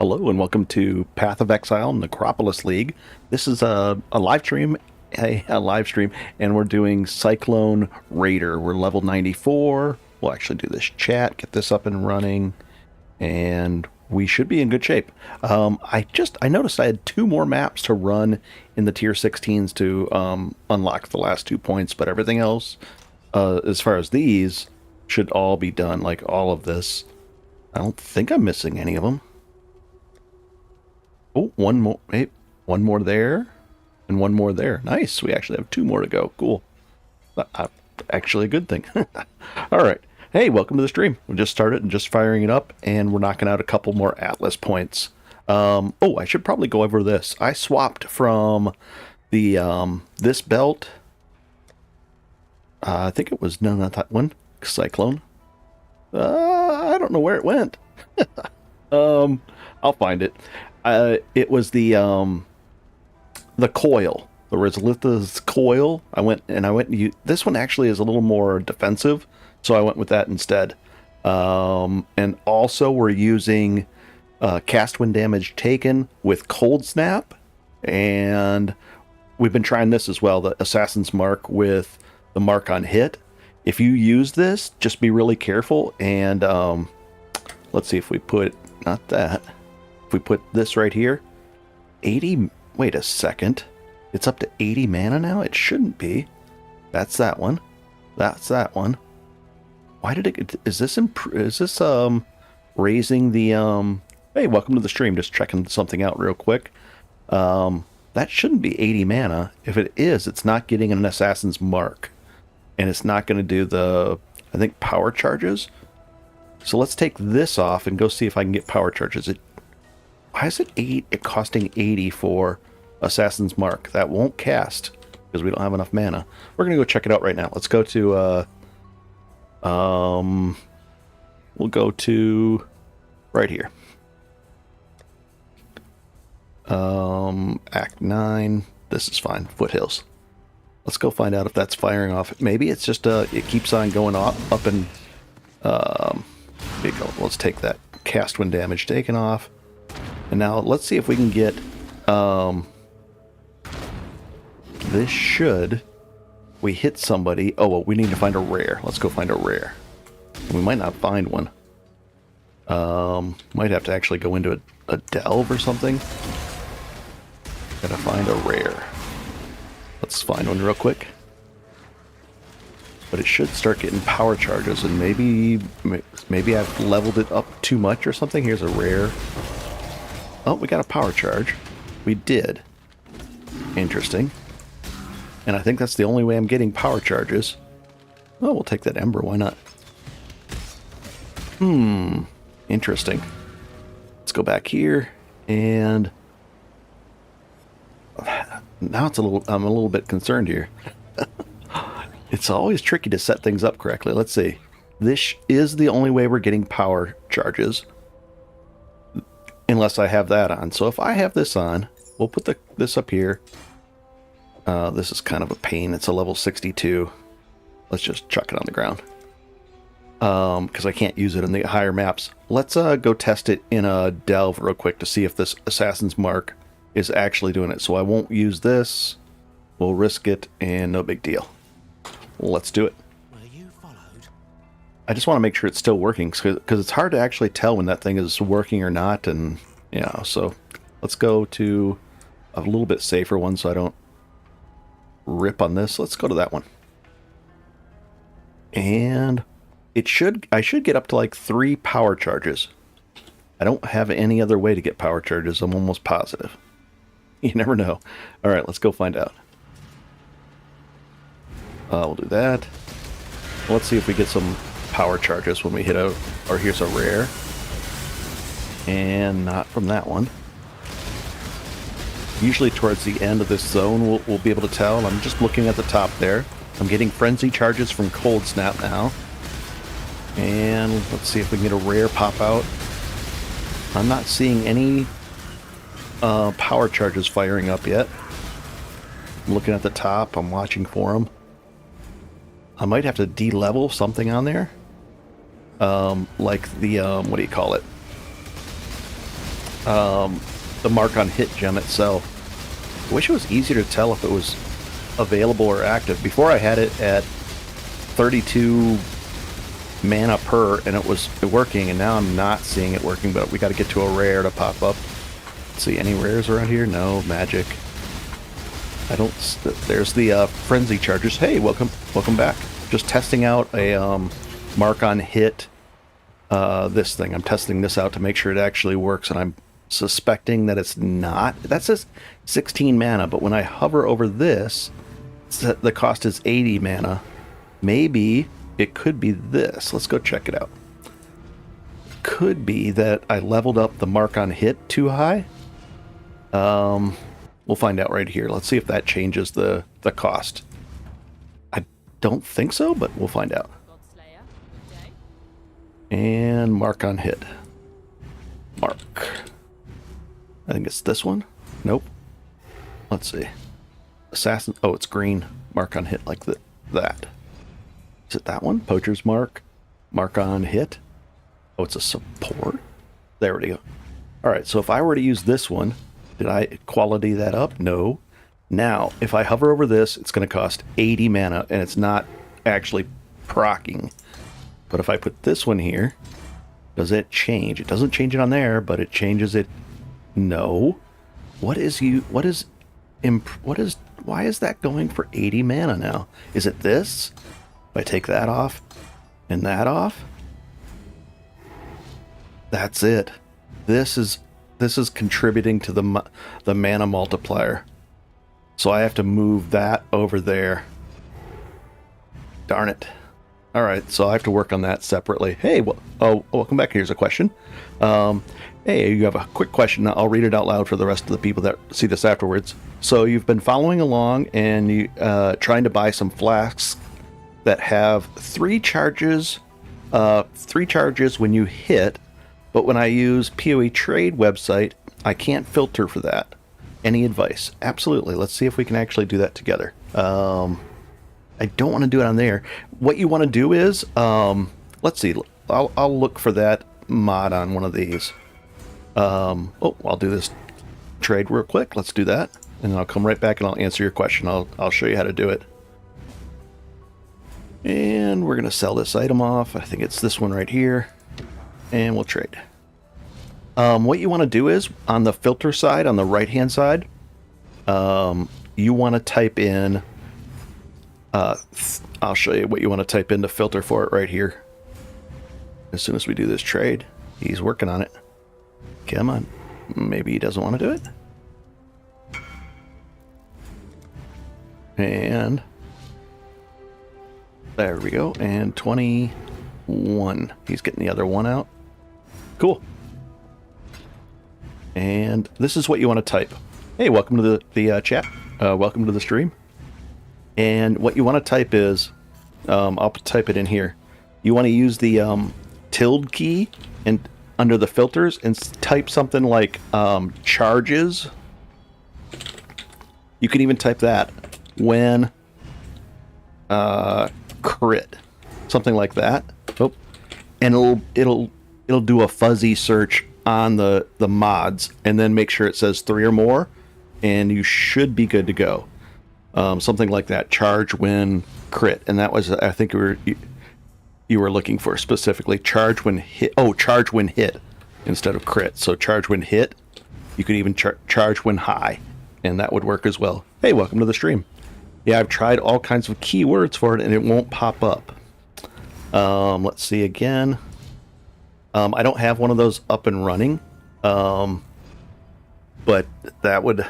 Hello and welcome to Path of Exile Necropolis League. This is a live stream, and we're doing Cyclone Raider. We're level 94. We'll actually do this chat, get this up and running, and we should be in good shape. I noticed I had 2 more maps to run in the tier 16s to unlock the last 2 points, but everything else, as far as these, should all be done. Like all of this. I don't think I'm missing any of them. Oh, one more. Hey, one more there, and one more there. Nice. We actually have 2 more to go. Cool. Actually, a good thing. All right. Hey, welcome to the stream. We just started and just firing it up, and we're knocking out a couple more Atlas points. Oh, I should probably go over this. I swapped from the this belt. I think it was not that one. Cyclone. I don't know where it went. I'll find it. It was the coil, the Resolitha's coil. I went and used this one. Actually is a little more defensive, so I went with that instead. And also we're using cast when damage taken with cold snap, and we've been trying this as well, the Assassin's Mark with the mark on hit. If you use this, just be really careful. And let's see if we put, not that, if we put this right here, 80, wait a second, it's up to 80 mana now? It shouldn't be. That's that one. That's that one. Why did it, is this raising the, hey, welcome to the stream, just checking something out real quick. That shouldn't be 80 mana. If it is, it's not getting an Assassin's Mark. And it's not going to do the, I think, power charges. So let's take this off and go see if I can get power charges. Why is it costing 80 for Assassin's Mark? That won't cast because we don't have enough mana. We're going to go check it out right now. Let's go to, we'll go to right here. Act 9. This is fine. Foothills. Let's go find out if that's firing off. Maybe it's just it keeps on going up and let's take that cast when damage taken off. And now let's see if we can get this should we hit somebody. Oh well, we need to find a rare. Let's go find a rare. We might not find one. Might have to actually go into a delve or something. Gotta find a rare. Let's find one real quick. But it should start getting power charges, and maybe I've leveled it up too much or something. Here's a rare. Oh, we got a power charge. We did. Interesting. And I think that's the only way I'm getting power charges. Oh, we'll take that ember. Why not? Interesting. Let's go back here, and now it's I'm a little bit concerned here. It's always tricky to set things up correctly. Let's see. This is the only way we're getting power charges. Unless I have that on. So if I have this on, we'll put this up here. This is kind of a pain. It's a level 62. Let's just chuck it on the ground. Because I can't use it in the higher maps. Let's go test it in a delve real quick to see if this Assassin's Mark is actually doing it. So I won't use this. We'll risk it, and no big deal. Let's do it. I just want to make sure it's still working, because it's hard to actually tell when that thing is working or not. And so let's go to a little bit safer one so I don't rip on this. Let's go to that one. And I should get up to like 3 power charges. I don't have any other way to get power charges. I'm almost positive. You never know. All right, let's go find out. We'll do that. Let's see if we get some power charges when we hit or here's a rare. And not from that one. Usually towards the end of this zone, we'll be able to tell. I'm just looking at the top there. I'm getting frenzy charges from cold snap now. And let's see if we can get a rare pop out. I'm not seeing any power charges firing up yet. I'm looking at the top. I'm watching for them. I might have to de-level something on there. Like the, what do you call it? the mark on hit gem itself. I wish it was easier to tell if it was available or active. Before I had it at 32 mana per, and it was working, and now I'm not seeing it working, but we got to get to a rare to pop up. Let's see, any rares around here? No, magic. I don't... There's the frenzy chargers. Hey, welcome back. Just testing out a mark on hit this thing. I'm testing this out to make sure it actually works, and I'm suspecting that it's not. That says 16 mana, but when I hover over this, the cost is 80 mana. Maybe it could be this. Let's go check it out. Could be that I leveled up the mark on hit too high. We'll find out right here. Let's see if that changes the cost. I don't think so, but we'll find out. And mark on hit. Mark. I think it's this one. Nope. Let's see. Assassin. Oh, it's green. Mark on hit like that. Is it that one? Poacher's mark. Mark on hit. Oh, it's a support. There we go. All right. So if I were to use this one, did I quality that up? No. Now, if I hover over this, it's going to cost 80 mana, and it's not actually procking. But if I put this one here, does it change? It doesn't change it on there, but it changes it. No. Why is that going for 80 mana now? Is it this? If I take that off and that off, that's it. This is contributing to the mana multiplier. So I have to move that over there. Darn it. All right, so I have to work on that separately. Hey, welcome back. Here's a question. Hey, you have a quick question. I'll read it out loud for the rest of the people that see this afterwards. So you've been following along and you trying to buy some flasks that have 3 charges when you hit, but when I use PoE trade website, I can't filter for that. Any advice? Absolutely. Let's see if we can actually do that together. I don't want to do it on there. What you want to do is, let's see. I'll look for that mod on one of these. I'll do this trade real quick. Let's do that, and then I'll come right back and I'll answer your question. I'll show you how to do it. And we're gonna sell this item off. I think it's this one right here, and we'll trade. What you want to do is on the filter side, on the right hand side, you want to type in. I'll show you what you want to type in to filter for it right here. As soon as we do this trade, he's working on it. Come on. Maybe he doesn't want to do it. And there we go. And 21. He's getting the other one out. Cool. And this is what you want to type. Hey, welcome to the chat. Welcome to the stream. And what you want to type is, I'll type it in here. You want to use the tilde key and under the filters and type something like charges. You can even type that when crit, something like that. Oh, and it'll do a fuzzy search on the mods and then make sure it says 3 or more, and you should be good to go. Something like that. Charge when crit, and that was, I think you were looking for specifically charge when hit. Oh, charge when hit instead of crit. So charge when hit. You could even charge when high, and that would work as well. Hey, welcome to the stream. Yeah, I've tried all kinds of keywords for it, and it won't pop up. Let's see again. I don't have one of those up and running, but that would,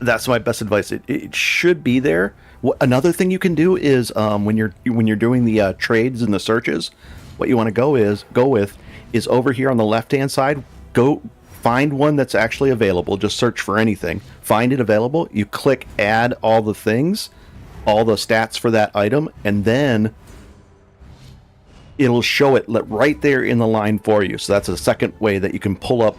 that's my best advice. It should be there. Another thing you can do is when you're doing the trades and the searches, what you want to go with is over here on the left hand side. Go find one that's actually available. Just search for anything. Find it available. You click add all the things, all the stats for that item, and then it'll show it right there in the line for you. So that's a second way that you can pull up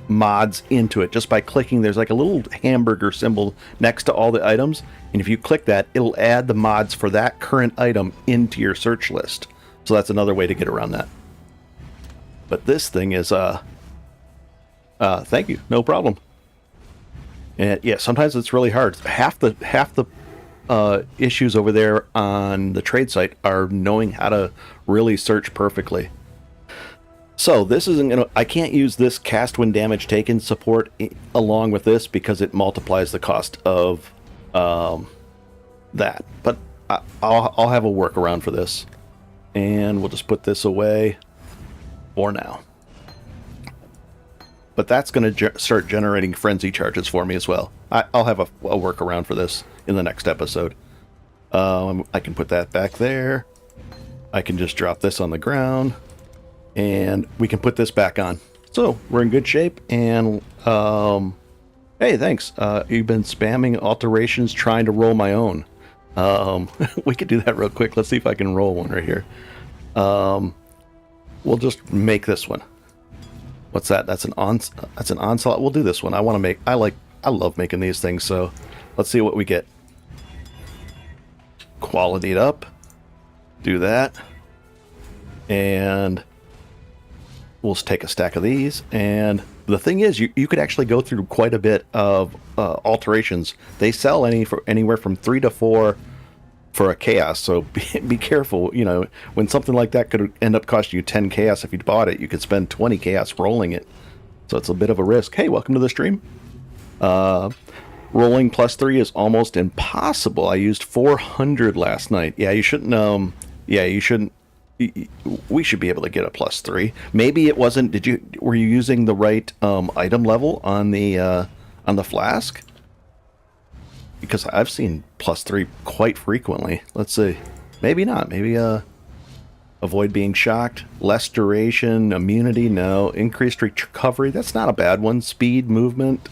mods into it just by clicking. There's like a little hamburger symbol next to all the items, and if you click that, it'll add the mods for that current item into your search list. So that's another way to get around that. But this thing is Thank you. No problem. And yeah, sometimes it's really hard. Half the issues over there on the trade site are knowing how to really search perfectly. So this isn't gonna. I can't use this cast when damage taken support along with this because it multiplies the cost of that. But I'll have a workaround for this, and we'll just put this away for now. But that's going to start generating frenzy charges for me as well. I'll have a workaround for this in the next episode. I can put that back there. I can just drop this on the ground. And we can put this back on. So, we're in good shape. And, hey, thanks. You've been spamming alterations trying to roll my own. We could do that real quick. Let's see if I can roll one right here. We'll just make this one. What's that? That's an onslaught. We'll do this one. I love making these things, so let's see what we get. Quality it up. Do that. And we'll take a stack of these. And the thing is, you could actually go through quite a bit of alterations. They sell anywhere from 3 to 4 for a chaos, so be careful. You know, when something like that could end up costing you 10 chaos if you bought it, you could spend 20 chaos rolling it. So it's a bit of a risk. Hey, welcome to the stream. Rolling +3 is almost impossible. I used 400 last night. Yeah, you shouldn't. You shouldn't. We should be able to get a +3. Maybe it wasn't. Were you using the right item level on the flask? Because I've seen +3 quite frequently. Let's see. Maybe not. Maybe avoid being shocked. Less duration. Immunity. No. Increased recovery. That's not a bad one. Speed, movement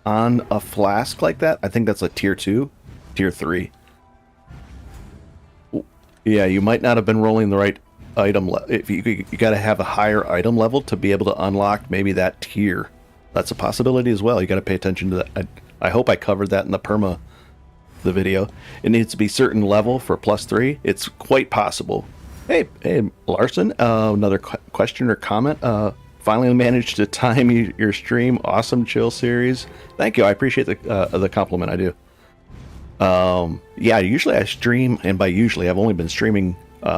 on a flask like that. I think that's a tier 2. Tier 3. Yeah, you might not have been rolling the right item. If you got to have a higher item level to be able to unlock maybe that tier. That's a possibility as well. You got to pay attention to that. I hope I covered that in the video. It needs to be certain level for +3. It's quite possible. Hey Larson, another question or comment. Finally managed to time your stream. Awesome chill series. Thank you. I appreciate the compliment. I do. Yeah, usually I stream, and by usually I've only been streaming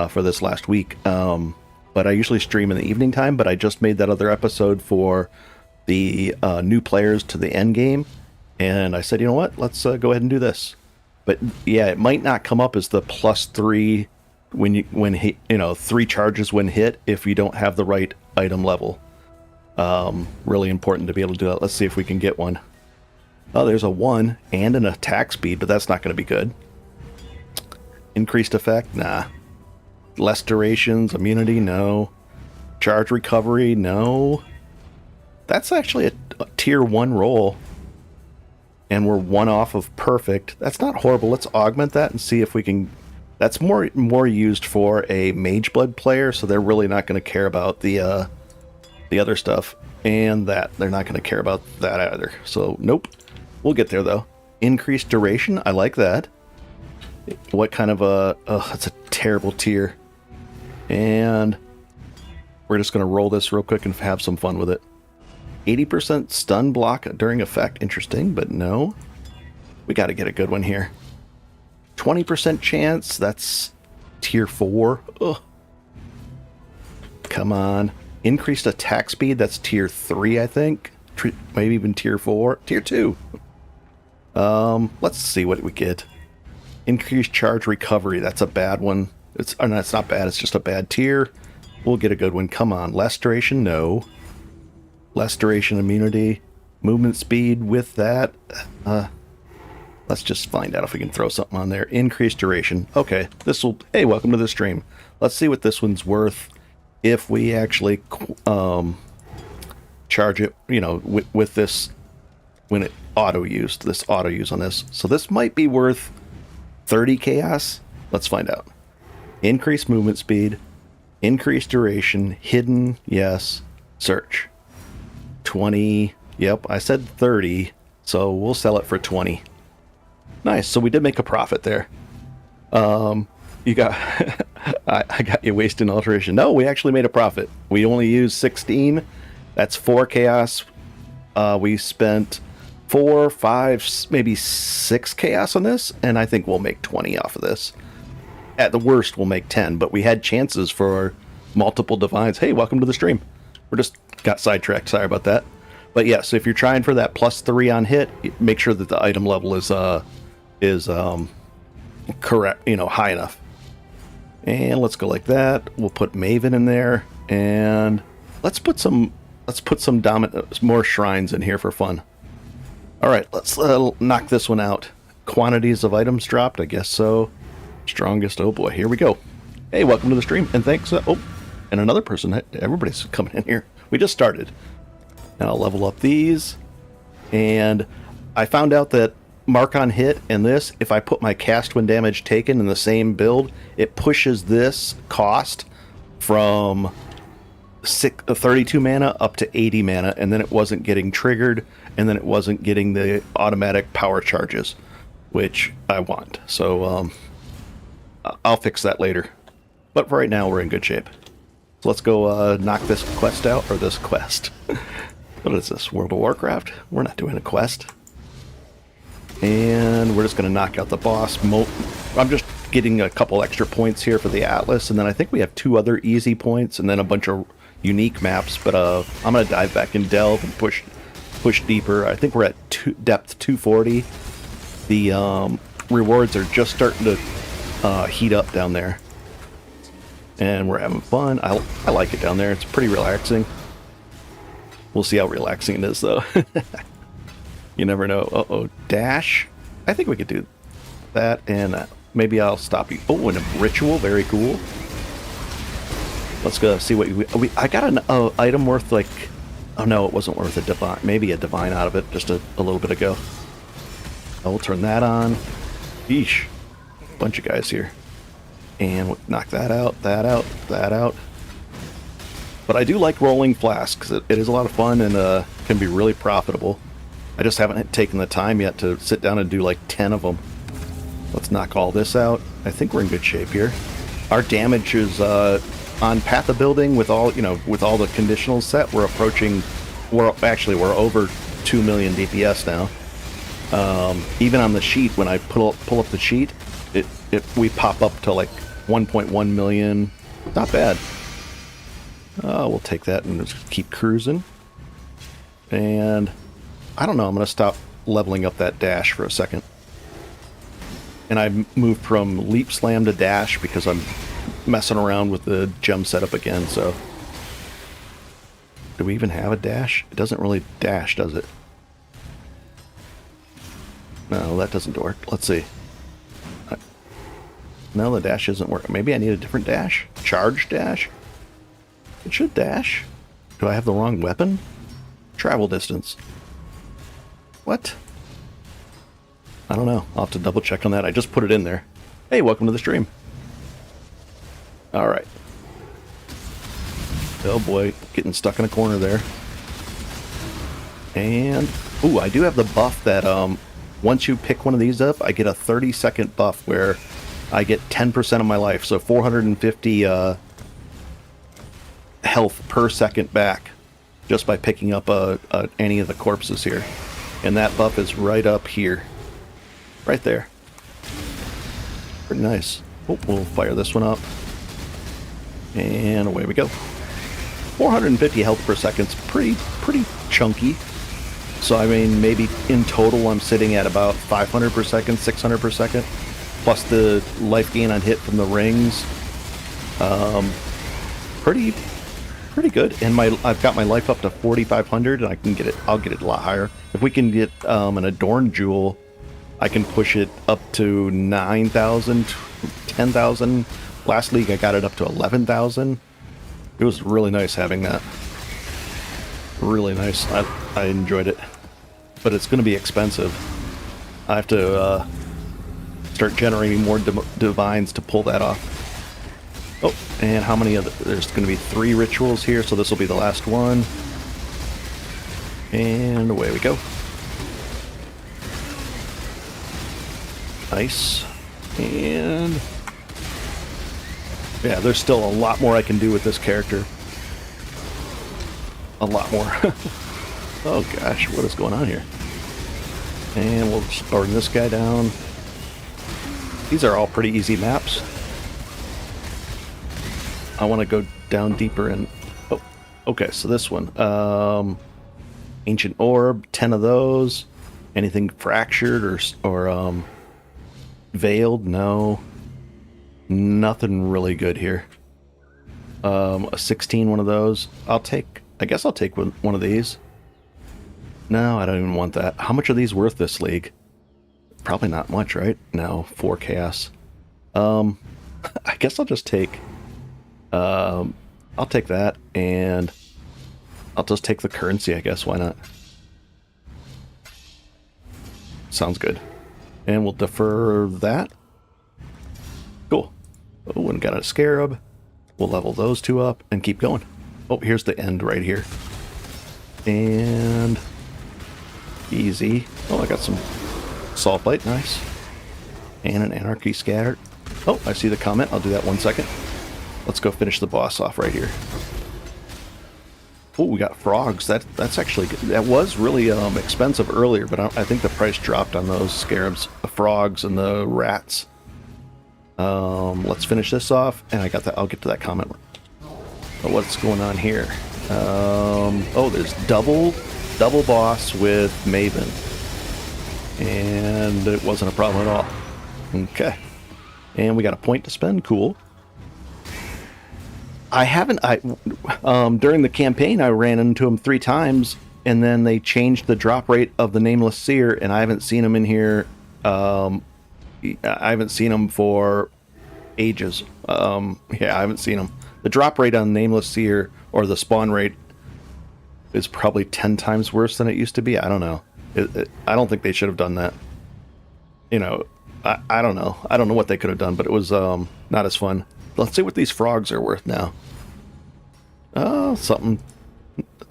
for this last week. But I usually stream in the evening time. But I just made that other episode for the new players to the Endgame, and I said, you know what? Let's go ahead and do this. But yeah, it might not come up as the +3 when 3 charges when hit if you don't have the right item level. Really important to be able to do that. Let's see if we can get one. Oh, there's a 1 and an attack speed, but that's not going to be good. Increased effect? Nah. Less durations, immunity? No. Charge recovery? No. That's actually a tier 1 roll. And we're 1 off of perfect. That's not horrible. Let's augment that and see if we can... That's more used for a Mage Blood player, so they're really not going to care about the other stuff. And that. They're not going to care about that either. So, nope. We'll get there, though. Increased duration? I like that. What kind of a... Oh, that's a terrible tier. And we're just going to roll this real quick and have some fun with it. 80% stun block during effect. Interesting, but no. We got to get a good one here. 20% chance. That's tier 4. Ugh. Come on. Increased attack speed. That's tier 3, I think. Maybe even tier 4. Tier 2. Let's see what we get. Increased charge recovery. That's a bad one. It's not bad. It's just a bad tier. We'll get a good one. Come on. Less duration. No. Less duration immunity. Movement speed with that. Let's just find out if we can throw something on there. Increased duration. Okay. This will... Hey, welcome to the stream. Let's see what this one's worth if we actually charge it, with this when it auto-used. This auto-use on this. So this might be worth 30 chaos. Let's find out. Increased movement speed. Increased duration. Hidden. Yes. Search. 20. Yep, I said 30, so we'll sell it for 20. Nice. So we did make a profit there. You got I got you wasting alteration. No, we actually made a profit. We only used 16. That's 4 chaos We spent 4, 5, maybe 6 chaos on this, and I think we'll make 20 off of this. At the worst, we'll make 10, but we had chances for multiple divines. Hey, welcome to the stream. We're just got sidetracked. Sorry about that. But yeah, so if you're trying for that +3 on hit, make sure that the item level is correct, high enough. And let's go like that. We'll put Maven in there, and let's put some more shrines in here for fun. All right, let's knock this one out. Quantities of items dropped, I guess so. Strongest, oh boy, here we go. Hey, welcome to the stream, and thanks. Oh, and another person. Everybody's coming in here. We just started. Now I'll level up these, and I found out that mark on hit and this, if I put my cast when damage taken in the same build, it pushes this cost from 32 mana up to 80 mana, and then it wasn't getting triggered, and then it wasn't getting the automatic power charges, which I want. So I'll fix that later. But for right now, we're in good shape. So let's go knock this quest out, or this quest. What is this, World of Warcraft? We're not doing a quest. And we're just going to knock out the boss. I'm just getting a couple extra points here for the Atlas, and then I think we have 2 other easy points, and then a bunch of unique maps, but I'm going to dive back and delve and push deeper. I think we're at depth 240. The rewards are just starting to heat up down there, and we're having fun. I like it down there. It's pretty relaxing. We'll see how relaxing it is, though. You never know. Uh-oh, dash. I think we could do that, and maybe I'll stop you. Oh, and a ritual. Very cool. Let's go see what I got an item worth, like, oh no, it wasn't worth a divine. Maybe a divine out of it just a little bit ago. I will turn that on. Yeesh. Bunch of guys here. And we'll knock that out, that out, that out. But I do like rolling Flask, because it is a lot of fun and can be really profitable. I just haven't taken the time yet to sit down and do like 10 of them. Let's knock all this out. I think we're in good shape here. Our damage is on Path of Building with all with all the conditionals set. We're over 2 million DPS now. Even on the sheet, when I pull up the sheet, we pop up to like 1.1 million. Not bad. We'll take that and just keep cruising. And I don't know, I'm going to stop leveling up that dash for a second. And I moved from leap slam to dash because I'm messing around with the gem setup again, so. Do we even have a dash? It doesn't really dash, does it? No, that doesn't work. Let's see. No, the dash isn't working. Maybe I need a different dash? Charge dash? It should dash. Do I have the wrong weapon? Travel distance. What? I don't know. I'll have to double check on that. I just put it in there. Hey, welcome to the stream. Alright. Oh boy, getting stuck in a corner there. And, ooh, I do have the buff that once you pick one of these up, I get a 30-second buff where I get 10% of my life. So 450 health per second back just by picking up any of the corpses here. And that buff is right up here. Right there. Pretty nice. Oh, we'll fire this one up. And away we go. 450 health per second's pretty chunky. So I mean, maybe in total I'm sitting at about 500 per second, 600 per second, plus the life gain on hit from the rings. Pretty good. And I've got my life up to 4,500, and I'll get it a lot higher. If we can get an Adorned Jewel, I can push it up to 9,000, 10,000. Last league I got it up to 11,000. It was really nice having that. Really nice. I enjoyed it. But it's going to be expensive. I have to start generating more divines to pull that off. Oh, and how many there's going to be 3 rituals here, so this will be the last one. And away we go. Nice. And yeah, there's still a lot more I can do with this character. A lot more. Oh gosh, what is going on here? And we'll just burn this guy down. These are all pretty easy maps. I want to go down deeper in... Oh, okay, so this one. Ancient Orb, 10 of those. Anything fractured or veiled? No. Nothing really good here. A 16, one of those. I guess I'll take one of these. No, I don't even want that. How much are these worth this league? Probably not much, right? No, 4 chaos. I guess I'll just take... I'll take that, and I'll just take the currency, I guess. Why not? Sounds good. And we'll defer that. Cool. Oh, and got a scarab. We'll level those 2 up and keep going. Oh, here's the end right here. And... easy. Oh, I got some salt plate. Nice. And an anarchy scatter. Oh, I see the comment. I'll do that 1 second. Let's go finish the boss off right here. Oh, we got frogs. That's actually good. That was really expensive earlier, but I think the price dropped on those scarabs, the frogs and the rats. Let's finish this off, and I got that. I'll get to that comment. But what's going on here? Oh, there's double boss with Maven, and it wasn't a problem at all. Okay, and we got a point to spend. Cool. During the campaign, I ran into him 3 times, and then they changed the drop rate of the Nameless Seer, and I haven't seen him in here. I haven't seen him for ages. Yeah, I haven't seen him. The drop rate on Nameless Seer, or the spawn rate, is probably 10 times worse than it used to be. I don't know. I don't think they should have done that. You know, I don't know. I don't know what they could have done, but it was not as fun. Let's see what these frogs are worth now. Oh, something.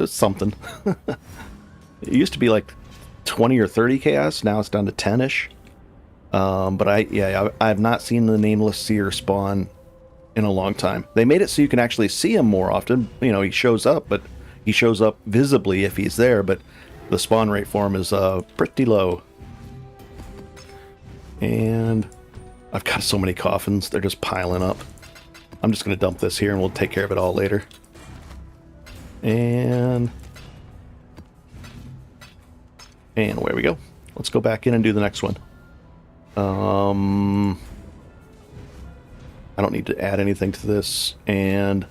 Something. It used to be like 20 or 30 chaos. Now it's down to 10-ish. But I have not seen the Nameless Seer spawn in a long time. They made it so you can actually see him more often. You know, he shows up, but he shows up visibly if he's there, but the spawn rate for him is pretty low. And I've got so many coffins, they're just piling up. I'm just going to dump this here and we'll take care of it all later. And away we go. Let's go back in and do the next one. I don't need to add anything to this, and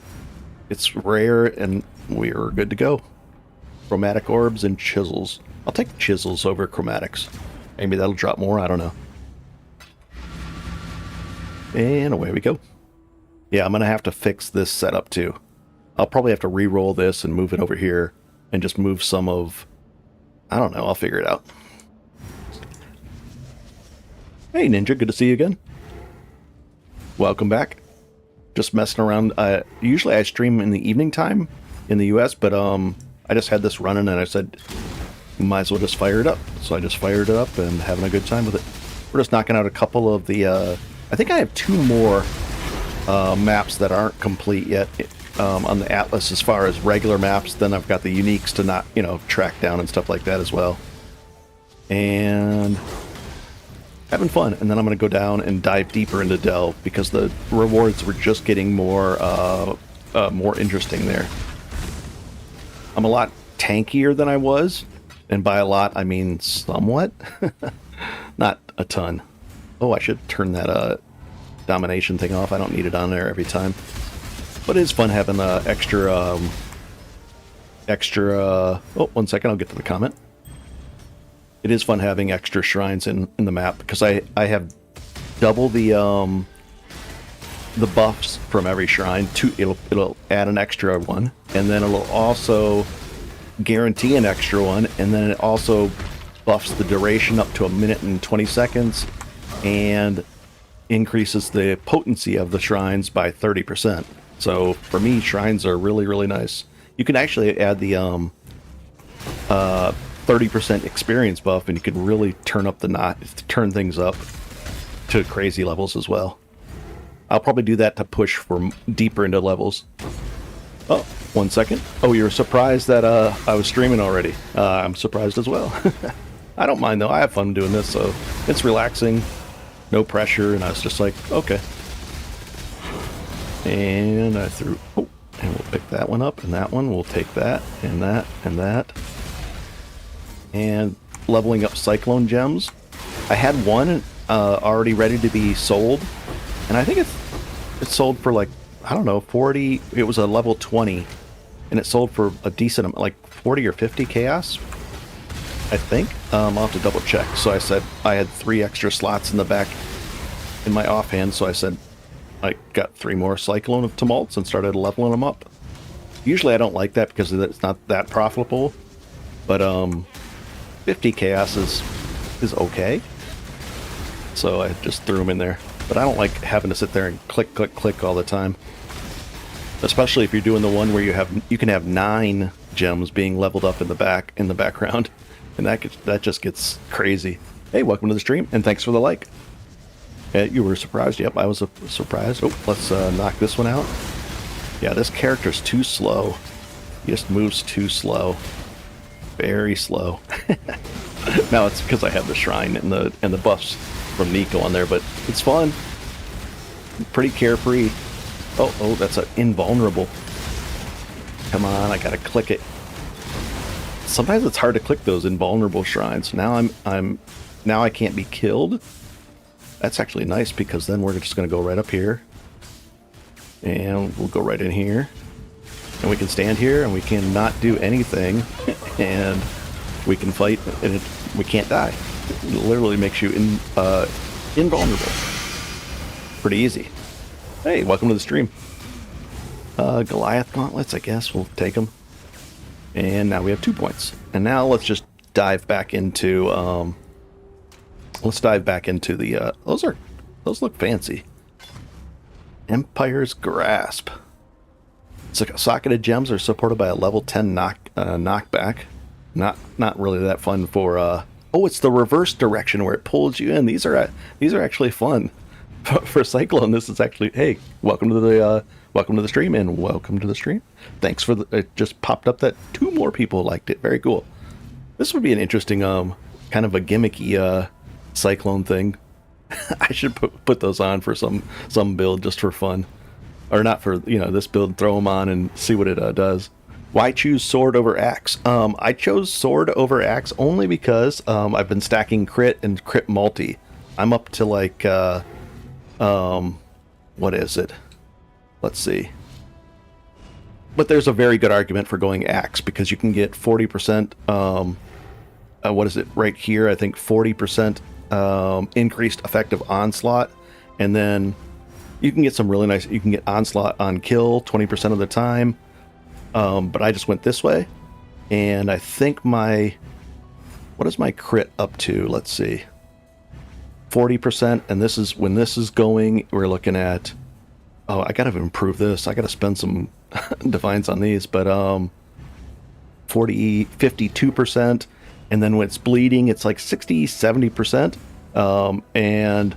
it's rare, and we're good to go. Chromatic orbs and chisels. I'll take chisels over chromatics. Maybe that'll drop more, I don't know. And away we go. Yeah, I'm going to have to fix this setup too. I'll probably have to re-roll this and move it over here, and just move some of... I don't know, I'll figure it out. Hey Ninja, good to see you again. Welcome back. Just messing around. Usually I stream in the evening time in the US, but I just had this running and I said, might as well just fire it up. So I just fired it up and having a good time with it. We're just knocking out a couple of the... I think I have 2 more maps that aren't complete yet on the Atlas as far as regular maps. Then I've got the uniques to not, track down and stuff like that as well. And... having fun, and then I'm going to go down and dive deeper into Delve because the rewards were just getting more interesting there. I'm a lot tankier than I was, and by a lot I mean somewhat, not a ton. Oh, I should turn that domination thing off. I don't need it on there every time, but it is fun having extra. Oh, 1 second, I'll get to the comment. It is fun having extra shrines in the map because I have double the buffs from every shrine. It'll add an extra one, and then it'll also guarantee an extra one, and then it also buffs the duration up to 1 minute and 20 seconds, and increases the potency of the shrines by 30%. So for me, shrines are really nice. You can actually add the 30% experience buff, and you can really turn things up to crazy levels as well. I'll probably do that to push for deeper into levels. Oh, 1 second. Oh, you're surprised that I was streaming already. I'm surprised as well. I don't mind though. I have fun doing this, so it's relaxing, no pressure, and I was just like, okay. And I threw. Oh, and we'll pick that one up, and that one. We'll take that, and that, and that. And leveling up Cyclone gems. I had one already ready to be sold, and I think it's sold for like, I don't know, 40. It was a level 20, and it sold for a decent amount, like 40 or 50 chaos, I think. I'll have to double check. So I said I had 3 extra slots in the back in my offhand, so I said I got 3 more Cyclone of Tumults and started leveling them up. Usually I don't like that because it's not that profitable, but 50 chaos is okay. So I just threw them in there. But I don't like having to sit there and click, click, click all the time. Especially if you're doing the one where you can have 9 gems being leveled up in the background, and that just gets crazy. Hey, welcome to the stream, and thanks for the like. You were surprised? Yep, I was surprised. Oh, let's knock this one out. Yeah, this character's too slow. He just moves too slow, very slow. Now it's because I have the shrine and the buffs from Nico on there, but it's fun. Pretty carefree. Oh, that's an invulnerable. Come on, I gotta click it. Sometimes it's hard to click those invulnerable shrines. Now now I can't be killed. That's actually nice because then we're just gonna go right up here, and we'll go right in here, and we can stand here and we can not do anything, and we can fight, and we can't die. It literally makes you invulnerable. Pretty easy. Hey, welcome to the stream. Goliath gauntlets, I guess we'll take them. And now we have 2 points. And now let's just dive back into the those look fancy. Empire's Grasp. Socketed gems are supported by a level 10 knockback. Not really that fun for oh, it's the reverse direction where it pulls you in. These are actually fun. For Cyclone, this is actually, hey, welcome to the stream, and welcome to the stream. Thanks for it just popped up that 2 more people liked it. Very cool. This would be an interesting kind of a gimmicky Cyclone thing. I should put those on for some build just for fun, or not for this build. Throw them on and see what it does. Why choose sword over axe? I chose sword over axe only because I've been stacking crit and crit multi. I'm up to like what is it? Let's see. But there's a very good argument for going axe because you can get 40%. What is it right here? I think 40% increased effective onslaught, and then you can get some really nice. You can get onslaught on kill 20% of the time. But I just went this way, and I think what is my crit up to? Let's see. 40%, and this is when this is going. We're looking at. Oh, I gotta improve this. I gotta spend some divines on these, but 52%, and then when it's bleeding, it's like 60-70%. And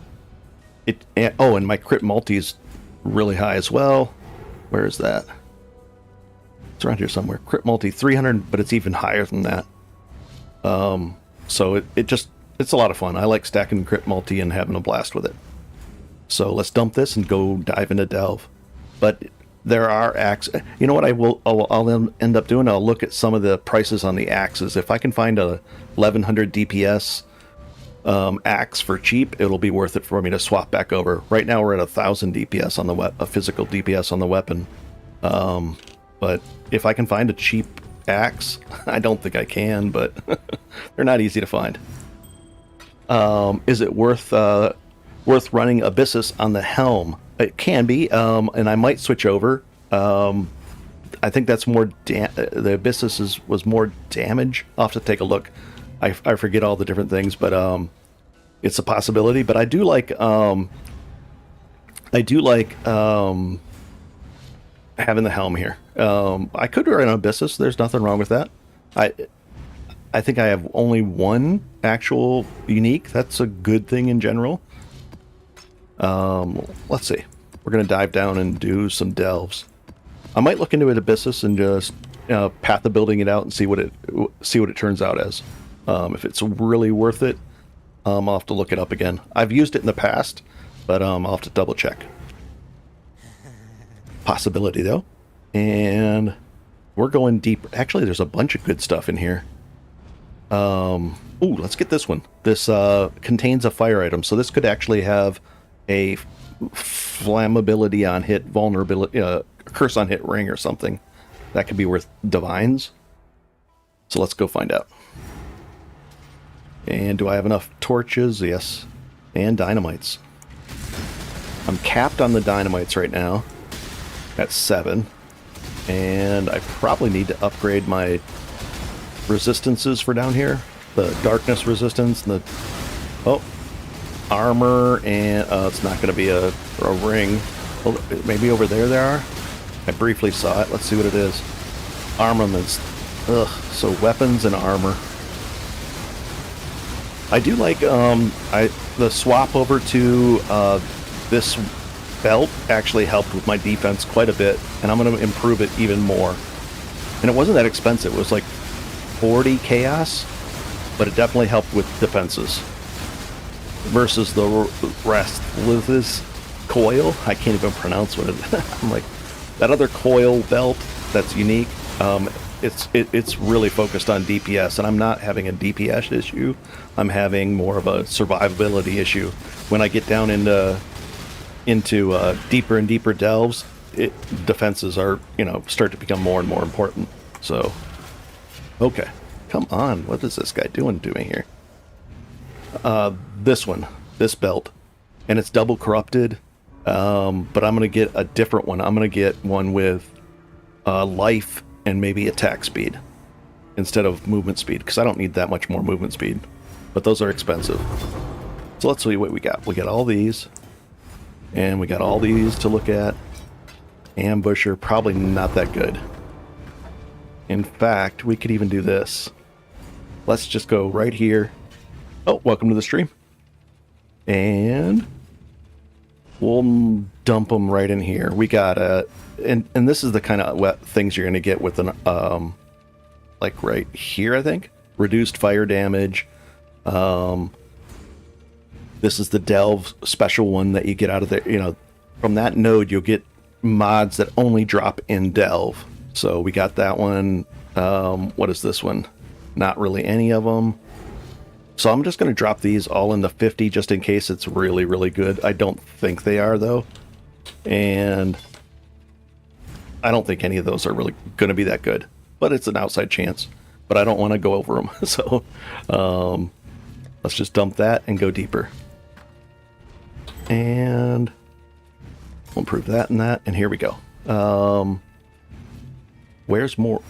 my crit multi is really high as well. Where is that? It's around here somewhere. Crit multi 300, but it's even higher than that. So it's a lot of fun. I like stacking crit multi and having a blast with it. So let's dump this and go dive into Delve. But there are axes. You know what I'll end up doing? I'll look at some of the prices on the axes. If I can find a 1100 DPS axe for cheap, it'll be worth it for me to swap back over. Right now we're at 1000 DPS on the physical DPS on the weapon. But if I can find a cheap axe, I don't think I can, but they're not easy to find. Is it worth running Abyssus on the helm? It can be, and I might switch over. I think that's more the Abyssus was more damage. I'll have to take a look. I forget all the different things, but it's a possibility. But I do like having the helm here. I could run an Abyssus. There's nothing wrong with that. I think I have only one actual unique. That's a good thing in general. Let's see. We're going to dive down and do some delves. I might look into it Abyssus and just path the building it out and see what it turns out as. If it's really worth it, I'll have to look it up again. I've used it in the past, but I'll have to double check. Possibility though, and we're going deep. Actually, there's a bunch of good stuff in here. Ooh, let's get this one. This contains a fire item, so this could actually have a flammability on hit, vulnerability, curse on hit ring or something. That could be worth divines. So let's go find out. And do I have enough torches? Yes. And dynamites. I'm capped on the dynamites right now. At 7. And I probably need to upgrade my resistances for down here. The darkness resistance and the... Oh. Armor and... it's not going to be a ring. Oh, maybe over there are? I briefly saw it. Let's see what it is. Armaments. Ugh. So weapons and armor. I do like the swap over to this belt actually helped with my defense quite a bit, and I'm going to improve it even more. And it wasn't that expensive. It was like 40 chaos, but it definitely helped with defenses. Versus the rest with this coil, I can't even pronounce what it. I'm like that other coil belt that's unique. It's really focused on DPS, and I'm not having a DPS issue. I'm having more of a survivability issue. When I get down into deeper and deeper delves, defenses are, start to become more and more important. So, okay, come on, what is this guy doing to me here? This belt, and it's double corrupted, but I'm gonna get a different one. I'm gonna get one with life and maybe attack speed instead of movement speed, because I don't need that much more movement speed, but those are expensive. So let's see what we got. We got all these, and we got all these to look at. Ambusher, probably not that good. In fact, we could even do this. Let's just go right here. Oh, welcome to the stream. And we'll dump them right in here. We got and this is the kind of things you're going to get with an like right here, I think. Reduced fire damage. This is the delve special one that you get out of there. From that node you'll get mods that only drop in delve. So we got that one. What is this one? Not really any of them. So I'm just going to drop these all in the 50 just in case it's really, really good. I don't think they are, though. And I don't think any of those are really going to be that good. But it's an outside chance. But I don't want to go over them. So let's just dump that and go deeper. And we'll improve that and that. And here we go. Where's more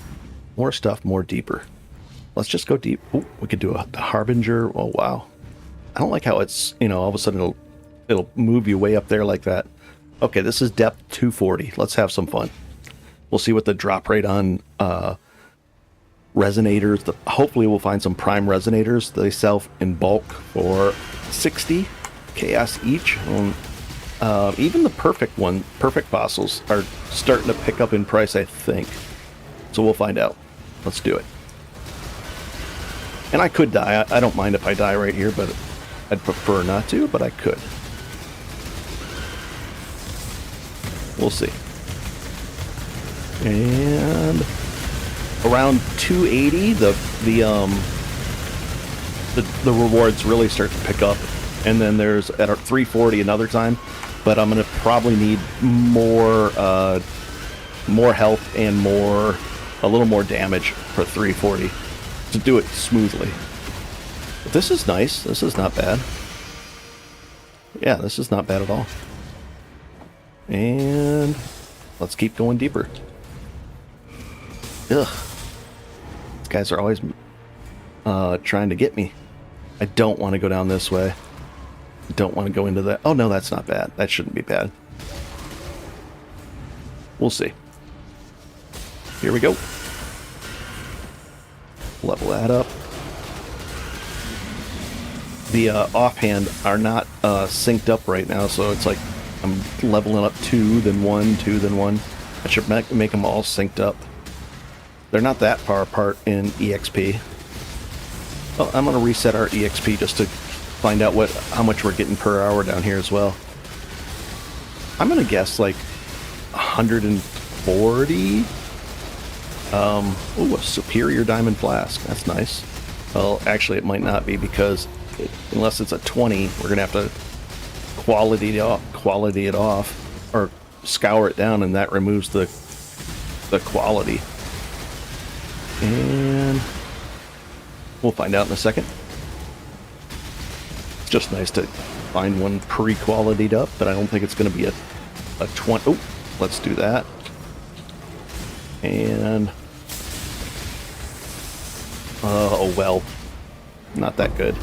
stuff, more deeper? Let's just go deep. Ooh, we could do a Harbinger. Oh, wow. I don't like how it's, all of a sudden it'll move you way up there like that. Okay, this is depth 240. Let's have some fun. We'll see what the drop rate on resonators. Hopefully we'll find some prime resonators. They sell in bulk for 60 chaos each. Even the perfect fossils are starting to pick up in price, I think. So we'll find out. Let's do it. And I could die. I don't mind if I die right here, but I'd prefer not to, but I could. We'll see. And around 280, the rewards really start to pick up. And then there's at 340 another time, but I'm gonna probably need more health and a little more damage for 340 to do it smoothly. But this is nice. This is not bad. Yeah, this is not bad at all. And let's keep going deeper. Ugh. These guys are always trying to get me. I don't want to go down this way. I don't want to go into that. Oh, no, that's not bad. That shouldn't be bad. We'll see. Here we go. Level that up. The offhand are not synced up right now, so it's like I'm leveling up 2, then 1, 2, then 1. I should make them all synced up. They're not that far apart in EXP. Well, I'm going to reset our EXP just to find out how much we're getting per hour down here as well. I'm going to guess like 140. Ooh, a superior diamond flask. That's nice. Well, actually, it might not be because unless it's a 20, we're going to have to quality it off or scour it down, and that removes the quality. And we'll find out in a second. It's just nice to find one pre-qualitied up, but I don't think it's going to be a 20. Oh, let's do that. And oh well, not that good.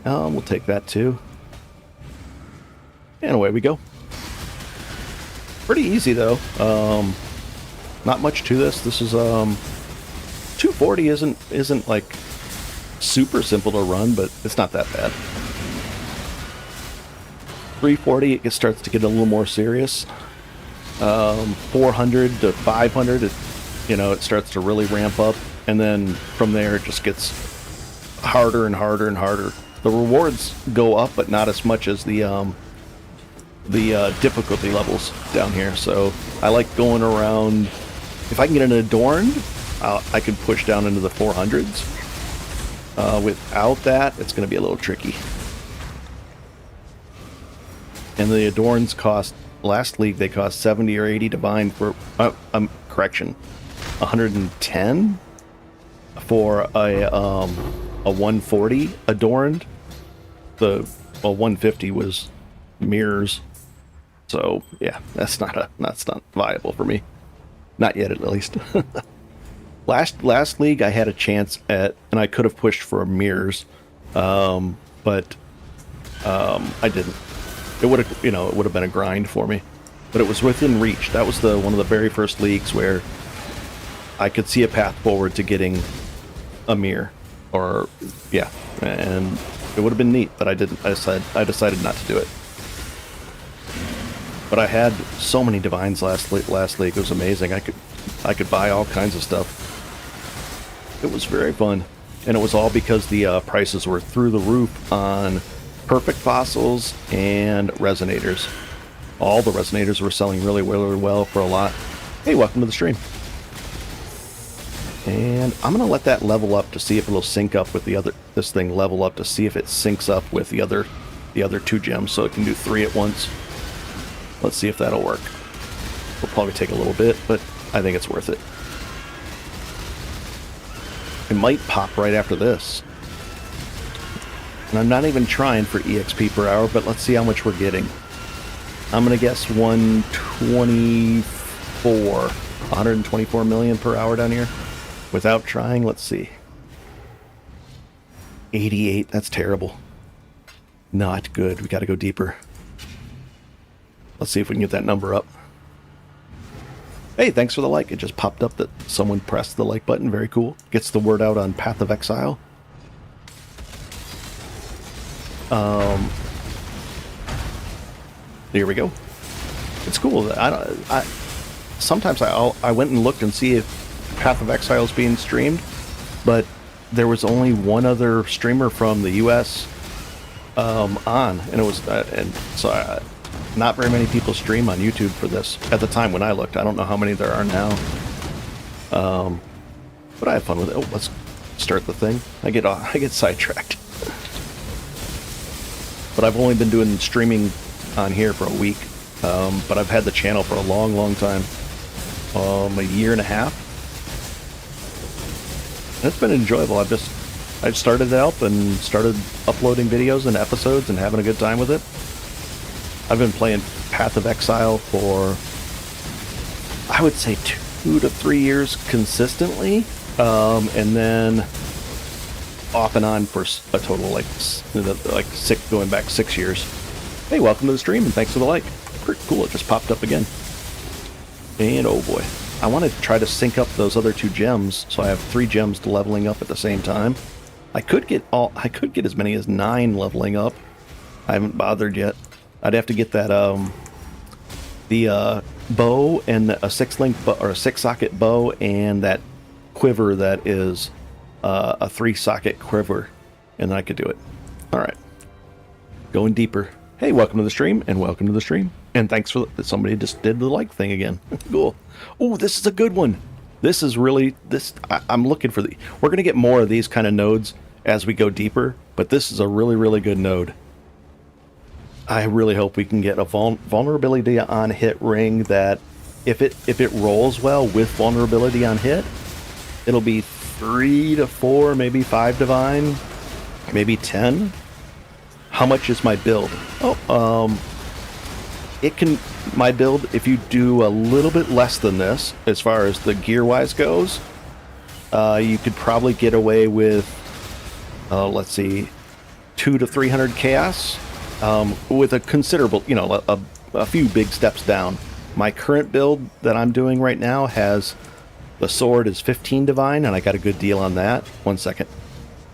We'll take that too. And away we go. Pretty easy though. Not much to this. This is 240 isn't like super simple to run, but it's not that bad. 340 it starts to get a little more serious. 400 to 500 it starts to really ramp up, and then from there it just gets harder and harder and harder. The rewards go up, but not as much as the difficulty levels down here. So I like going around. If I can get an adorned, I can push down into the 400s. Without that, it's going to be a little tricky. And the adorns cost, last league they cost 70 or 80 divine for, correction, 110 for a 140 adorned. The 150 was mirrors. So yeah, that's not viable for me. Not yet, at least. Last league I had a chance at, and I could have pushed for mirrors, but I didn't. It would have been a grind for me, but it was within reach. That was one of the very first leagues where I could see a path forward to getting a mirror, or yeah, and it would have been neat, but I didn't. I decided not to do it. But I had so many divines last league. It was amazing. I could buy all kinds of stuff. It was very fun, and it was all because the prices were through the roof on perfect fossils and resonators. All the resonators were selling really, really well for a lot. Hey, welcome to the stream. And I'm gonna let that level up to see if it'll sync up with the other. This thing level up to see if it syncs up with the other 2 gems, so it can do 3 at once. Let's see if that'll work. It'll probably take a little bit, but I think it's worth it. It might pop right after this. And I'm not even trying for EXP per hour, but let's see how much we're getting. I'm going to guess 124 million per hour down here. Without trying, let's see. 88, that's terrible. Not good, we got to go deeper. Let's see if we can get that number up. Hey, thanks for the like. It just popped up that someone pressed the like button. Very cool. Gets the word out on Path of Exile. Here we go. It's cool. Sometimes I went and looked and see if Path of Exile is being streamed, but there was only one other streamer from the U.S. On, and it was not very many people stream on YouTube for this at the time when I looked. I don't know how many there are now. But I have fun with it. Oh, let's start the thing. I get sidetracked. But I've only been doing streaming on here for a week. But I've had the channel for a long, long time. A year and a half. And it's been enjoyable. I've started it up and started uploading videos and episodes and having a good time with it. I've been playing Path of Exile for, I would say, 2 to 3 years consistently, and then off and on for a total going back 6 years. Hey, welcome to the stream and thanks for the like. Pretty cool, it just popped up again. And oh boy, I want to try to sync up those other 2 gems, so I have 3 gems leveling up at the same time. I could get as many as 9 leveling up. I haven't bothered yet. I'd have to get that the bow and a 6-link bow, or a 6-socket bow, and that quiver that is a 3-socket quiver, and I could do it. All right, going deeper. Hey, welcome to the stream, and welcome to the stream, and thanks for somebody just did the like thing again. Cool. Oh, this is a good one. This is really I'm looking for we're gonna get more of these kind of nodes as we go deeper, but this is a really good node. I really hope we can get a vulnerability on hit ring that if it rolls well with vulnerability on hit, it'll be 3 to 4, maybe 5 divine, maybe 10. How much is my build? My build, if you do a little bit less than this, as far as the gear-wise goes, you could probably get away with, let's see, 200 to 300 chaos, with a considerable, a few big steps down. My current build that I'm doing right now has the sword is 15 divine, and I got a good deal on that. 1 second,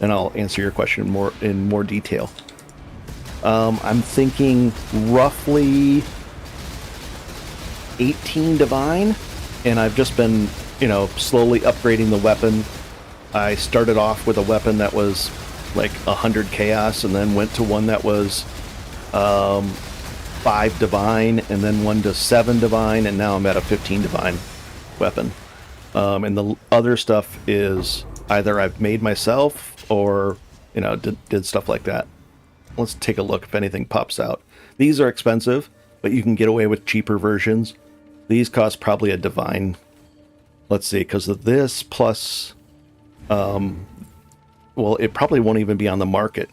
and I'll answer your question in more detail. I'm thinking roughly 18 divine, and I've just been, slowly upgrading the weapon. I started off with a weapon that was like 100 chaos, and then went to one that was 5 divine, and then one to 7 divine, and now I'm at a 15 divine weapon. And the other stuff is either I've made myself or, did stuff like that. Let's take a look if anything pops out. These are expensive, but you can get away with cheaper versions. These cost probably a divine. Let's see, because of this plus, well, it probably won't even be on the market.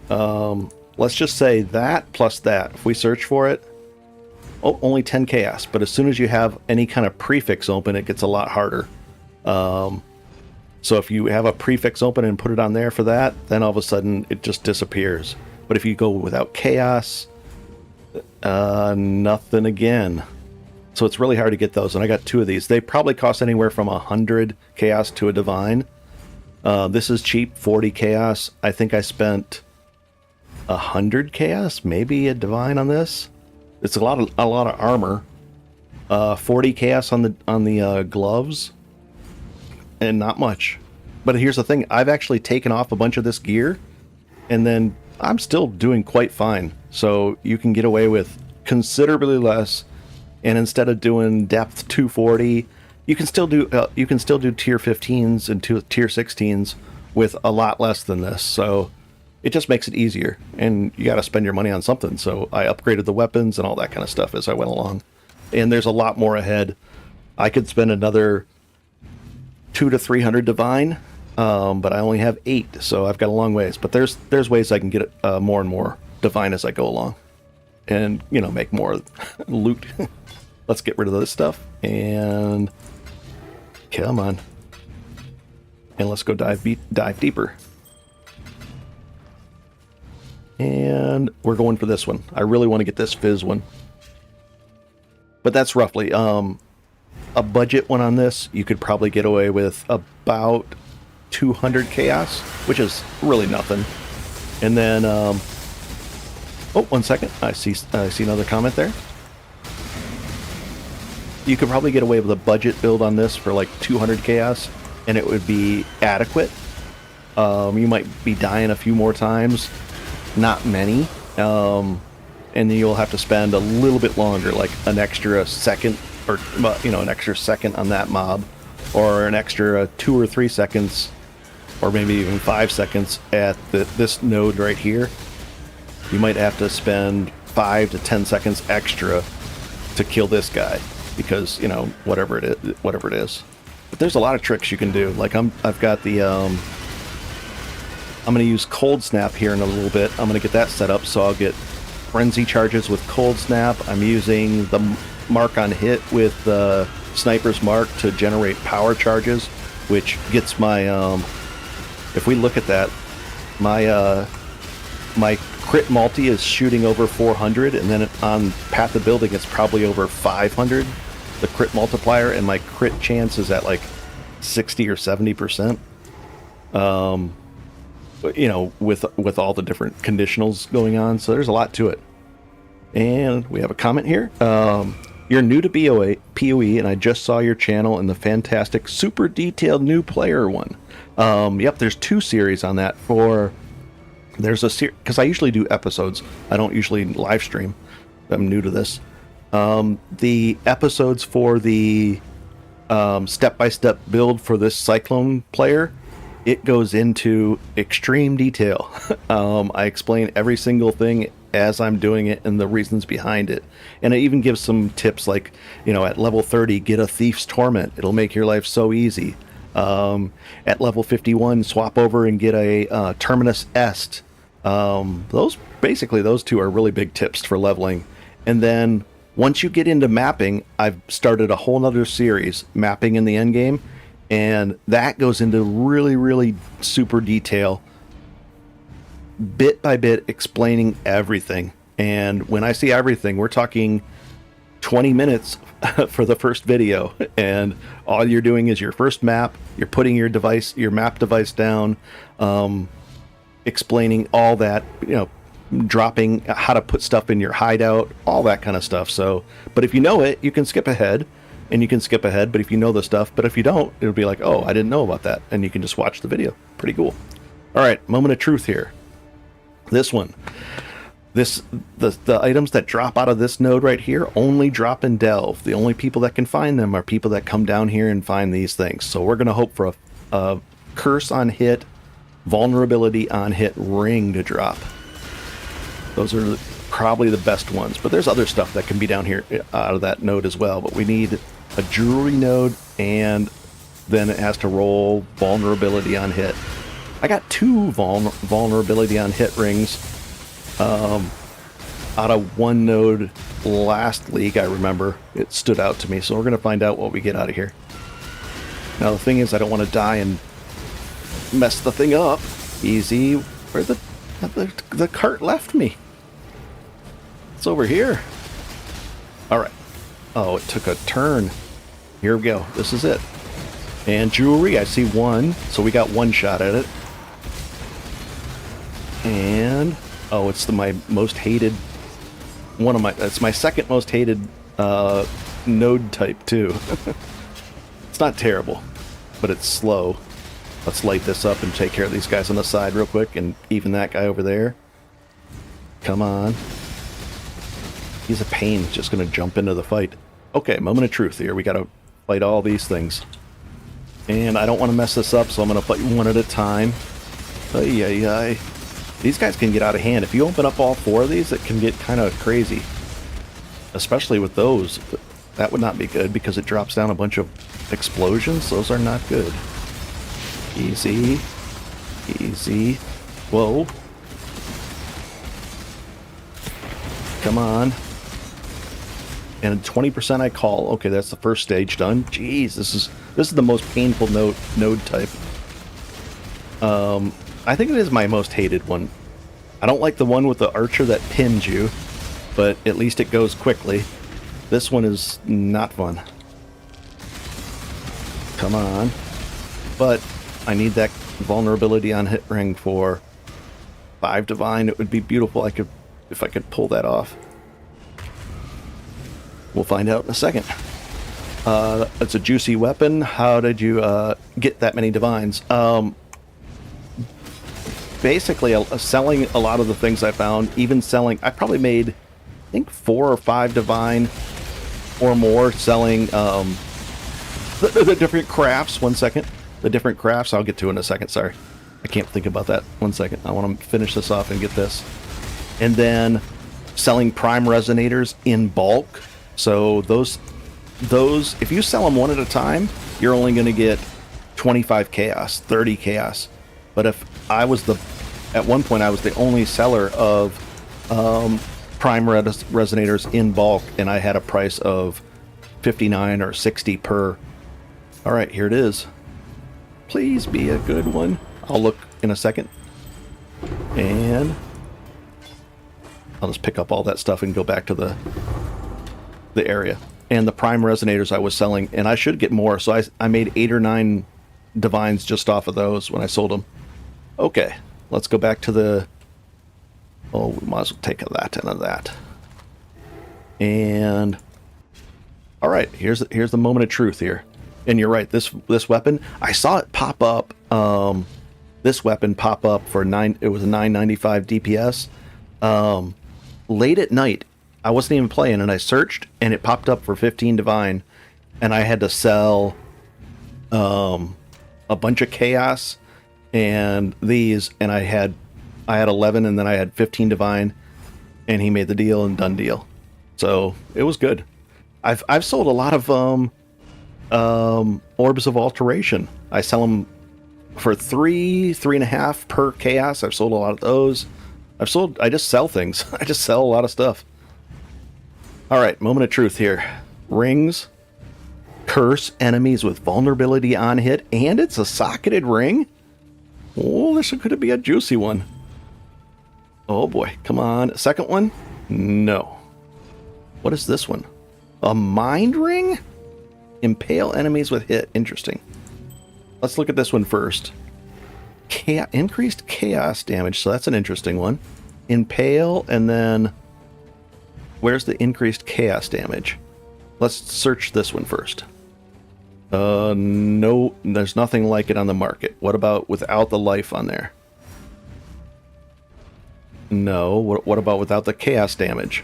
Let's just say that plus that. If we search for it, only 10 chaos. But as soon as you have any kind of prefix open, it gets a lot harder. So if you have a prefix open and put it on there for that, then all of a sudden it just disappears. But if you go without chaos, nothing again. So it's really hard to get those, and I got 2 of these. They probably cost anywhere from 100 chaos to a divine. This is cheap, 40 chaos. I think I spent 100 chaos, maybe a divine on this. It's a lot of armor. 40 chaos on the gloves, and not much. But here's the thing: I've actually taken off a bunch of this gear, and then I'm still doing quite fine. So you can get away with considerably less. And instead of doing depth 240, you can still do tier 15s and tier 16s with a lot less than this. So it just makes it easier, and you got to spend your money on something. So I upgraded the weapons and all that kind of stuff as I went along. And there's a lot more ahead. I could spend another 200 to 300 divine, but I only have 8, so I've got a long ways. But there's ways I can get more and more divine as I go along, and make more loot. Let's get rid of this stuff, and come on, and let's go dive deeper. And we're going for this one. I really want to get this fizz one, but that's roughly a budget one on this. You could probably get away with about 200 chaos, which is really nothing. And then oh, 1 second, I see another comment there. You could probably get away with a budget build on this for like 200 chaos, and it would be adequate. You might be dying a few more times, not many, and then you'll have to spend a little bit longer, like an extra second, or an extra second on that mob, or an extra 2 or 3 seconds, or maybe even 5 seconds at this node right here. You might have to spend 5 to 10 seconds extra to kill this guy, because whatever it is. But there's a lot of tricks you can do. Like I've got the I'm going to use Cold Snap here in a little bit. I'm going to get that set up, so I'll get Frenzy charges with Cold Snap. I'm using the Mark on Hit with the Sniper's Mark to generate power charges, which gets my if we look at that, my crit multi is shooting over 400, and then on Path of Building it's probably over 500, the crit multiplier, and my crit chance is at like 60 or 70%. With all the different conditionals going on, so there's a lot to it. And we have a comment here. You're new to PoE, and I just saw your channel in the fantastic, super detailed new player one. Yep, there's 2 series on that. There's a series, because I usually do episodes. I don't usually live stream. I'm new to this. The episodes for the step-by-step build for this Cyclone player, it goes into extreme detail. I explain every single thing as I'm doing it and the reasons behind it. And it even gives some tips like, at level 30, get a Thief's Torment. It'll make your life so easy. At level 51, swap over and get a Terminus Est. Those 2 are really big tips for leveling. And then once you get into mapping, I've started a whole nother series, Mapping in the Endgame, and that goes into really, really super detail, bit by bit, explaining everything. And when I say everything, we're talking 20 minutes for the first video, and all you're doing is your first map, you're putting your map device down, explaining all that, dropping how to put stuff in your hideout, all that kind of stuff. So, but if you know it, you can skip ahead, but if you know the stuff, but if you don't, it'll be like, oh, I didn't know about that, and you can just watch the video. Pretty cool. All right, moment of truth here. This one, the items that drop out of this node right here only drop in Delve. The only people that can find them are people that come down here and find these things. So we're going to hope for a curse on hit, vulnerability on hit ring to drop. Those are probably the best ones, but there's other stuff that can be down here out of that node as well. But we need a jewelry node, and then it has to roll vulnerability on hit. I got 2 vulnerability on hit rings out of one node last league. I remember it stood out to me, so we're going to find out what we get out of here. Now the thing is, I don't want to die and mess the thing up. Easy. Where the cart left me? It's over here. All right. Oh, it took a turn. Here we go. This is it. And jewelry, I see 1, so we got 1 shot at it. And oh, it's my most hated. It's my second most hated node type too. It's not terrible, but it's slow. Let's light this up and take care of these guys on the side real quick, and even that guy over there. Come on. He's a pain, just gonna jump into the fight. Okay, moment of truth here. We gotta fight all these things. And I don't want to mess this up, so I'm gonna fight one at a time. Ay, ay, ay. These guys can get out of hand. If you open up all 4 of these, it can get kind of crazy. Especially with those. That would not be good, because it drops down a bunch of explosions. Those are not good. Easy. Easy. Whoa. Come on. And 20% I call. Okay, that's the first stage done. Jeez, this is the most painful node type. I think it is my most hated one. I don't like the one with the archer that pins you, but at least it goes quickly. This one is not fun. Come on. But I need that vulnerability on hit ring for 5 divine. It would be beautiful if I could pull that off. We'll find out in a second. It's a juicy weapon. How did you get that many divines? Basically, selling a lot of the things I found, even selling, I probably made, I think, 4 or 5 divine or more selling the different crafts. 1 second. The different crafts, I'll get to in a second, sorry. I can't think about that. 1 second. I want to finish this off and get this. And then selling prime resonators in bulk. So those, if you sell them one at a time, you're only going to get 25 chaos, 30 chaos. But if at one point I was the only seller of prime resonators in bulk, and I had a price of 59 or 60 per. All right, here it is. Please be a good one. I'll look in a second. And I'll just pick up all that stuff and go back to the area. And the prime resonators I was selling, and I should get more, so I made 8 or 9 divines just off of those when I sold them. Okay, let's go back to the... Oh, we might as well take that and that. And All right, here's the moment of truth here. And you're right, this weapon, I saw it pop up, this weapon pop up for it was a 995 DPS. Late at night, I wasn't even playing, and I searched, and it popped up for 15 divine, and I had to sell a bunch of chaos and these, and I had 11, and then I had 15 divine, and he made the deal and done deal. So it was good. I've sold a lot of orbs of alteration. I sell them for 3.5 per chaos. I've sold a lot of those. I just sell things. I just sell a lot of stuff. All right, moment of truth here. Rings curse enemies with vulnerability on hit, and it's a socketed ring. Oh, this could be a juicy one. Oh boy, come on. Second one? No. What is this one? A mind ring? Impale enemies with hit. Interesting. Let's look at this one first. Increased chaos damage, so that's an interesting one. Impale, and then where's the increased chaos damage? Let's search this one first. No, there's nothing like it on the market. What about without the life on there? No. What about without the chaos damage?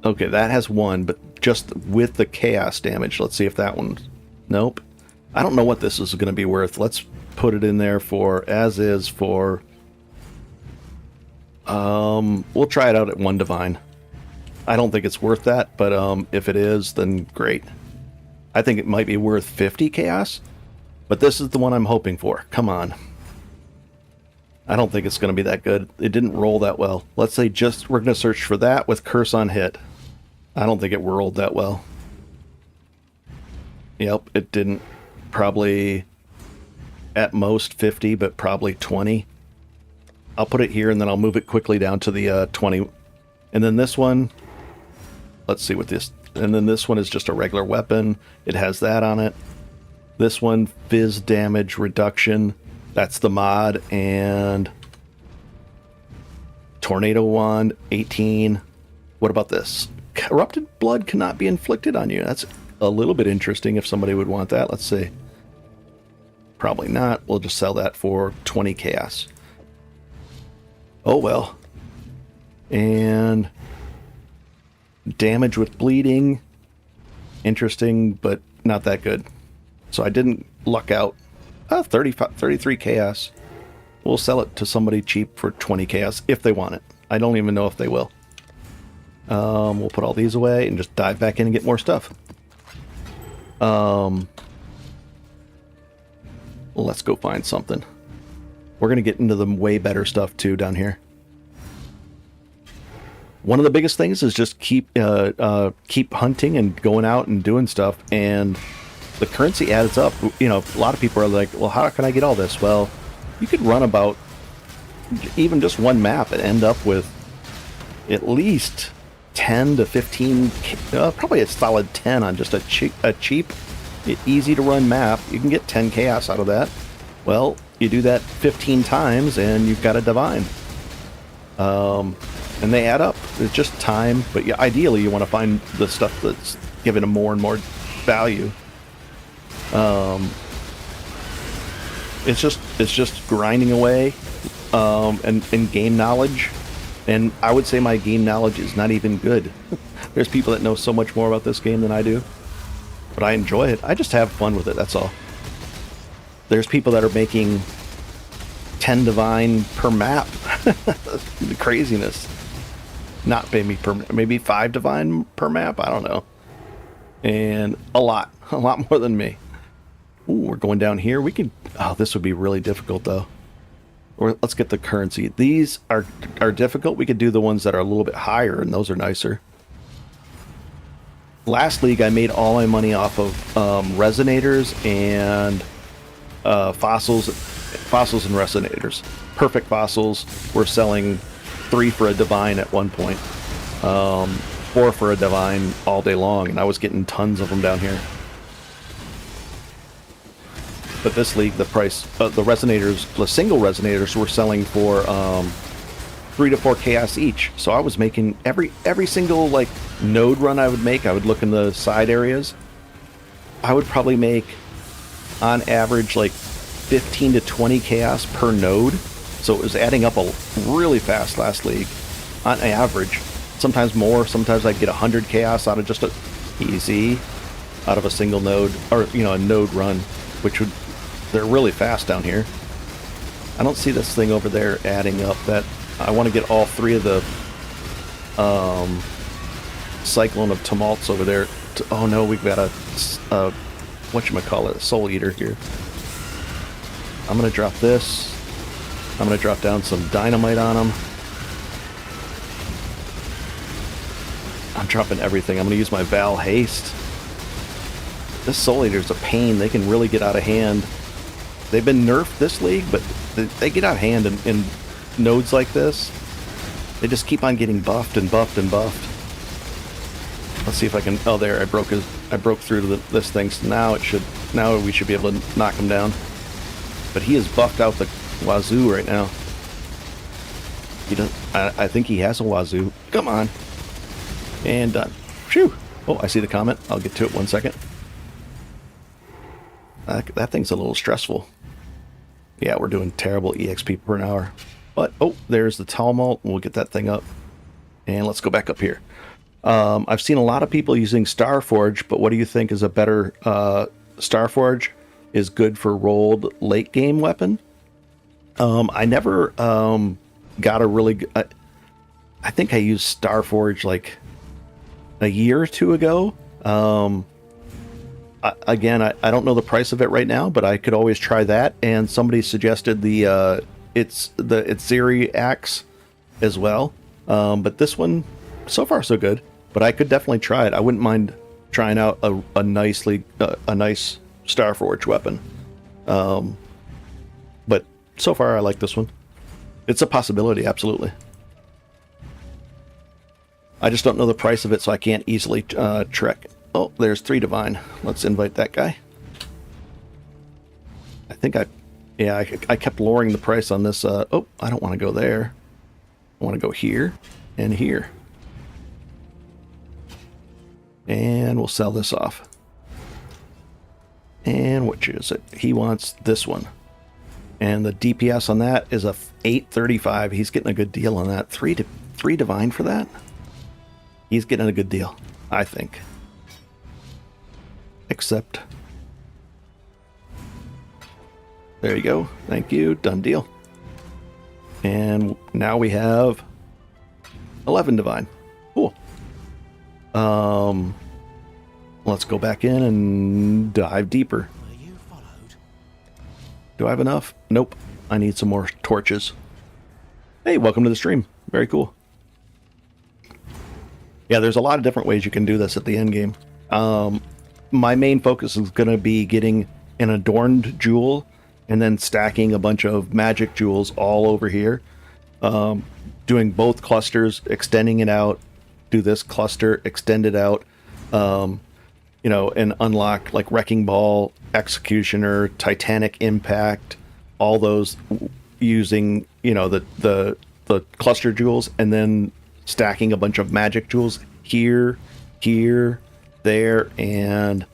Okay, that has one, but just with the chaos damage. Let's see if that one... Nope. I don't know what this is going to be worth. Let's put it in there for as is for... we'll try it out at 1 divine. I don't think it's worth that, but if it is, then great. I think it might be worth 50 chaos, but this is the one I'm hoping for. Come on. I don't think it's going to be that good. It didn't roll that well. Let's say we're going to search for that with curse on hit. I don't think it rolled that well. Yep, it didn't. Probably at most 50, but probably 20. I'll put it here, and then I'll move it quickly down to the 20. And then this one, let's see what this... And then this one is just a regular weapon. It has that on it. This one, fizz damage reduction. That's the mod. And tornado wand, 18. What about this? Corrupted blood cannot be inflicted on you. That's a little bit interesting if somebody would want that. Let's see. Probably not. We'll just sell that for 20 chaos. Oh well. And damage with bleeding. Interesting, but not that good. So I didn't luck out. 33 chaos. We'll sell it to somebody cheap for 20 chaos if they want it. I don't even know if they will. We'll put all these away and just dive back in and get more stuff. Let's go find something. We're going to get into the way better stuff too down here. One of the biggest things is just keep hunting and going out and doing stuff, and the currency adds up. You know, a lot of people are like, well, how can I get all this? Well, you could run about even just one map and end up with at least 10 to 15, probably a solid 10 on just a cheap, easy to run map. You can get 10 chaos out of that. Well, you do that 15 times and you've got a divine. And they add up. It's just time, but yeah, ideally you want to find the stuff that's giving them more and more value. It's just grinding away, and game knowledge. And I would say my game knowledge is not even good. There's people that know so much more about this game than I do, but I enjoy it. I just have fun with it. That's all. There's people that are making 10 divine per map. The craziness. Not maybe 5 divine per map. I don't know. And a lot more than me. Ooh, we're going down here. We could. Oh, this would be really difficult though. Or let's get the currency. These are difficult. We could do the ones that are a little bit higher, and those are nicer. Last league, I made all my money off of resonators and fossils and resonators. Perfect fossils. We're selling 3 for a divine at one point, 4 for a divine all day long, and I was getting tons of them down here. But this league, the price, the resonators, the single resonators, were selling for 3 to 4 chaos each. So I was making every single like node run I would make, I would look in the side areas. I would probably make on average like 15 to 20 chaos per node. So it was adding up a really fast last league on average. Sometimes more, sometimes I'd get 100 chaos out of just easy out of a single node, or a node run, which would, they're really fast down here. I don't see this thing over there adding up. That I want to get all 3 of the Cyclone of Tumults over there. Oh no, we've got a whatchamacallit, Soul Eater here. I'm gonna drop this. I'm gonna drop down some dynamite on him. I'm dropping everything. I'm gonna use my Val Haste. This Soul Eater's a pain. They can really get out of hand. They've been nerfed this league, but they get out of hand in nodes like this. They just keep on getting buffed and buffed and buffed. Let's see if I can. Oh, there! I broke through to this thing. So now we should be able to knock him down. But he is buffed out the wazoo right now. He does. I think he has a wazoo. Come on. And done. Phew. Oh, I see the comment. I'll get to it 1 second. That thing's a little stressful. Yeah, we're doing terrible EXP per hour. But, oh, there's the Tumult. We'll get that thing up. And let's go back up here. I've seen a lot of people using Starforge, but what do you think is a better... Starforge is good for rolled late game weapon. I never got a really good... I think I used Starforge like a year or two ago. Again, I don't know the price of it right now, but I could always try that. And somebody suggested the Zeri axe as well. But this one, so far so good. But I could definitely try it. I wouldn't mind trying out a nice Starforge weapon. But so far I like this one. It's a possibility, absolutely. I just don't know the price of it, so I can't easily trek. Oh, there's 3 divine. Let's invite that guy. I think I kept lowering the price on this. Oh, I don't want to go there. I want to go here and here. And we'll sell this off. And which is it? He wants this one. And the DPS on that is a 835. He's getting a good deal on that. 3 divine for that? He's getting a good deal, I think. Except... There you go. Thank you. Done deal. And now we have 11 divine. Cool. Let's go back in and dive deeper. Do I have enough? Nope. I need some more torches. Hey, welcome to the stream. Very cool. Yeah, there's a lot of different ways you can do this at the end game. My main focus is going to be getting an adorned jewel and then stacking a bunch of magic jewels all over here. Doing both clusters, extending it out, do this cluster, extend it out, and unlock like Wrecking Ball, Executioner, Titanic Impact, all those using, the cluster jewels, and then stacking a bunch of magic jewels here, there, and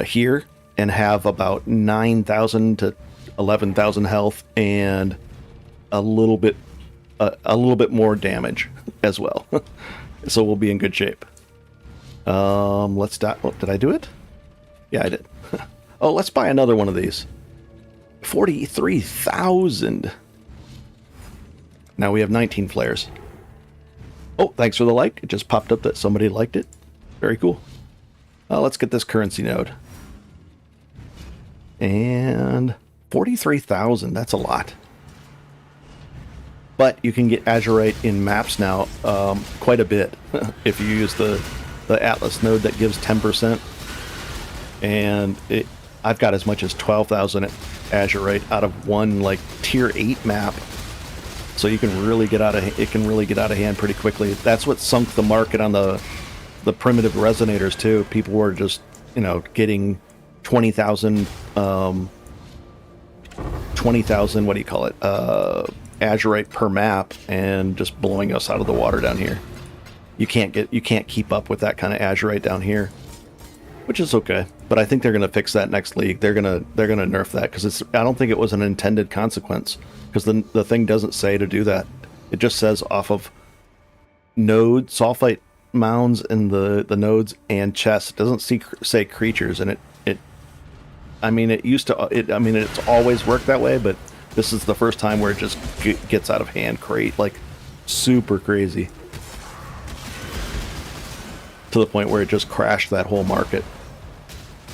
here, and have about 9,000 to 11,000 health and a little bit more damage as well. So we'll be in good shape. Let's stop. Oh, did I do it? Yeah, I did. Oh, let's buy another one of these. 43,000. Now we have 19 flares. Oh, thanks for the like. It just popped up that somebody liked it. Very cool. Let's get this currency node. And 43,000. That's a lot. But you can get Azurite in maps now quite a bit if you use the Atlas node that gives 10%. And I've got as much as 12,000 Azurite out of one like tier 8 map. So you can really get out of hand pretty quickly. That's what sunk the market on the primitive resonators too. People were just getting 20,000 what do you call it? azurite per map and just blowing us out of the water down here. You can't keep up with that kind of azurite down here, which is okay. But I think they're gonna fix that next league. They're gonna nerf that because I don't think it was an intended consequence, because the thing doesn't say to do that. It just says off of node sulfite mounds in the nodes and chests. It doesn't say creatures, and I mean it's always worked that way, but this is the first time where it just gets out of hand, like super crazy, to the point where it just crashed that whole market.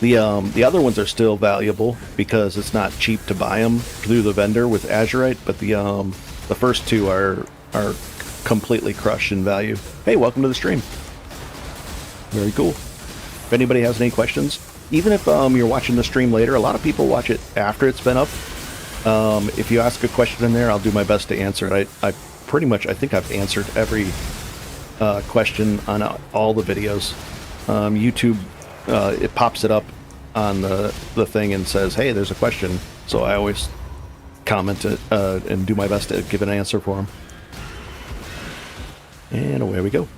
The other ones are still valuable because it's not cheap to buy them through the vendor with azurite, but the first two are completely crushed in value. Hey, welcome to the stream. Very cool. If anybody has any questions, even if you're watching the stream later, a lot of people watch it after it's been up. If you ask a question in there, I'll do my best to answer it. I think I've answered every question on all the videos. YouTube, it pops it up on the thing and says, hey, there's a question. So I always comment it and do my best to give an answer for them. And away we go.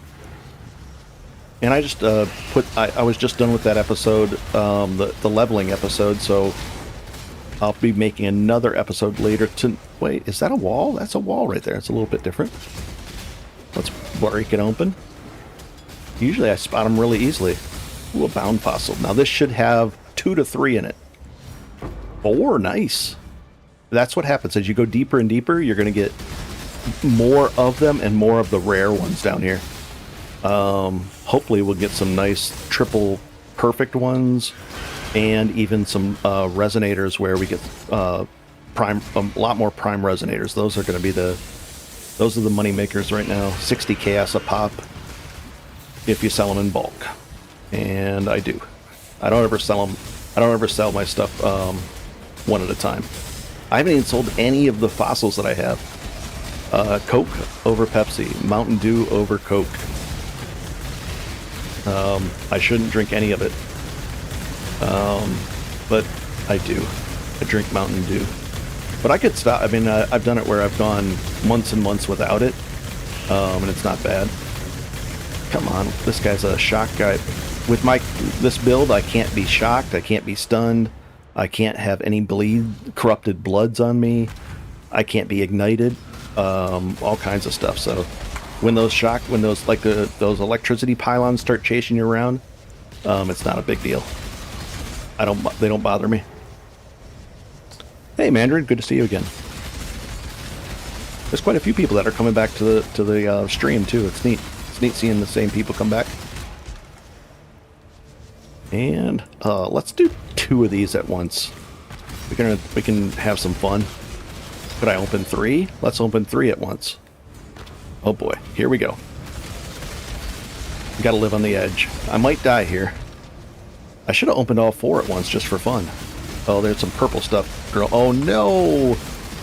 And I just I was just done with that episode, the leveling episode, so I'll be making another episode later to... Wait, is that a wall? That's a wall right there. It's a little bit different. Let's break it open. Usually I spot them really easily. Ooh, a bound fossil. Now this should have 2 to 3 in it. 4, nice. That's what happens. As you go deeper and deeper, you're going to get more of them and more of the rare ones down here. Hopefully we'll get some nice triple perfect ones, and even some resonators where we get a lot more prime resonators. Those are going to be those are the money makers right now. 60 chaos a pop if you sell them in bulk, and I do. I don't ever sell them. I don't ever sell my stuff one at a time. I haven't even sold any of the fossils that I have. Coke over Pepsi, Mountain Dew over Coke. I shouldn't drink any of it, but I do. I drink Mountain Dew. But I could stop. I mean, I've done it where I've gone months and months without it, and it's not bad. Come on, this guy's a shock guy. With this build, I can't be shocked, I can't be stunned, I can't have any corrupted bloods on me, I can't be ignited, all kinds of stuff. So when those those electricity pylons start chasing you around, it's not a big deal. They don't bother me. Hey Mandarin, good to see you again. There's quite a few people that are coming back to the stream too. It's neat. It's neat seeing the same people come back. And let's do 2 of these at once. We can have some fun. Could I open 3? Let's open 3 at once. Oh boy, here we go. Gotta live on the edge. I might die here. I should have opened all 4 at once just for fun. Oh, there's some purple stuff, girl. Oh no!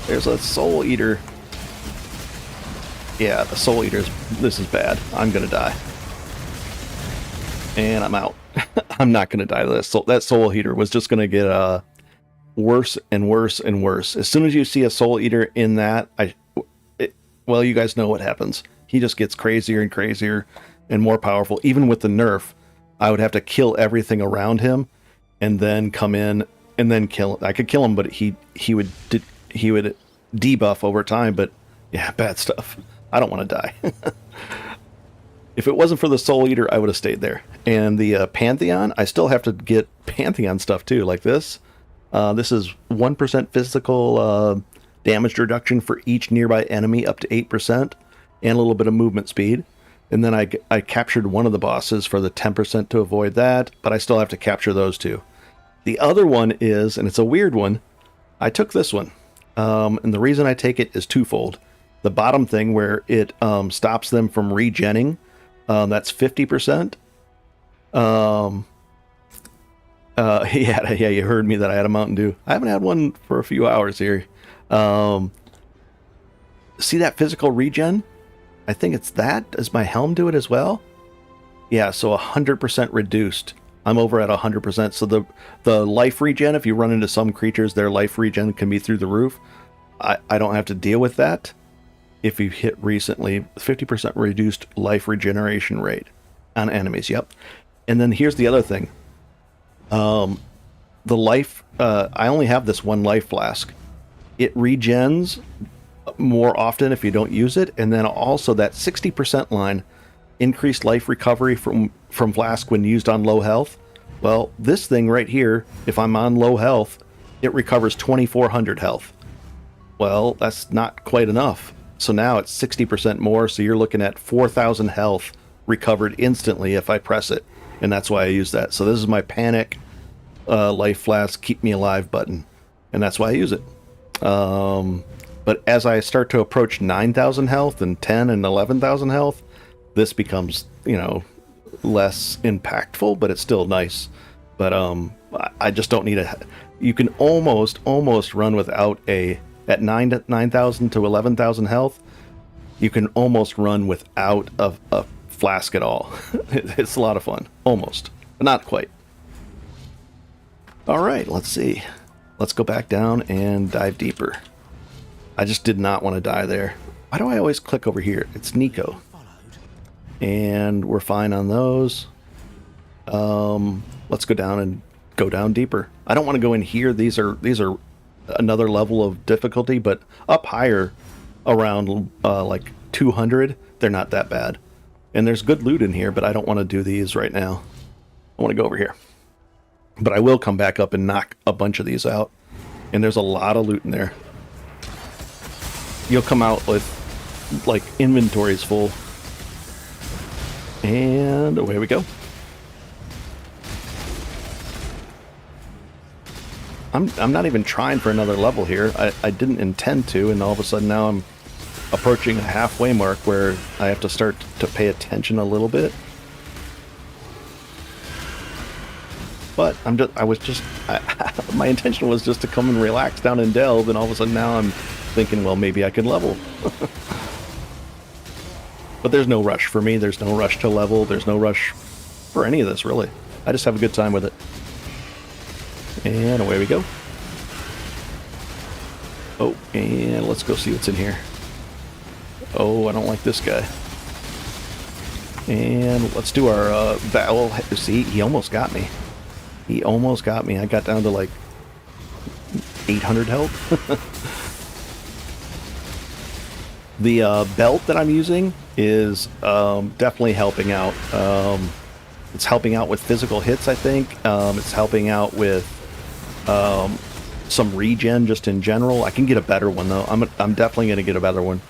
There's a soul eater. Yeah, the soul eaters. This is bad. I'm gonna die. And I'm out. I'm not gonna die. That soul eater was just gonna get worse and worse and worse. As soon as you see a soul eater in that, well, you guys know what happens. He just gets crazier and crazier and more powerful. Even with the nerf, I would have to kill everything around him and then come in and then kill him. I could kill him, but he would debuff over time. But yeah, bad stuff. I don't want to die. If it wasn't for the Soul Eater, I would have stayed there. And the Pantheon, I still have to get Pantheon stuff too, like this. This is 1% physical damage reduction for each nearby enemy up to 8%, and a little bit of movement speed. And then I captured one of the bosses for the 10% to avoid that, but I still have to capture those two. The other one is, and it's a weird one, I took this one. And the reason I take it is twofold. The bottom thing where it stops them from regenning, that's 50%. Yeah, you heard me that I had a Mountain Dew. I haven't had one for a few hours here. See that physical regen? I think it's that. Does my helm do it as well? Yeah, so 100% reduced. I'm over at 100%. So the life regen, if you run into some creatures, their life regen can be through the roof. I don't have to deal with that if you hit recently. 50% reduced life regeneration rate on enemies. Yep. And then here's the other thing. The life, I only have this one life flask. It regens more often if you don't use it. And then also that 60% line, increased life recovery from flask when used on low health. Well, this thing right here, if I'm on low health, it recovers 2400 health. Well, that's not quite enough. So now it's 60% more, so you're looking at 4000 health recovered instantly if I press it. And that's why I use that. So this is my panic life flask, keep me alive button. And that's why I use it. But as I start to approach 9000 health and 10 and 11,000 health, this becomes, less impactful, but it's still nice. But I just don't need a... You can almost run without at 9,000 to 11,000 health, you can almost run without a flask at all. It's a lot of fun. Almost. But not quite. Alright, let's see. Let's go back down and dive deeper. I just did not want to die there. Why do I always click over here? It's Nico. And we're fine on those. Let's go down deeper. I don't want to go in here. These are another level of difficulty, but up higher around like 200, they're not that bad. And there's good loot in here, but I don't want to do these right now. I want to go over here. But I will come back up and knock a bunch of these out. And there's a lot of loot in there. You'll come out with like inventories full. And away we go. I'm not even trying for another level here. I didn't intend to, and all of a sudden now I'm approaching a halfway mark where I have to start to pay attention a little bit. But my intention was just to come and relax down and delve, and all of a sudden now I'm thinking, well, maybe I could level. But there's no rush for me. There's no rush to level. There's no rush for any of this, really. I just have a good time with it. And away we go. Oh, and let's go see what's in here. Oh, I don't like this guy. And let's do our battle. See, he almost got me. He almost got me. I got down to like 800 health. The belt that I'm using is definitely helping out. It's helping out with physical hits, I think. It's helping out with some regen just in general. I can get a better one, though. I'm definitely going to get a better one.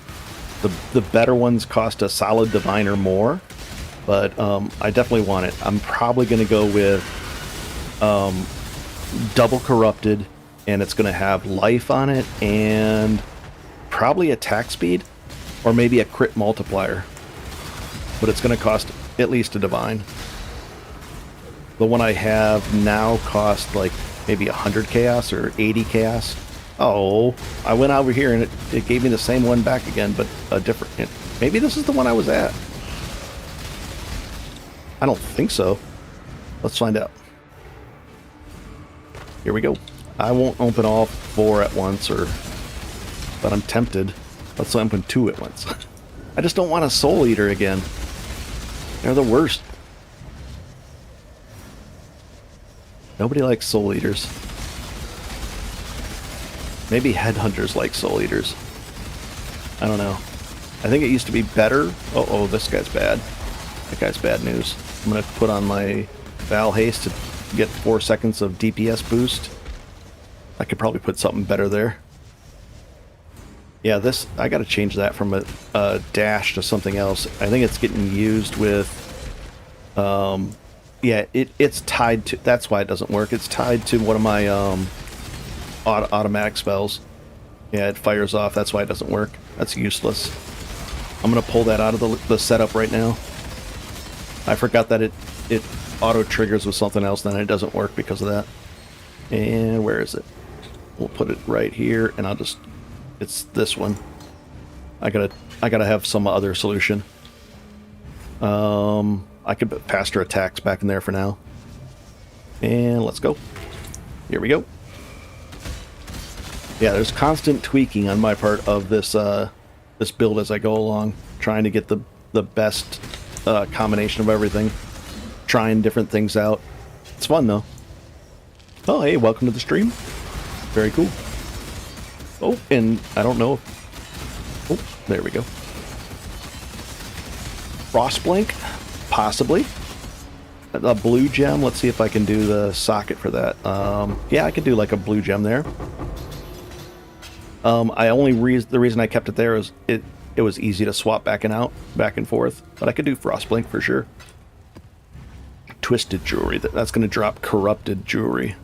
The better ones cost a solid diviner more, but I definitely want it. I'm probably going to go with double corrupted, and it's going to have life on it, and probably attack speed. Or maybe a crit multiplier. But it's going to cost at least a divine. The one I have now costs like maybe 100 chaos or 80 chaos. Oh, I went over here and it gave me the same one back again, but a different... Maybe this is the one I was at. I don't think so. Let's find out. Here we go. I won't open all 4 at once, but I'm tempted. Let's open 2 at once. I just don't want a Soul Eater again. They're the worst. Nobody likes Soul Eaters. Maybe Headhunters like Soul Eaters. I don't know. I think it used to be better. Oh, this guy's bad. That guy's bad news. I'm going to put on my Val Haste to get 4 seconds of DPS boost. I could probably put something better there. Yeah, this, I gotta change that from a dash to something else. I think it's getting used with, yeah, it's tied to, that's why it doesn't work. It's tied to one of my automatic spells. Yeah, it fires off, that's why it doesn't work. That's useless. I'm gonna pull that out of the setup right now. I forgot that it auto triggers with something else, then it doesn't work because of that. And where is it? We'll put it right here, and I'll just... It's this one. I gotta have some other solution. I could put faster attacks back in there for now. And let's go. Here we go. Yeah, there's constant tweaking on my part of this this build as I go along, trying to get the best combination of everything, trying different things out. It's fun though. Oh, hey, welcome to the stream. Very cool. Oh, and I don't know. Oh, there we go. Frostblink, possibly. A blue gem. Let's see if I can do the socket for that. Yeah, I could do like a blue gem there. The reason I kept it there is it was easy to swap back and forth. But I could do Frostblink for sure. Twisted jewelry. That's going to drop corrupted jewelry.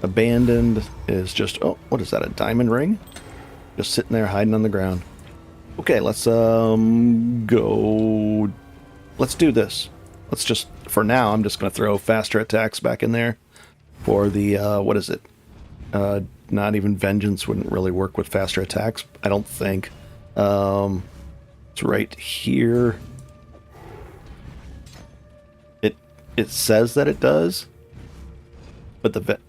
Abandoned is just, oh, what is that? A diamond ring? Just sitting there hiding on the ground. Okay, let's go. Let's do this. Let's just, for now, I'm just going to throw faster attacks back in there for the, what is it? Not even Vengeance wouldn't really work with faster attacks, I don't think. It's right here. It says that it does, but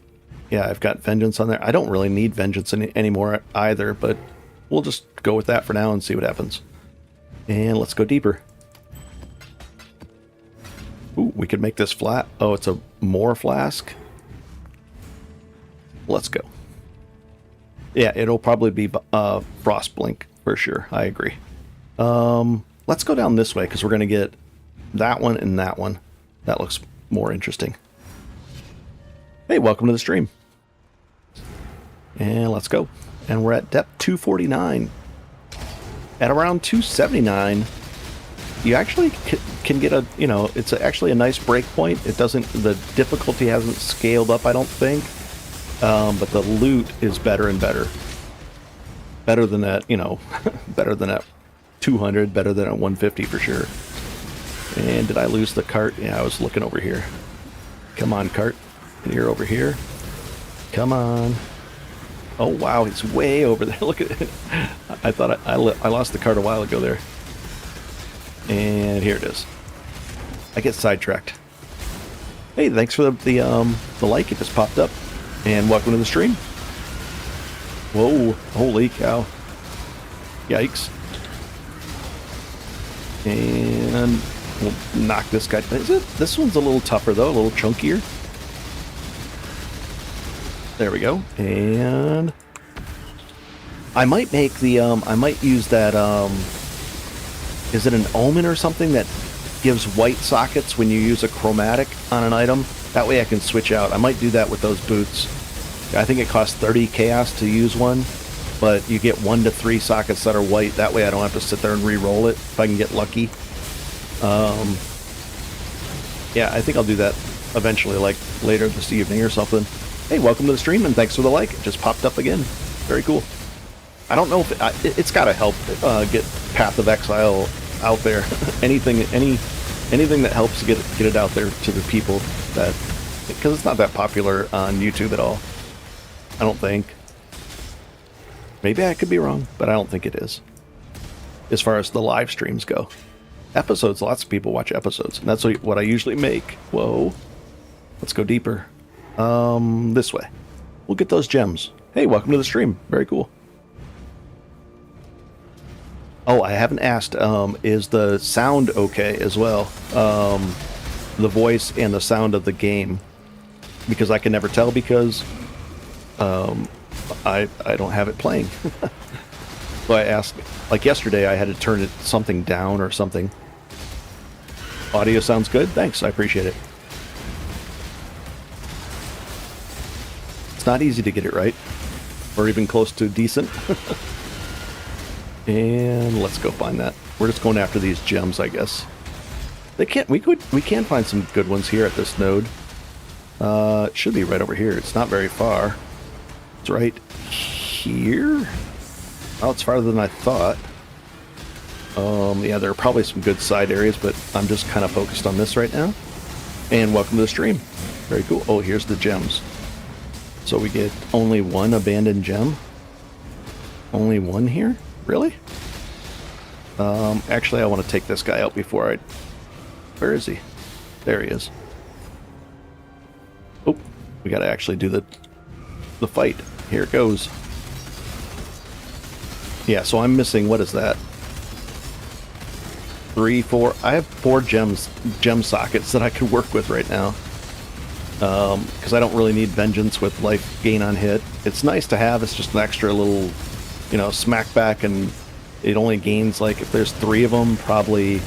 yeah, I've got Vengeance on there. I don't really need Vengeance anymore either, but we'll just go with that for now and see what happens. And let's go deeper. Ooh, we could make this flat. Oh, it's a more flask. Let's go. Yeah, it'll probably be Frostblink for sure. I agree. Let's go down this way because we're going to get that one and that one. That looks more interesting. Hey, welcome to the stream. And let's go. And we're at depth 249. At around 279, you actually can get a, you know, it's actually a nice break point. It doesn't, the difficulty hasn't scaled up, I don't think. But the loot is better and better. Better than that, you know, better than at 200, better than at 150 for sure. And did I lose the cart? Yeah, I was looking over here. Come on, cart. And you're over here. Come on. Oh, wow, it's way over there. Look at it. I thought I lost the cart a while ago there. And here it is. I get sidetracked. Hey, thanks for the like. It just popped up. And welcome to the stream. Whoa, holy cow. Yikes. And we'll knock this guy. This one's a little tougher though, a little chunkier. There we go. And I might make the I might use that is it an omen or something that gives white sockets when you use a chromatic on an item? That way I can switch out. I might do that with those boots. I think it costs 30 chaos to use one, but you get 1 to 3 sockets that are white. That way I don't have to sit there and re-roll it if I can get lucky. Yeah, I think I'll do that eventually, like later this evening or something. Hey, welcome to the stream, and thanks for the like. It just popped up again. Very cool. I don't know if it's got to help get Path of Exile out there. anything that helps get it out there to the people, that because it's not that popular on YouTube at all. I don't think. Maybe I could be wrong, but I don't think it is. As far as the live streams go. Episodes, lots of people watch episodes, and that's what I usually make. Whoa. Let's go deeper. This way. We'll get those gems. Hey, welcome to the stream. Very cool. Oh, I haven't asked, is the sound okay as well? The voice and the sound of the game. Because I can never tell because I don't have it playing. So I asked, like yesterday, I had to turn something down or something. Audio sounds good? Thanks, I appreciate it. It's not easy to get it right, or even close to decent. And let's go find that. We're just going after these gems, I guess. We can find some good ones here at this node. It should be right over here. It's not very far. It's right here. Oh, it's farther than I thought. Yeah, there are probably some good side areas, but I'm just kind of focused on this right now. And welcome to the stream. Very cool. Oh, here's the gems. So we get only one abandoned gem. Only one here? Really? Actually, I want to take this guy out before I... Where is he? There he is. Oh, we got to actually do the fight. here it goes. Yeah, so I'm missing, what is that? 3, 4. I have 4 gem sockets that I could work with right now. Because I don't really need Vengeance with life gain on hit. It's nice to have. It's just an extra little, you know, smack back, and it only gains, like, if there's 3 of them, probably,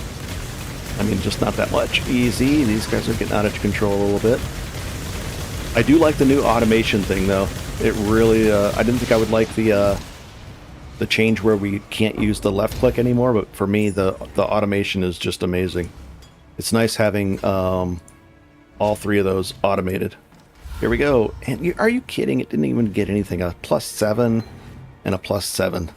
I mean, just not that much. Easy. These guys are getting out of control a little bit. I do like the new automation thing, though. It really, I didn't think I would like the change where we can't use the left click anymore, but for me, the automation is just amazing. It's nice having all 3 of those automated. Here we go. And are you kidding? It didn't even get anything. A +7 and a +7.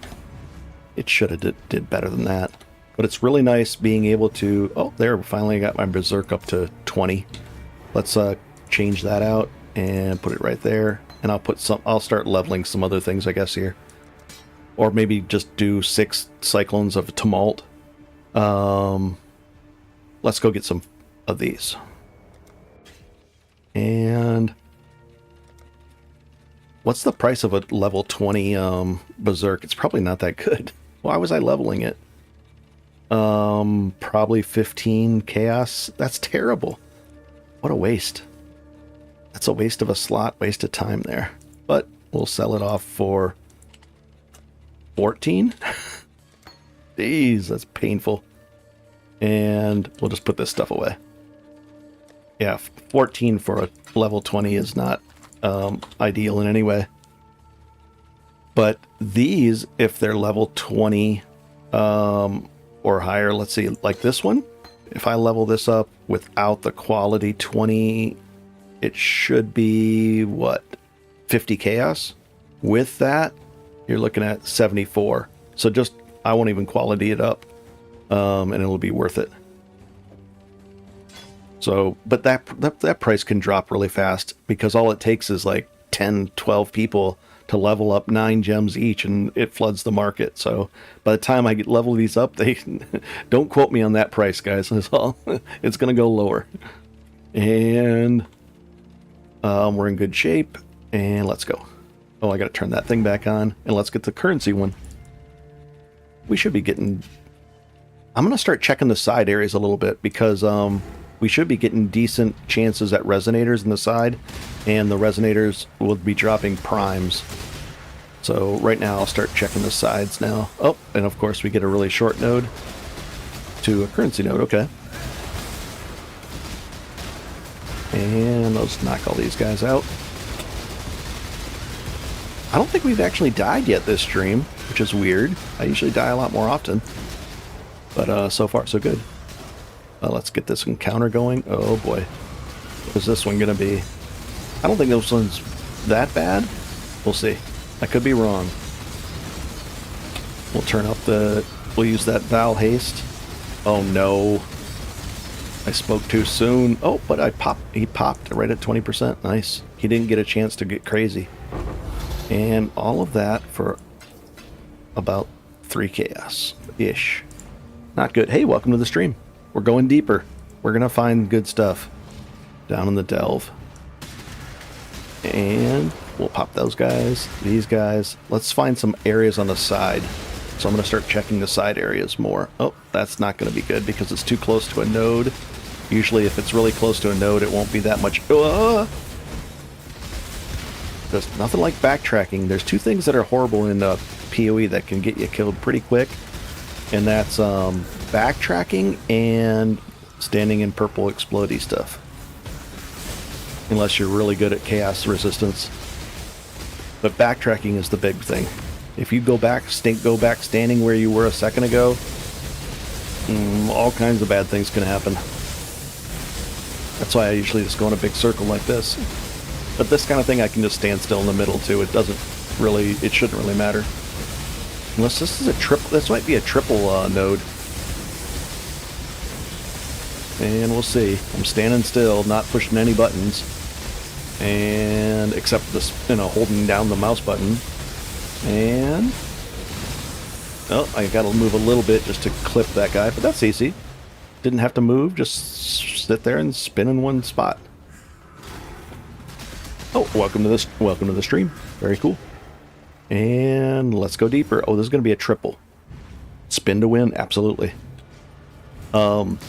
It should have did better than that. But it's really nice being able to... Oh, there, finally got my Berserk up to 20. Let's change that out and put it right there. And I'll start leveling some other things, I guess, here. Or maybe just do 6 Cyclones of Tumult. Let's go get some of these. And what's the price of a level 20 Berserk? It's probably not that good. Why was I leveling it? Probably 15 Chaos. That's terrible. What a waste. That's a waste of a slot, waste of time there. But we'll sell it off for 14? Jeez, that's painful. And we'll just put this stuff away. Yeah, 14 for a level 20 is not ideal in any way. But these, if they're level 20 or higher, let's see, like this one, if I level this up without the quality 20, it should be, what, 50 Chaos? With that, you're looking at 74. So just, I won't even quality it up, and it'll be worth it. So, but that price can drop really fast, because all it takes is like 10, 12 people to level up 9 gems each, and it floods the market. So by the time I level these up, they don't quote me on that price, guys. That's all. It's going to go lower. And we're in good shape, and let's go. Oh, I got to turn that thing back on, and let's get the currency one. We should be getting... I'm going to start checking the side areas a little bit, because we should be getting decent chances at resonators in the side, and the resonators will be dropping primes. So right now I'll start checking the sides now. Oh, and of course we get a really short node to a currency node. Okay. And let's knock all these guys out. I don't think we've actually died yet this stream, which is weird. I usually die a lot more often. But so far, so good. Let's get this encounter going. Oh boy. What is this one going to be? I don't think this one's that bad. We'll see. I could be wrong. We'll turn up the... We'll use that Val Haste. Oh no. I spoke too soon. Oh, but he popped right at 20%. Nice. He didn't get a chance to get crazy. And all of that for about 3 chaos-ish. Not good. Hey, welcome to the stream. We're going deeper. We're going to find good stuff down in the delve. And we'll pop those guys, these guys. Let's find some areas on the side. So I'm going to start checking the side areas more. Oh, that's not going to be good because it's too close to a node. Usually if it's really close to a node, it won't be that much. There's nothing like backtracking. There's 2 things that are horrible in PoE that can get you killed pretty quick. And that's backtracking and standing in purple explodey stuff. Unless you're really good at chaos resistance. But backtracking is the big thing. If you go back standing where you were a second ago, all kinds of bad things can happen. That's why I usually just go in a big circle like this. But this kind of thing I can just stand still in the middle too. It shouldn't really matter. Unless this is this might be a triple node. And we'll see. I'm standing still, not pushing any buttons. And except this, holding down the mouse button. And oh, I gotta move a little bit just to clip that guy, but that's easy. Didn't have to move, just sit there and spin in one spot. Oh, welcome to the stream. Very cool. And let's go deeper. Oh, this is going to be a triple. Spin to win, absolutely. And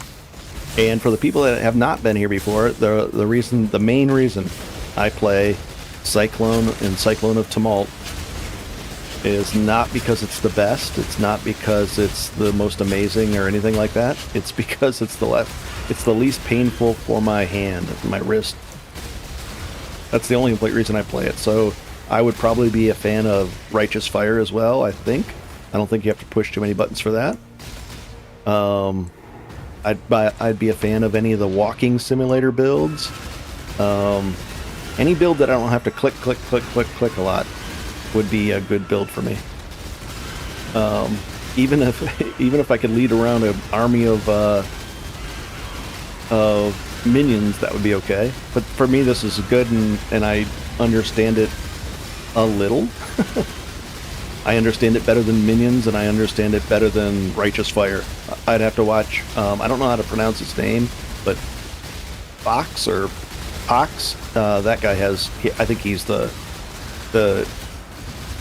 for the people that have not been here before, the main reason I play Cyclone and Cyclone of Tumult is not because it's the best. It's not because it's the most amazing or anything like that. It's because it's the least painful for my hand, my wrist. That's the only complete reason I play it. So I would probably be a fan of Righteous Fire as well, I think. I don't think you have to push too many buttons for that. I'd be a fan of any of the walking simulator builds. Any build that I don't have to click a lot would be a good build for me. Even if I could lead around an army of minions, that would be okay. But for me, this is good, and I understand it a little. I understand it better than minions, and I understand it better than Righteous Fire. I'd have to watch. I don't know how to pronounce his name, but Fox or Pox. That guy has. I think he's the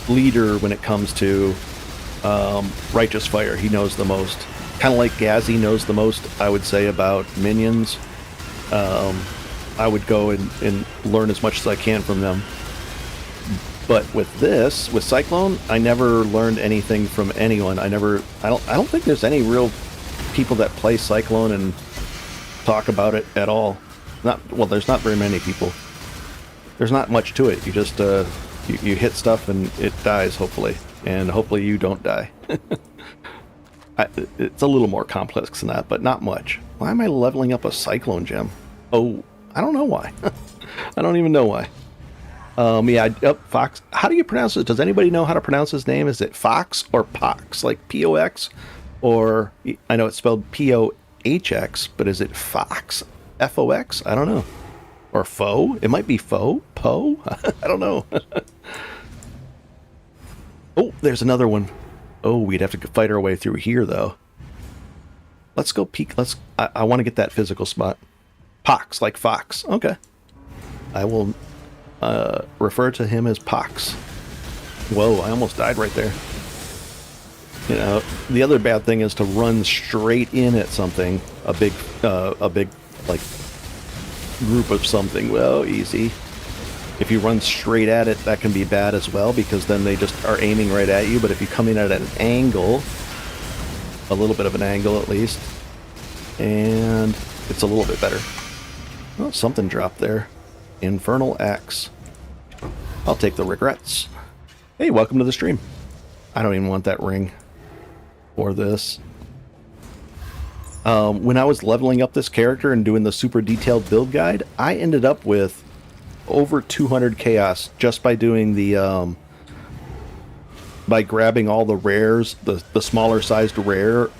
leader when it comes to Righteous Fire. He knows the most. Kind of like Gazzy knows the most, I would say, about minions. I would go and learn as much as I can from them. But with Cyclone, I never learned anything from anyone. I don't think there's any real people that play Cyclone and talk about it at all. There's not very many people. There's not much to it. You just you hit stuff and it dies, hopefully, and hopefully you don't die. It's a little more complex than that, but not much. Why am I leveling up a Cyclone gem? Oh, I don't know why. I don't even know why. Fox. How do you pronounce it? Does anybody know how to pronounce his name? Is it Fox or Pox, like P-O-X? Or, I know it's spelled P-O-H-X, but is it Fox? F-O-X? I don't know. Or Foe? It might be Foe? Poe? I don't know. Oh, there's another one. Oh, we'd have to fight our way through here, though. Let's go peek. I want to get that physical spot. Pox, like Fox. Okay. I will refer to him as Pox. Whoa, I almost died right there. You know, the other bad thing is to run straight in at something. A big, like, group of something. Well, easy. If you run straight at it, that can be bad as well, because then they just are aiming right at you. But if you come in at an angle, a little bit of an angle at least, and it's a little bit better. Oh, something dropped there. Infernal Axe. I'll take the regrets. Hey, welcome to the stream. I don't even want that ring for this. When I was leveling up this character and doing the super detailed build guide, I ended up with over 200 chaos just by doing the by grabbing all the rares, the smaller sized rare,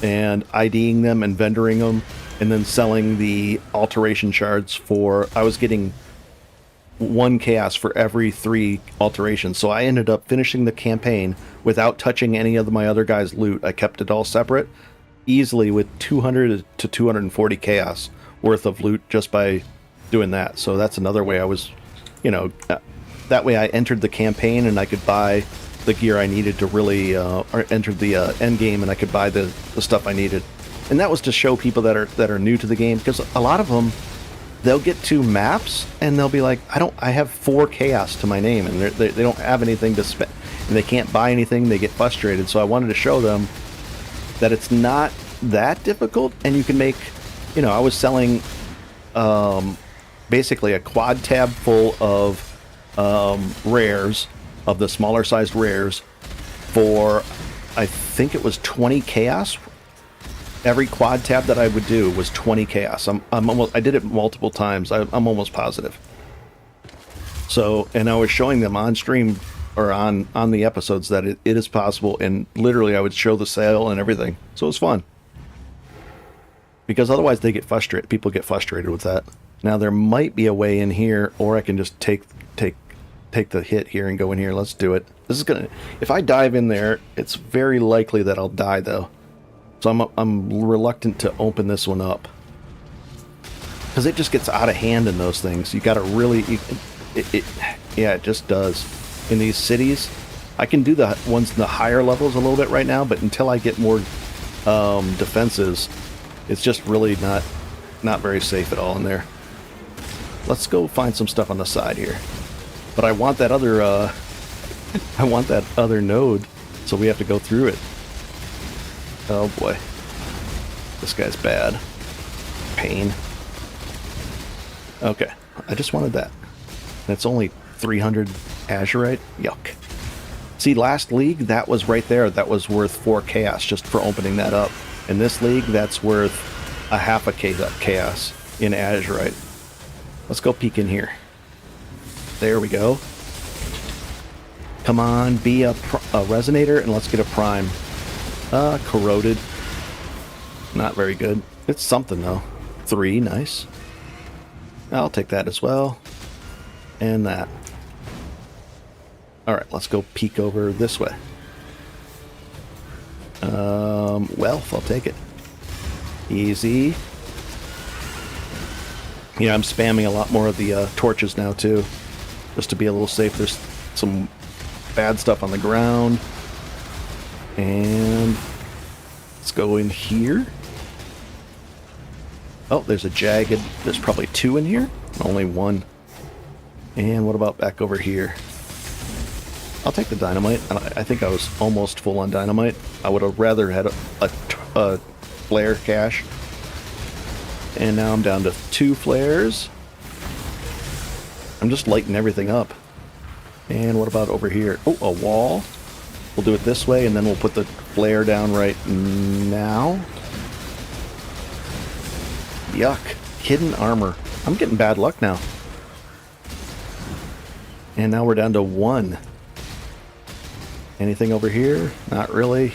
and IDing them and vendoring them, and then selling the alteration shards for. I was getting 1 chaos for every 3 alterations, so I ended up finishing the campaign without touching any of my other guys' loot. I kept it all separate, easily with 200 to 240 chaos worth of loot just by doing that. So that's another way I was, that way I entered the campaign and I could buy the gear I needed to really, or entered the Endgame and I could buy the stuff I needed. And that was to show people that are new to the game, because a lot of them, they'll get to maps and they'll be like, I have 4 chaos to my name, and they don't have anything to spend, and they can't buy anything. They get frustrated. So I wanted to show them that it's not that difficult, and you can make, I was selling basically a quad tab full of rares, of the smaller sized rares, for I think it was 20 chaos. Every quad tab that I would do was 20 chaos. I did it multiple times. I'm almost positive. So, and I was showing them on stream or on the episodes that it is possible, and literally I would show the sale and everything. So it was fun. Because otherwise they get frustrated. People get frustrated with that. Now there might be a way in here, or I can just take the hit here and go in here. Let's do it. This is gonna. If I dive in there, it's very likely that I'll die though. So I'm reluctant to open this one up, because it just gets out of hand in those things. You got to really, yeah, it just does. In these cities, I can do the ones in the higher levels a little bit right now, but until I get more defenses, it's just really not very safe at all in there. Let's go find some stuff on the side here. But I want that other I want that other node, so we have to go through it. Oh boy. This guy's bad. Pain. Okay, I just wanted that. And it's only 300 Azurite? Yuck. See, last league, that was right there. That was worth 4 chaos just for opening that up. In this league, that's worth a half a chaos in Azurite. Let's go peek in here. There we go. Come on, be a Resonator, and let's get a Prime. Corroded. Not very good. It's something, though. 3, nice. I'll take that as well. And that. Alright, let's go peek over this way. Wealth, I'll take it. Easy. Yeah, I'm spamming a lot more of the torches now, too. Just to be a little safe. There's some bad stuff on the ground. And let's go in here. Oh, there's a jagged. There's probably 2 in here. Only 1. And what about back over here? I'll take the dynamite. I think I was almost full on dynamite. I would have rather had a flare cache. And now I'm down to 2 flares. I'm just lighting everything up. And what about over here? Oh, a wall. We'll do it this way, and then we'll put the flare down right now. Yuck. Hidden armor. I'm getting bad luck now. And now we're down to 1. Anything over here? Not really.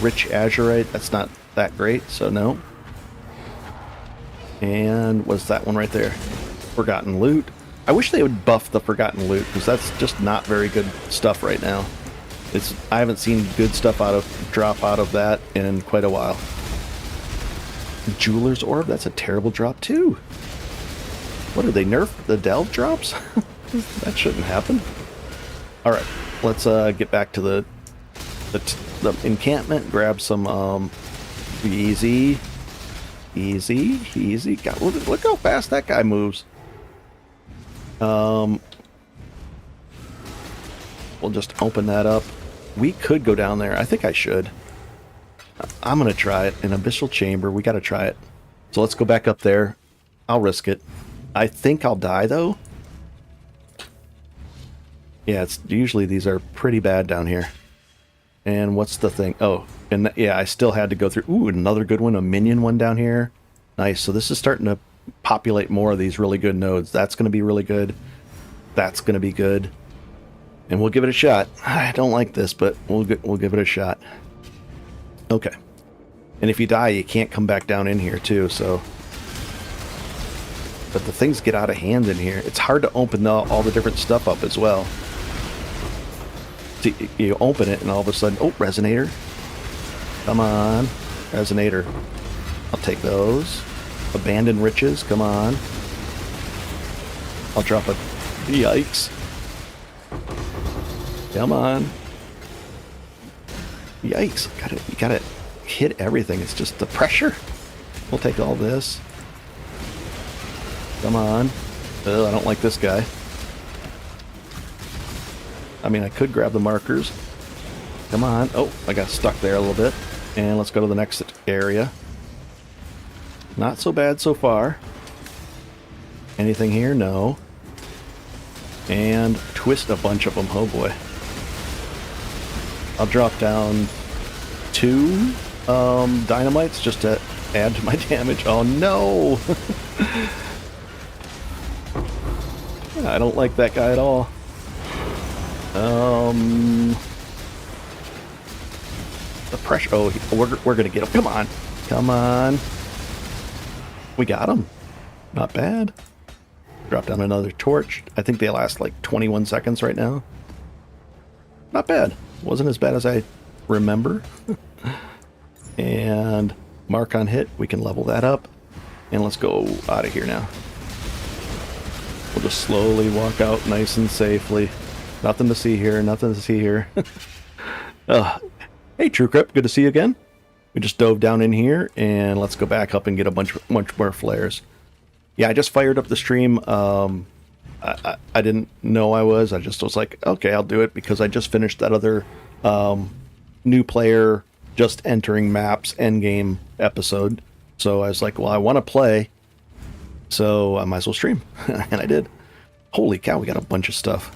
Rich Azurite. That's not that great, so no. And what's that one right there? Forgotten Loot. I wish they would buff the Forgotten Loot, because that's just not very good stuff right now. I haven't seen good stuff drop out of that in quite a while. Jeweler's Orb, that's a terrible drop too. What, did they nerf the delve drops? That shouldn't happen. Alright, let's get back to the encampment, grab some easy. God, look how fast that guy moves. We'll just open that up. We could go down there. I think I should. I'm going to try it. An Abyssal Chamber. We got to try it. So let's go back up there. I'll risk it. I think I'll die, though. Yeah, usually these are pretty bad down here. And what's the thing? Oh, and yeah, I still had to go through... Ooh, another good one. A minion one down here. Nice. So this is starting to populate more of these really good nodes. That's going to be really good. That's going to be good. And we'll give it a shot. I don't like this, but we'll give it a shot. Okay. And if you die, you can't come back down in here, too, so... But the things get out of hand in here. It's hard to open all the different stuff up as well. See, you open it, and all of a sudden... Oh, Resonator. Come on. Resonator. I'll take those. Abandoned Riches. Come on. I'll drop a... Yikes. Come on. Yikes. You gotta hit everything. It's just the pressure. We'll take all this. Come on. Ugh, I don't like this guy. I mean, I could grab the markers. Come on. Oh, I got stuck there a little bit. And let's go to the next area. Not so bad so far. Anything here? No. And twist a bunch of them. Oh boy. I'll drop down 2 dynamites just to add to my damage. Oh no! I don't like that guy at all. The pressure. Oh, we're gonna get him. Come on, come on. We got him. Not bad. Drop down another torch. I think they last like 21 seconds right now. Not bad. Wasn't as bad as I remember. And mark on hit. We can level that up. And let's go out of here now. We'll just slowly walk out nice and safely. Nothing to see here. Nothing to see here. Hey, True Crypt. Good to see you again. We just dove down in here, and let's go back up and get a bunch more flares. Yeah, I just fired up the stream. I didn't know I was. I just was like, okay, I'll do it because I just finished that other new player just entering maps endgame episode. So I was like, well, I want to play, so I might as well stream. And I did. Holy cow, we got a bunch of stuff.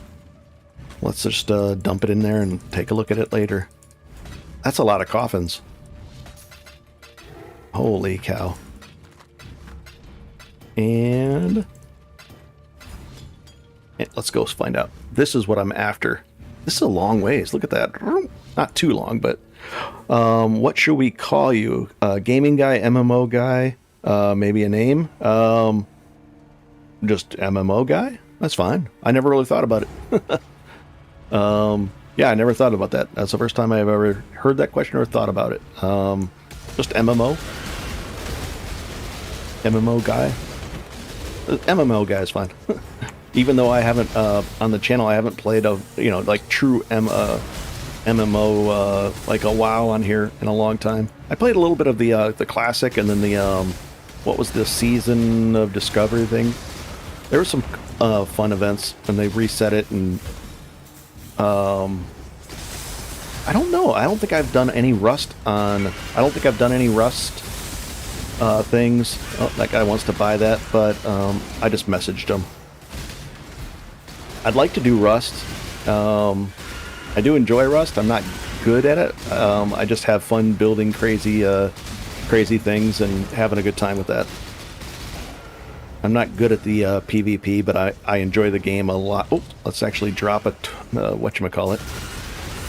Let's just dump it in there and take a look at it later. That's a lot of coffins. Holy cow. And let's go find out. This is what I'm after. This is a long ways. Look at that. Not too long, but what should we call you? Gaming guy, MMO guy, maybe a name? Just MMO guy? That's fine. I never really thought about it. Yeah, I never thought about that. That's the first time I've ever heard that question or thought about it. Just MMO. MMO guy. MMO guy is fine. Even though I haven't on the channel, I haven't played like true MMO like a WoW on here in a long time. I played a little bit of the classic, and then the what was the Season of Discovery thing. There were some fun events, and they reset it, and I don't know. I don't think I've done any Rust on. I don't think I've done any Rust things. Oh, that guy wants to buy that, but I just messaged him. I'd like to do Rust. I do enjoy Rust. I'm not good at it. I just have fun building crazy things and having a good time with that. I'm not good at the PvP, but I enjoy the game a lot. Oh, let's actually drop a whatchamacallit.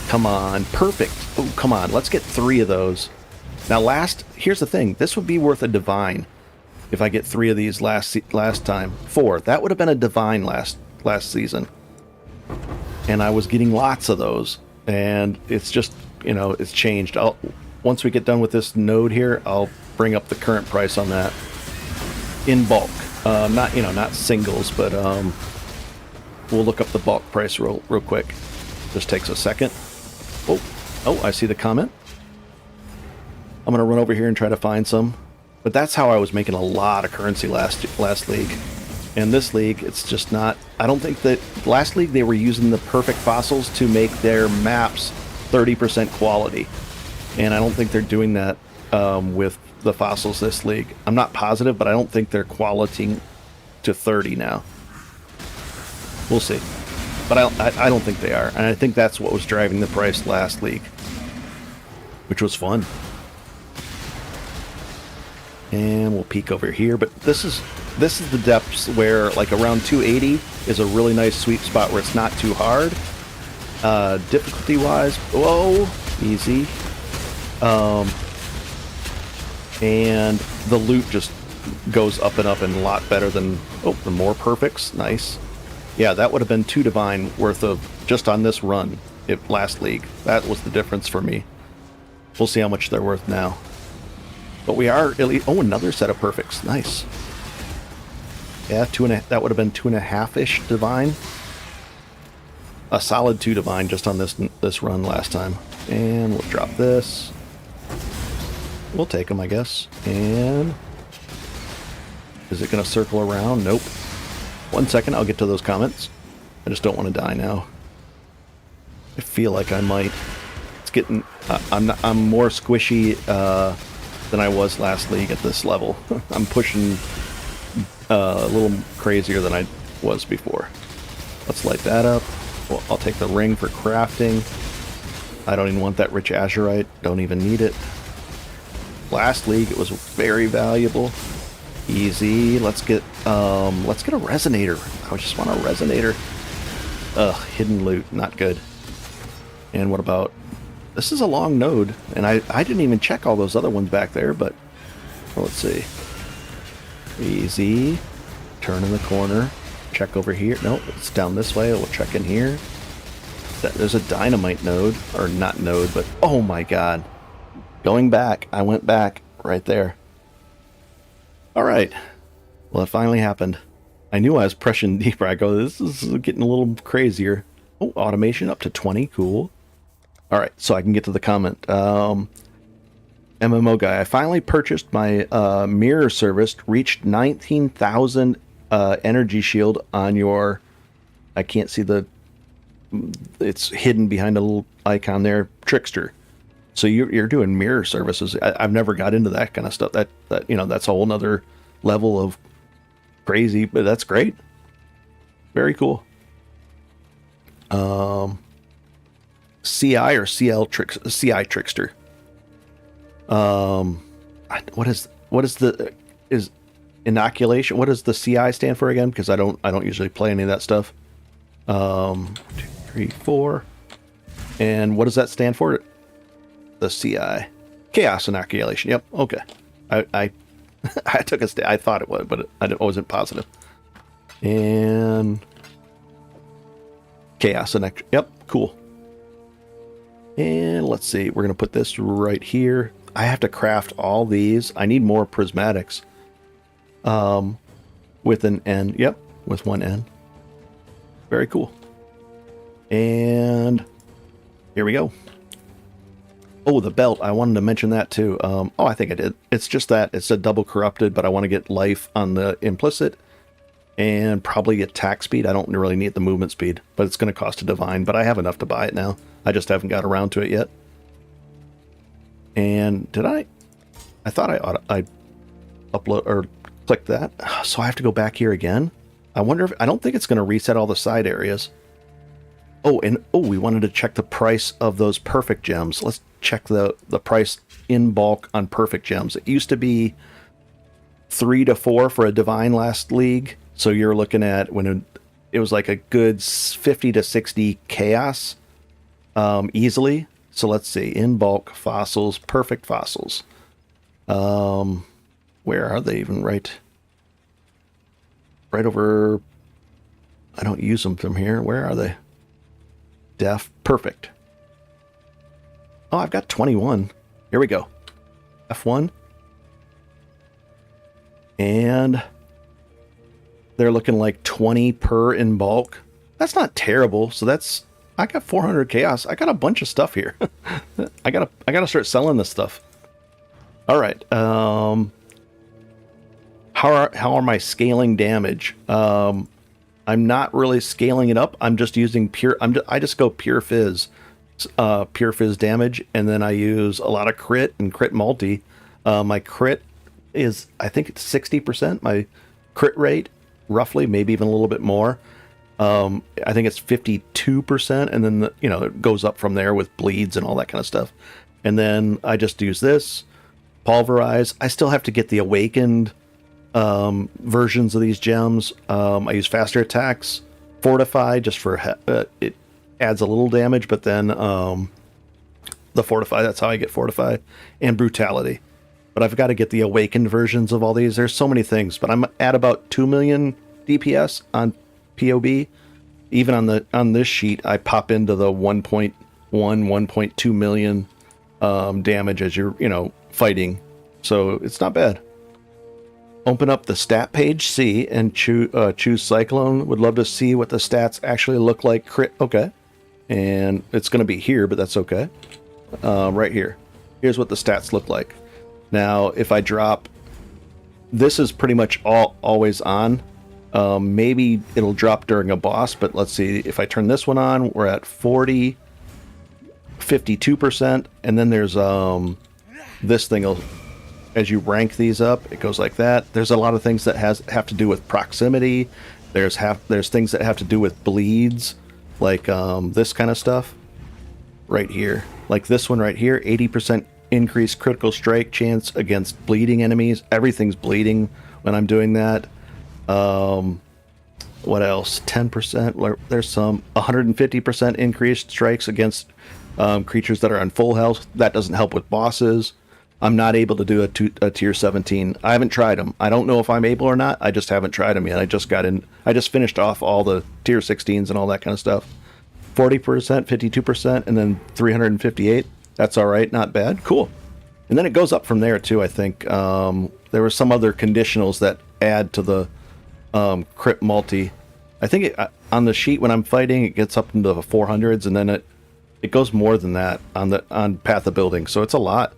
Come on, perfect. Oh, come on, let's get 3 of those. Now here's the thing. This would be worth a divine if I get 3 of these last time. 4. That would have been a divine last season. And I was getting lots of those, and it's just, it's changed. Once we get done with this node here, I'll bring up the current price on that in bulk. Not singles, but we'll look up the bulk price real quick. Just takes a second. Oh, I see the comment. I'm gonna run over here and try to find some. But that's how I was making a lot of currency last league. And this league, it's just not. I don't think that last league they were using the perfect fossils to make their maps 30% quality, and I don't think they're doing that with the fossils this league. I'm not positive, but I don't think they're quality to 30 now. We'll see, but I don't think they are, and I think that's what was driving the price last league, which was fun. And we'll peek over here, but this is the depths where, like, around 280 is a really nice sweet spot where it's not too hard. Difficulty wise, whoa, easy. And the loot just goes up and up and a lot better than, the more perfects, nice. Yeah, that would have been 2 divine worth of just on this run last league. That was the difference for me. We'll see how much they're worth now. But we are at least, another set of perfects, nice. Yeah, that would have been 2.5-ish divine. A solid 2 divine just on this run last time. And we'll drop this. We'll take them, I guess. And is it going to circle around? Nope. 1 second, I'll get to those comments. I just don't want to die now. I feel like I might. It's getting. I'm more squishy than I was last league at this level. I'm pushing a little crazier than I was before. Let's light that up. Well, I'll take the ring for crafting. I don't even want that rich azurite. Don't even need it. Last league it was very valuable. Easy. Let's get a resonator. I just want a resonator. Ugh, hidden loot, not good. And what about, this is a long node, and I didn't even check all those other ones back there, but let's see. Easy. Turn in the corner. Check over here. Nope, it's down this way. We'll check in here. There's a dynamite node, or not node, but oh my god. Going back, I went back right there. Alright. Well, it finally happened. I knew I was pressing deeper. I go, this is getting a little crazier. Oh, automation up to 20. Cool. All right, so I can get to the comment. MMO guy, I finally purchased my mirror service, reached 19,000 energy shield on your... I can't see the... It's hidden behind a little icon there. Trickster. So you're doing mirror services. I've never got into that kind of stuff. That that's a whole nother level of crazy, but that's great. Very cool. CI or CI Trickster. What is inoculation? What does the CI stand for again? Because I don't usually play any of that stuff. 2, 3, 4. And what does that stand for? The CI. Chaos inoculation. Yep. Okay. I took a I thought it was, but I wasn't positive. And chaos inoculation. Yep. Cool. And let's see. We're gonna put this right here. I have to craft all these. I need more prismatics. With an N. Yep. With one N. Very cool. And here we go. Oh, the belt. I wanted to mention that too. Oh, I think I did. It's just that it's a double corrupted, but I want to get life on the implicit and probably get attack speed. I don't really need the movement speed, but it's going to cost a divine, but I have enough to buy it now. I just haven't got around to it yet. And did I thought I upload or click that. So I have to go back here again. I wonder if, I don't think it's going to reset all the side areas. Oh, and we wanted to check the price of those perfect gems. Let's check the price in bulk on perfect gems. It used to be 3 to 4 for a divine last league. So you're looking at when it was like a good 50 to 60 chaos easily. So let's see, in bulk fossils, perfect fossils. Where are they even? Right over. I don't use them from here. Where are they? Def, perfect. Oh, I've got 21. Here we go. F1. And they're looking like 20 per in bulk. That's not terrible. So that's, I got 400 chaos. I got a bunch of stuff here. I gotta start selling this stuff. All right. How are my scaling damage? I'm not really scaling it up. I'm just using pure. I just go pure fizz damage, and then I use a lot of crit and crit multi. My crit is, I think it's 60%. My crit rate, roughly, maybe even a little bit more. I think it's 52%, and then it goes up from there with bleeds and all that kind of stuff. And then I just use this pulverize. I still have to get the awakened versions of these gems. I use faster attacks, fortify just for it adds a little damage, but then the fortify, that's how I get fortify, and brutality. But I've got to get the awakened versions of all these. There's so many things, but I'm at about 2 million DPS on PoB. Even on this sheet, I pop into the 1.2 million damage as you're fighting, so it's not bad. Open up the stat page, see, and choose Cyclone. Would love to see what the stats actually look like. Crit, okay. And it's going to be here, but that's okay. Right here. Here's what the stats look like. Now, if I drop... This is pretty much always on. Maybe it'll drop during a boss, but let's see. If I turn this one on, we're at 40, 52%, and then there's this thing will... As you rank these up, it goes like that. There's a lot of things that have to do with proximity. There's things that have to do with bleeds, like this kind of stuff right here. Like this one right here, 80% increased critical strike chance against bleeding enemies. Everything's bleeding when I'm doing that. What else? 10%. There's some 150% increased strikes against creatures that are on full health. That doesn't help with bosses. I'm not able to do a tier 17. I haven't tried them. I don't know if I'm able or not. I just haven't tried them yet. I just finished off all the tier 16s and all that kind of stuff. 40%, 52%, and then 358. That's all right. Not bad. Cool. And then it goes up from there too, I think. There were some other conditionals that add to the crit multi. I think on the sheet when I'm fighting, it gets up into the 400s, and then it goes more than that on Path of Building. So it's a lot.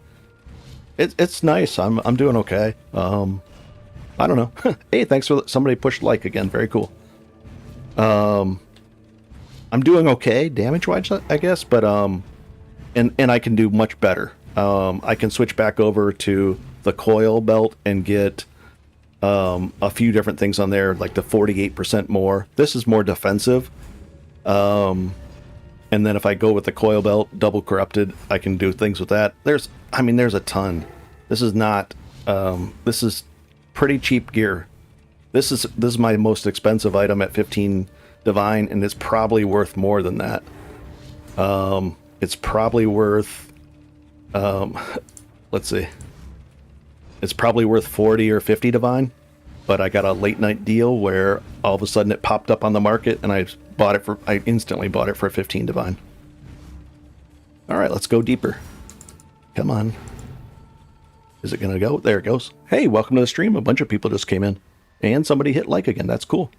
It's nice. I'm doing okay. I don't know. Hey, thanks for somebody pushed like again. Very cool. I'm doing okay damage-wise, I guess, but and I can do much better. I can switch back over to the coil belt and get a few different things on there, like the 48% more. This is more defensive. And then if I go with the coil belt, double corrupted, I can do things with that. There's a ton. This is not, this is pretty cheap gear. This is my most expensive item at 15 divine, and it's probably worth more than that. It's probably worth, let's see. It's probably worth 40 or 50 divine, but I got a late night deal where all of a sudden it popped up on the market, and I instantly bought it for 15 divine. All right, let's go deeper. Come on. Is it gonna go? There it goes. Hey, welcome to the stream. A bunch of people just came in, and somebody hit like again. That's cool.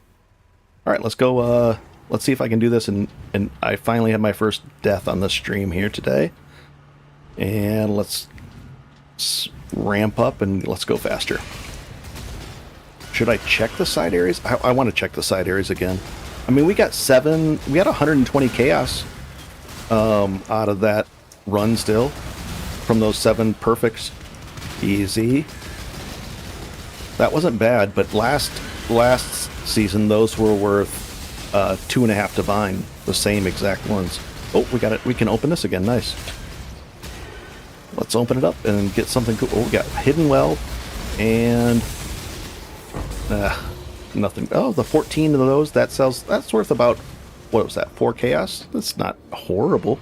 All right, let's go. Let's see if I can do this, and I finally had my first death on the stream here today. And let's ramp up and let's go faster. Should I check the side areas? I want to check the side areas again. I mean, we got 120 chaos out of that run still from those 7 perfects. Easy. That wasn't bad, but last season those were worth 2.5 divine, the same exact ones. Oh, we got it. We can open this again. Nice. Let's open it up and get something cool. Oh, we got Hidden Well and nothing. Oh, the 14 of those, that's worth about, what was that, 4 chaos? That's not horrible.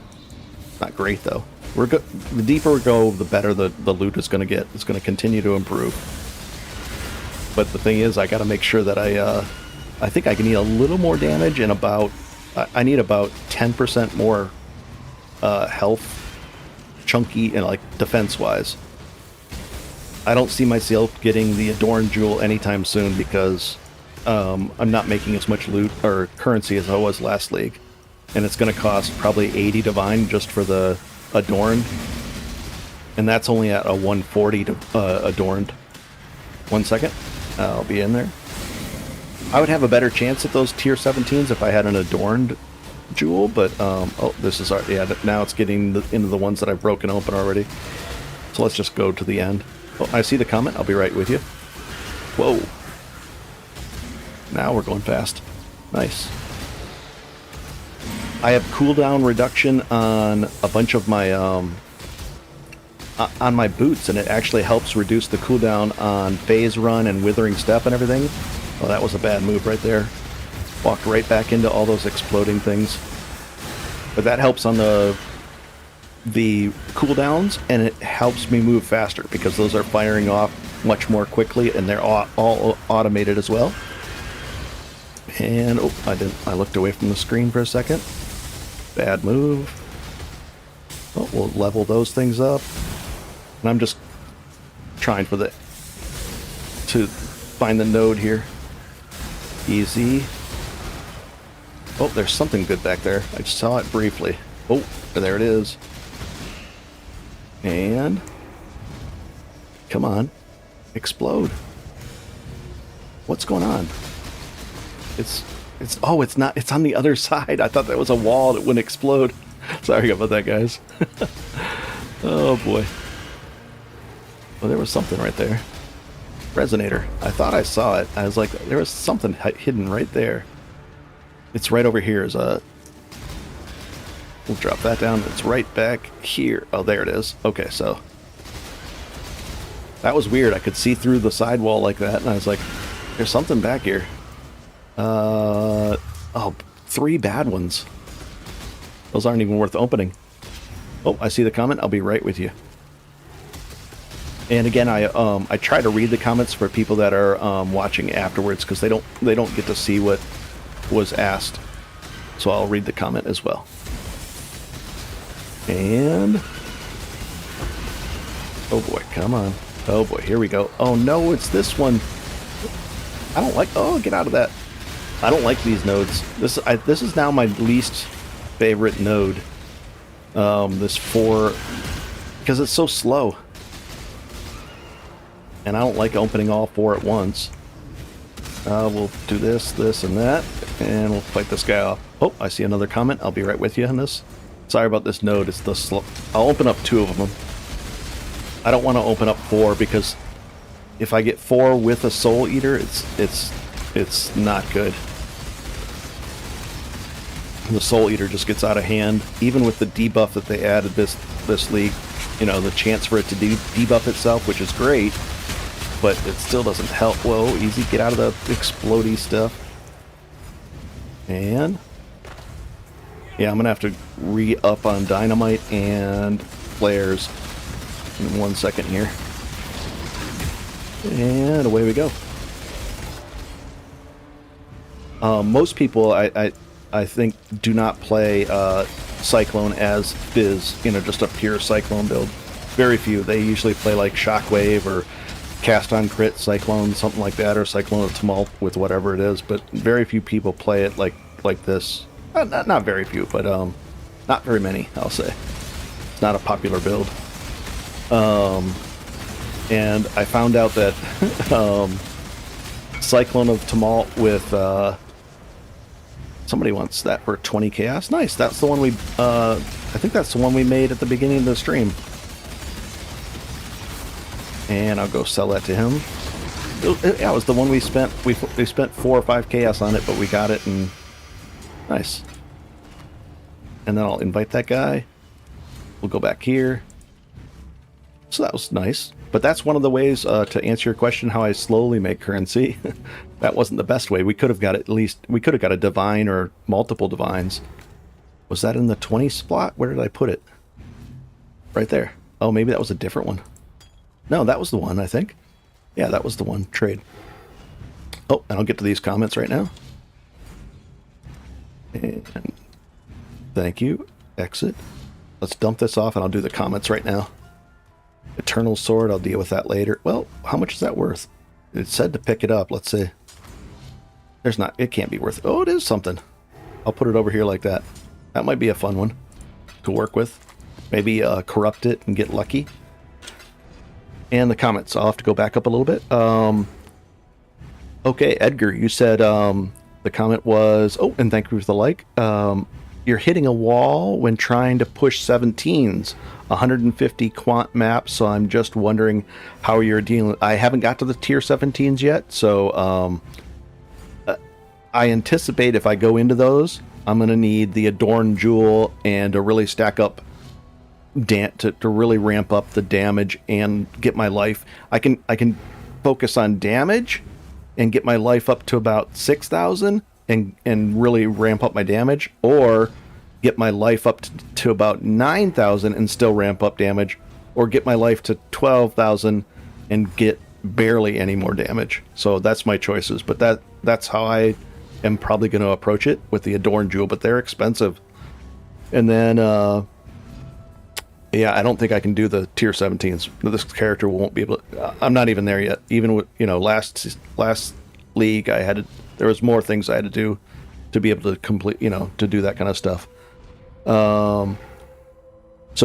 Not great though. We're good. The deeper we go, the better the loot is going to get. It's going to continue to improve. But the thing is, I got to make sure that I think I can eat a little more damage and I need about 10% more health, chunky and like defense wise. I don't see myself getting the Adorned Jewel anytime soon because I'm not making as much loot or currency as I was last league, and it's going to cost probably 80 divine just for the Adorned, and that's only at a 140 to Adorned. 1 second, I'll be in there. I would have a better chance at those tier 17s if I had an Adorned Jewel, but oh, this is now it's getting into the ones that I've broken open already. So let's just go to the end. Oh, I see the comment. I'll be right with you. Whoa. Now we're going fast. Nice. I have cooldown reduction on a bunch of my on my boots, and it actually helps reduce the cooldown on Phase Run and Withering Step and everything. Oh, that was a bad move right there. Walked right back into all those exploding things. But that helps on the cooldowns, and it helps me move faster because those are firing off much more quickly, and they're all automated as well. And oh, I looked away from the screen for a second. Bad move. Oh, we'll level those things up. And I'm just trying to find the node here. Easy. Oh, there's something good back there. I just saw it briefly. Oh, there it is. And come on, explode. What's going on? It's not, it's on the other side. I thought that was a wall that wouldn't explode. Sorry about that, guys. Oh boy. Well, there was something right there. Resonator. I thought I saw it. I was like, there was something hidden right there. It's right over here. We'll drop that down. It's right back here. Oh, there it is. Okay, so that was weird. I could see through the sidewall like that, and I was like, there's something back here. Oh, 3 bad ones. Those aren't even worth opening. Oh, I see the comment. I'll be right with you. And again, I try to read the comments for people that are watching afterwards because they don't get to see what was asked. So I'll read the comment as well. And oh boy, come on. Oh boy, here we go. Oh no, it's this one. I don't like. Oh, get out of that. I don't like these nodes. This is now my least favorite node. This 4, because it's so slow. And I don't like opening all 4 at once. We'll do this, this, and that, and we'll fight this guy off. Oh, I see another comment. I'll be right with you on this. Sorry about this node. It's the slow. I'll open up 2 of them. I don't want to open up 4 because if I get 4 with a Soul Eater, it's not good. The Soul Eater just gets out of hand. Even with the debuff that they added this league, you know, the chance for it to debuff itself, which is great, but it still doesn't help. Whoa, easy, get out of the explodey stuff. And yeah, I'm gonna have to re-up on dynamite and flares in 1 second here. And away we go. Most people, I think, do not play Cyclone as Fizz, you know, just a pure Cyclone build. Very few. They usually play like Shockwave or Cast on Crit Cyclone, something like that, or Cyclone of Tumult with whatever it is. But very few people play it like this. Not very few, but not very many, I'll say. It's not a popular build. And I found out that Cyclone of Tumult with somebody wants that for 20 chaos. Nice. That's the one we I think that's the one we made at the beginning of the stream. And I'll go sell that to him. Yeah, it was the one we spent. We spent 4 or 5 chaos on it, but we got it, and nice. And then I'll invite that guy. We'll go back here. So that was nice. But that's one of the ways to answer your question, how I slowly make currency. That wasn't the best way. We could have got we could have got a divine or multiple divines. Was that in the 20 slot? Where did I put it? Right there. Oh, maybe that was a different one. No, that was the one, I think. Yeah, that was the one. Trade. Oh, and I'll get to these comments right now. And thank you. Exit. Let's dump this off and I'll do the comments right now. Eternal Sword, I'll deal with that later. Well, how much is that worth? It said to pick it up. Let's see. There's not, it can't be worth, oh, it is something. I'll put it over here like that. That might be a fun one to work with. Maybe corrupt it and get lucky. And the comments, I'll have to go back up a little bit. Okay, Edgar, you said the comment was, oh, and thank you for the like. You're hitting a wall when trying to push 17s, 150 quant maps, so I'm just wondering how you're dealing. I haven't got to the tier 17s yet, so I anticipate if I go into those, I'm going to need the Adorn Jewel and to really stack up, to really ramp up the damage and get my life. I can focus on damage and get my life up to about 6,000 and really ramp up my damage, or get my life up to about 9,000 and still ramp up damage, or get my life to 12,000 and get barely any more damage. So that's my choices, but that's how I am probably going to approach it with the Adorn Jewel, but they're expensive. And then yeah, I don't think I can do the tier 17s. This character won't be able to, I'm not even there yet. Even with, you know, last league I had to, there was more things I had to do to be able to complete, you know, to do that kind of stuff. So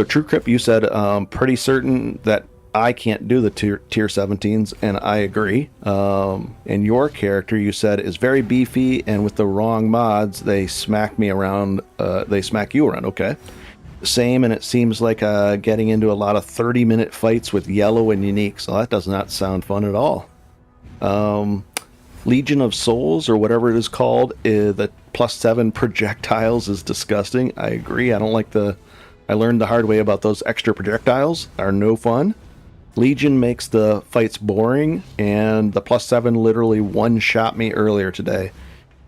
True Crip, you said pretty certain that I can't do the tier 17s, and I agree. And your character, you said, is very beefy, and with the wrong mods, they smack me around. They smack you around. Okay. Same, and it seems like getting into a lot of 30-minute fights with yellow and unique, so that does not sound fun at all. Legion of Souls, or whatever it is called, the +7 projectiles is disgusting. I agree. I don't like I learned the hard way about those extra projectiles. Are no fun. Legion makes the fights boring, and the +7 literally one-shot me earlier today.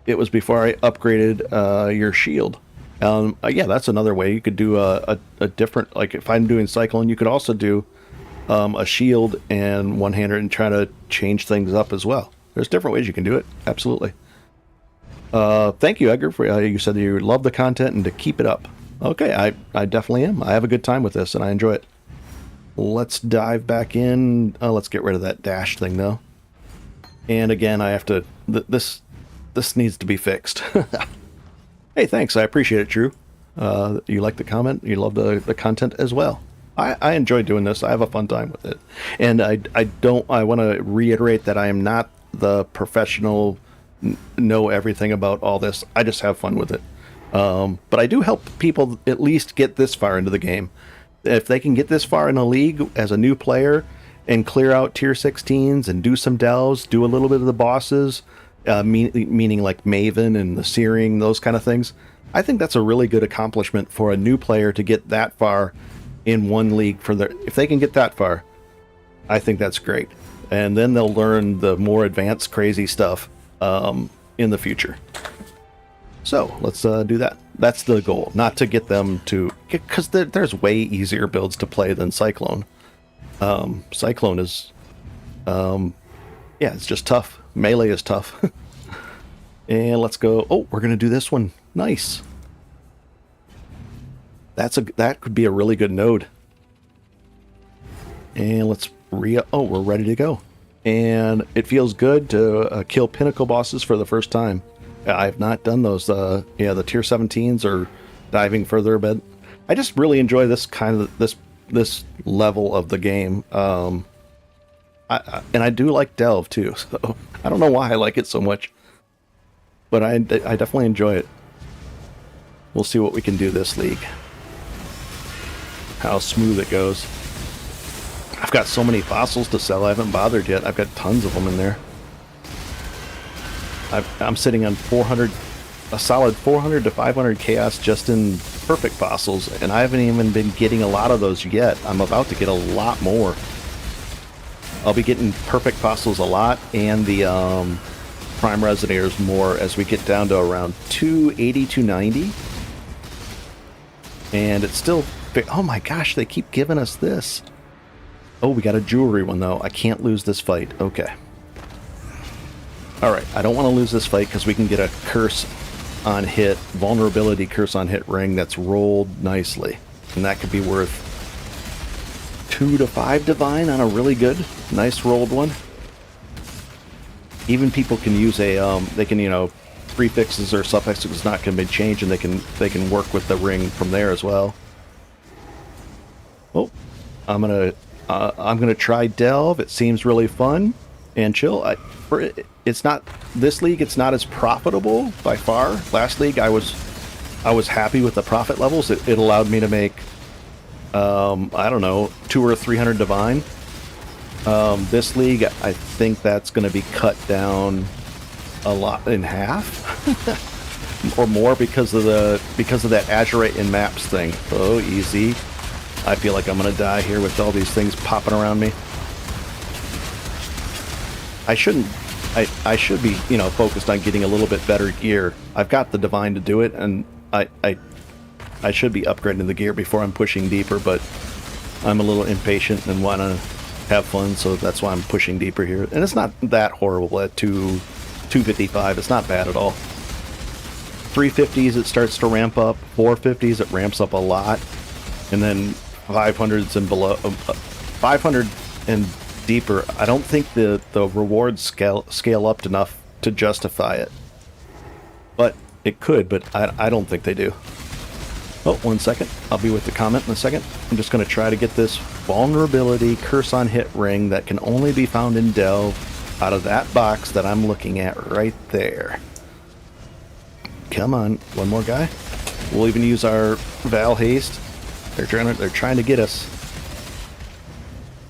It was before I upgraded your shield. Yeah, that's another way. You could do a different, like if I'm doing Cyclone, you could also do a shield and one-hander and try to change things up as well. There's different ways you can do it. Absolutely. Thank you, Edgar, for you said you love the content and to keep it up. Okay, I definitely am. I have a good time with this and I enjoy it. Let's dive back in. Let's get rid of that dash thing though. And again, I have to, this this needs to be fixed. Hey, thanks. I appreciate it, Drew. You like the comment? You love the content as well. I enjoy doing this. I have a fun time with it. And I want to reiterate that I am not the professional, know everything about all this. I just have fun with it. But I do help people at least get this far into the game. If they can get this far in a league as a new player and clear out tier 16s and do some delves, do a little bit of the bosses, meaning like Maven and the Searing, those kind of things, I think that's a really good accomplishment for a new player to get that far in one league. If they can get that far, I think that's great. And then they'll learn the more advanced crazy stuff in the future. So let's do that. That's the goal, not to get them to, because there's way easier builds to play than Cyclone. Cyclone is, yeah, it's just tough. Melee is tough. And let's go. Oh, we're gonna do this one. Nice. That could be a really good node. And let's oh, we're ready to go. And it feels good to kill pinnacle bosses for the first time. I've not done those. Yeah, the tier 17s or diving further a bit. I just really enjoy this kind of this level of the game. And I do like delve too. So I don't know why I like it so much, but I definitely enjoy it. We'll see what we can do this league. How smooth it goes. I've got so many fossils to sell. I haven't bothered yet. I've got tons of them in there. I'm sitting on 400, a solid 400 to 500 chaos just in perfect fossils, and I haven't even been getting a lot of those yet. I'm about to get a lot more. I'll be getting perfect fossils a lot, and the prime resonators more as we get down to around 280, 290. And it's still, oh my gosh, they keep giving us this. Oh, we got a jewelry one though. I can't lose this fight. Okay. Alright, I don't want to lose this fight because we can get a curse on hit, vulnerability curse on hit ring that's rolled nicely. And that could be worth 2 to 5 divine on a really good, nice rolled one. Even people can use a, they can, you know, prefixes or suffixes not going to be changed, and they can work with the ring from there as well. Oh, I'm gonna try delve. It seems really fun and chill. It's not this league. It's not as profitable by far. Last league, I was happy with the profit levels. It allowed me to make, I don't know, 200 or 300 divine. This league, I think that's going to be cut down a lot, in half or more, because of that Azurite in maps thing. Oh, easy. I feel like I'm going to die here with all these things popping around me. I should be, you know, focused on getting a little bit better gear. I've got the divine to do it, and I should be upgrading the gear before I'm pushing deeper, but I'm a little impatient and want to have fun, so that's why I'm pushing deeper here. And it's not that horrible at 255. It's not bad at all. 350s, it starts to ramp up. 450s, it ramps up a lot. And then 500s and below, 500 and deeper, I don't think the rewards scale up enough to justify it. But it could, but I don't think they do. Oh, 1 second. I'll be with the comment in a second. I'm just going to try to get this vulnerability curse on hit ring that can only be found in delve out of that box that I'm looking at right there. Come on, one more guy. We'll even use our Val haste. They're trying to get us.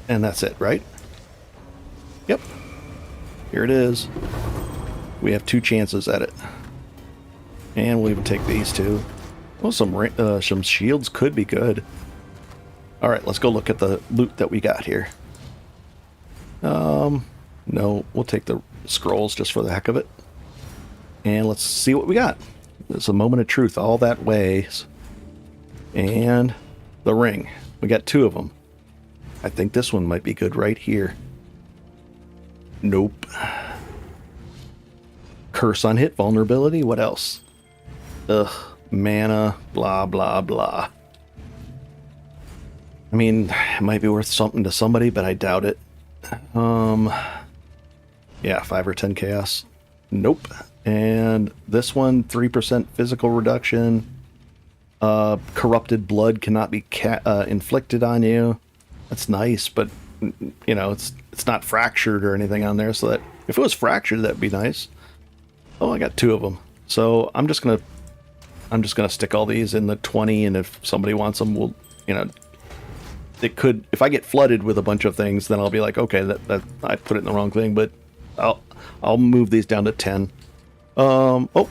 And that's it, right? Yep. Here it is. We have 2 chances at it. And we'll even take these 2. Well, some shields could be good. All right, let's go look at the loot that we got here. No, we'll take the scrolls just for the heck of it. And let's see what we got. It's a moment of truth all that ways. And the ring. We got 2 of them. I think this one might be good right here. Nope. Curse on hit, vulnerability. What else? Ugh. Mana, blah, blah, blah. I mean, it might be worth something to somebody, but I doubt it. Yeah, 5 or 10 chaos. Nope. And this one, 3% physical reduction. Corrupted blood cannot be inflicted on you. That's nice, but you know, it's not fractured or anything on there. So that if it was fractured, that'd be nice. Oh, I got 2 of them. So I'm just gonna stick all these in the 20, and if somebody wants them, we'll, you know, it could, if I get flooded with a bunch of things, then I'll be like, okay, that I put it in the wrong thing, but I'll move these down to 10. Oh,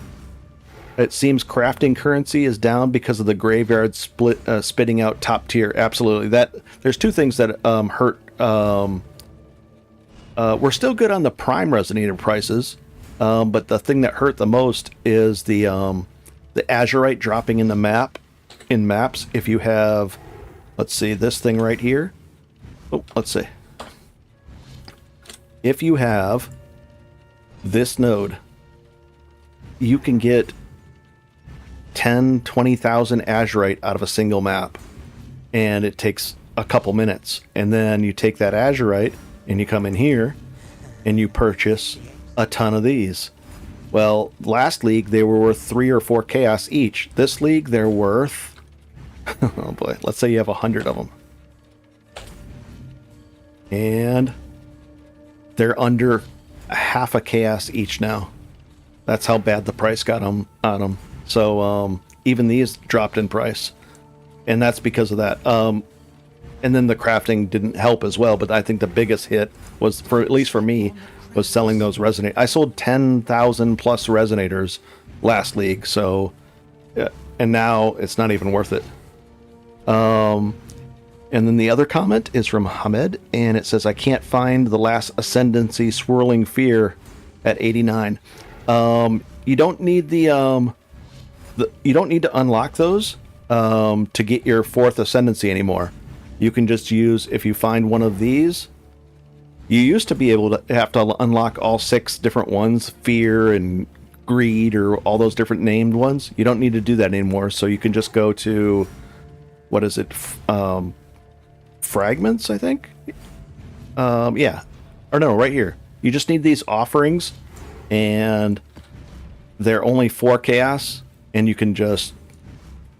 it seems crafting currency is down because of the graveyard spitting out top tier. Absolutely. There's 2 things that hurt. We're still good on the prime resonator prices, but the thing that hurt the most is the azurite dropping in the maps. If you have, let's see, this thing right here. Oh, let's see. If you have this node, you can get 20,000 azurite out of a single map, and it takes a couple minutes. And then you take that azurite and you come in here and you purchase a ton of these. Well, last league they were worth 3 or 4 chaos each. This league they're worth oh boy, let's say you have 100 of them, and they're under half a chaos each now. That's how bad the price got on them. So even these dropped in price, and that's because of that. And then the crafting didn't help as well. But I think the biggest hit was, for at least for me, was selling those resonators. I sold 10,000 plus resonators last league. So, and now it's not even worth it. And then the other comment is from Hamed, and it says, "I can't find the last Ascendancy Swirling Fear at 89." You don't need you don't need to unlock those to get your 4th Ascendancy anymore. You can just use, if you find one of these, you used to be able to have to unlock all 6 different ones, Fear and Greed, or all those different named ones. You don't need to do that anymore, so you can just go to, what is it, Fragments, I think? Yeah. Or no, right here. You just need these offerings, and they're only 4 chaos, and you can just,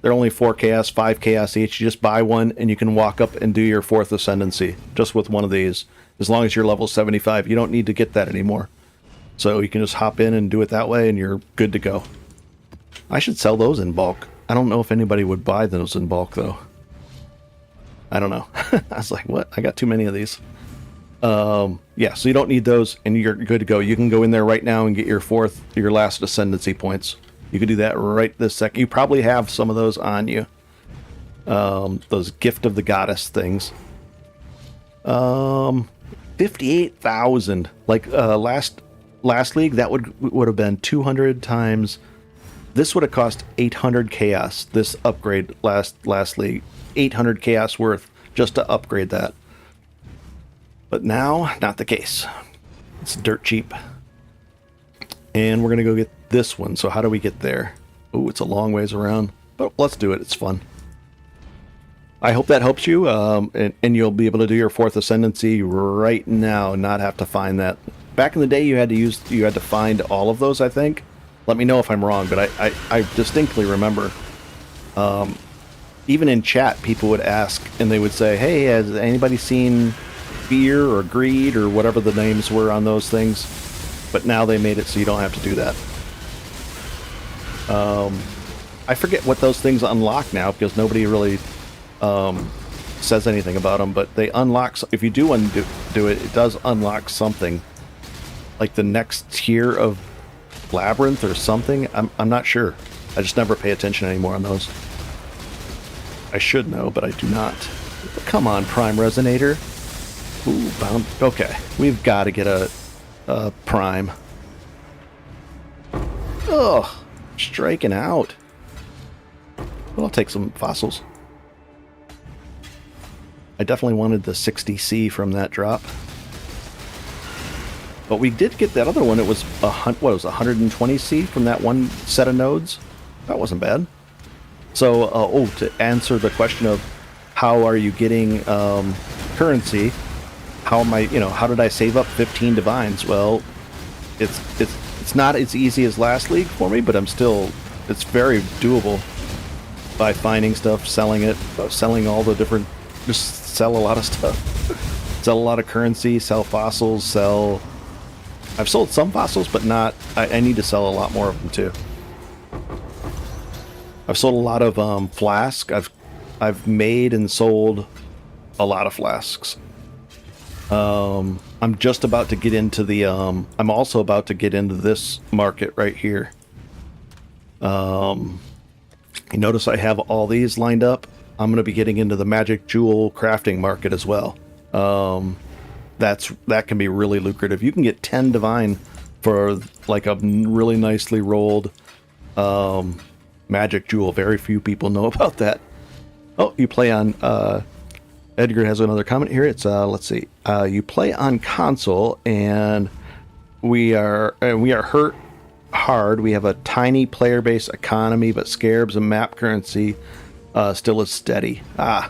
they're only 4 chaos, 5 chaos each. You just buy one, and you can walk up and do your 4th Ascendancy just with one of these. As long as you're level 75, you don't need to get that anymore. So you can just hop in and do it that way, and you're good to go. I should sell those in bulk. I don't know if anybody would buy those in bulk, though. I don't know. I was like, what? I got too many of these. Yeah, so you don't need those, and you're good to go. You can go in there right now and get your last Ascendancy points. You can do that right this second. You probably have some of those on you. Those Gift of the Goddess things. 58,000. Like last league, that would have been 200 times. This would have cost 800 chaos. This upgrade last league, 800 chaos worth just to upgrade that. But now, not the case. It's dirt cheap. And we're going to go get this one. So how do we get there? Oh, it's a long ways around. But let's do it. It's fun. I hope that helps you. And you'll be able to do your 4th Ascendancy right now and not have to find that. Back in the day, you had to find all of those, I think. Let me know if I'm wrong, but I distinctly remember. Even in chat, people would ask, and they would say, "Hey, has anybody seen Fear or Greed or whatever the names were on those things?" But now they made it so you don't have to do that. I forget what those things unlock now because nobody really says anything about them. But they unlock, if you do undo it, it does unlock something like the next tier of Labyrinth or something. I'm not sure. I just never pay attention anymore on those. I should know, but I do not. Come on, Prime Resonator. Ooh, bound. Okay, we've got to get a Prime. Ugh, striking out. Well, I'll take some fossils. I definitely wanted the 60C from that drop. But we did get that other one. It was what was 120C from that one set of nodes. That wasn't bad. So, to answer the question of how are you getting how am I? How did I save up 15 divines? Well, it's It's not as easy as last league for me, but it's very doable by finding stuff, selling it, selling all the different, just sell a lot of stuff. Sell a lot of currency, sell fossils, I've sold some fossils, but not, I need to sell a lot more of them too. I've sold a lot of flask. I've made and sold a lot of flasks. I'm just about to get into the, I'm also about to get into this market right here. You notice I have all these lined up. I'm going to be getting into the magic jewel crafting market as well. That can be really lucrative. You can get 10 divine for like a really nicely rolled magic jewel. Very few people know about that. Oh, you play on Edgar has another comment here. It's let's see. You play on console, and we are hurt hard. We have a tiny player base economy, but scarabs and map currency still is steady. I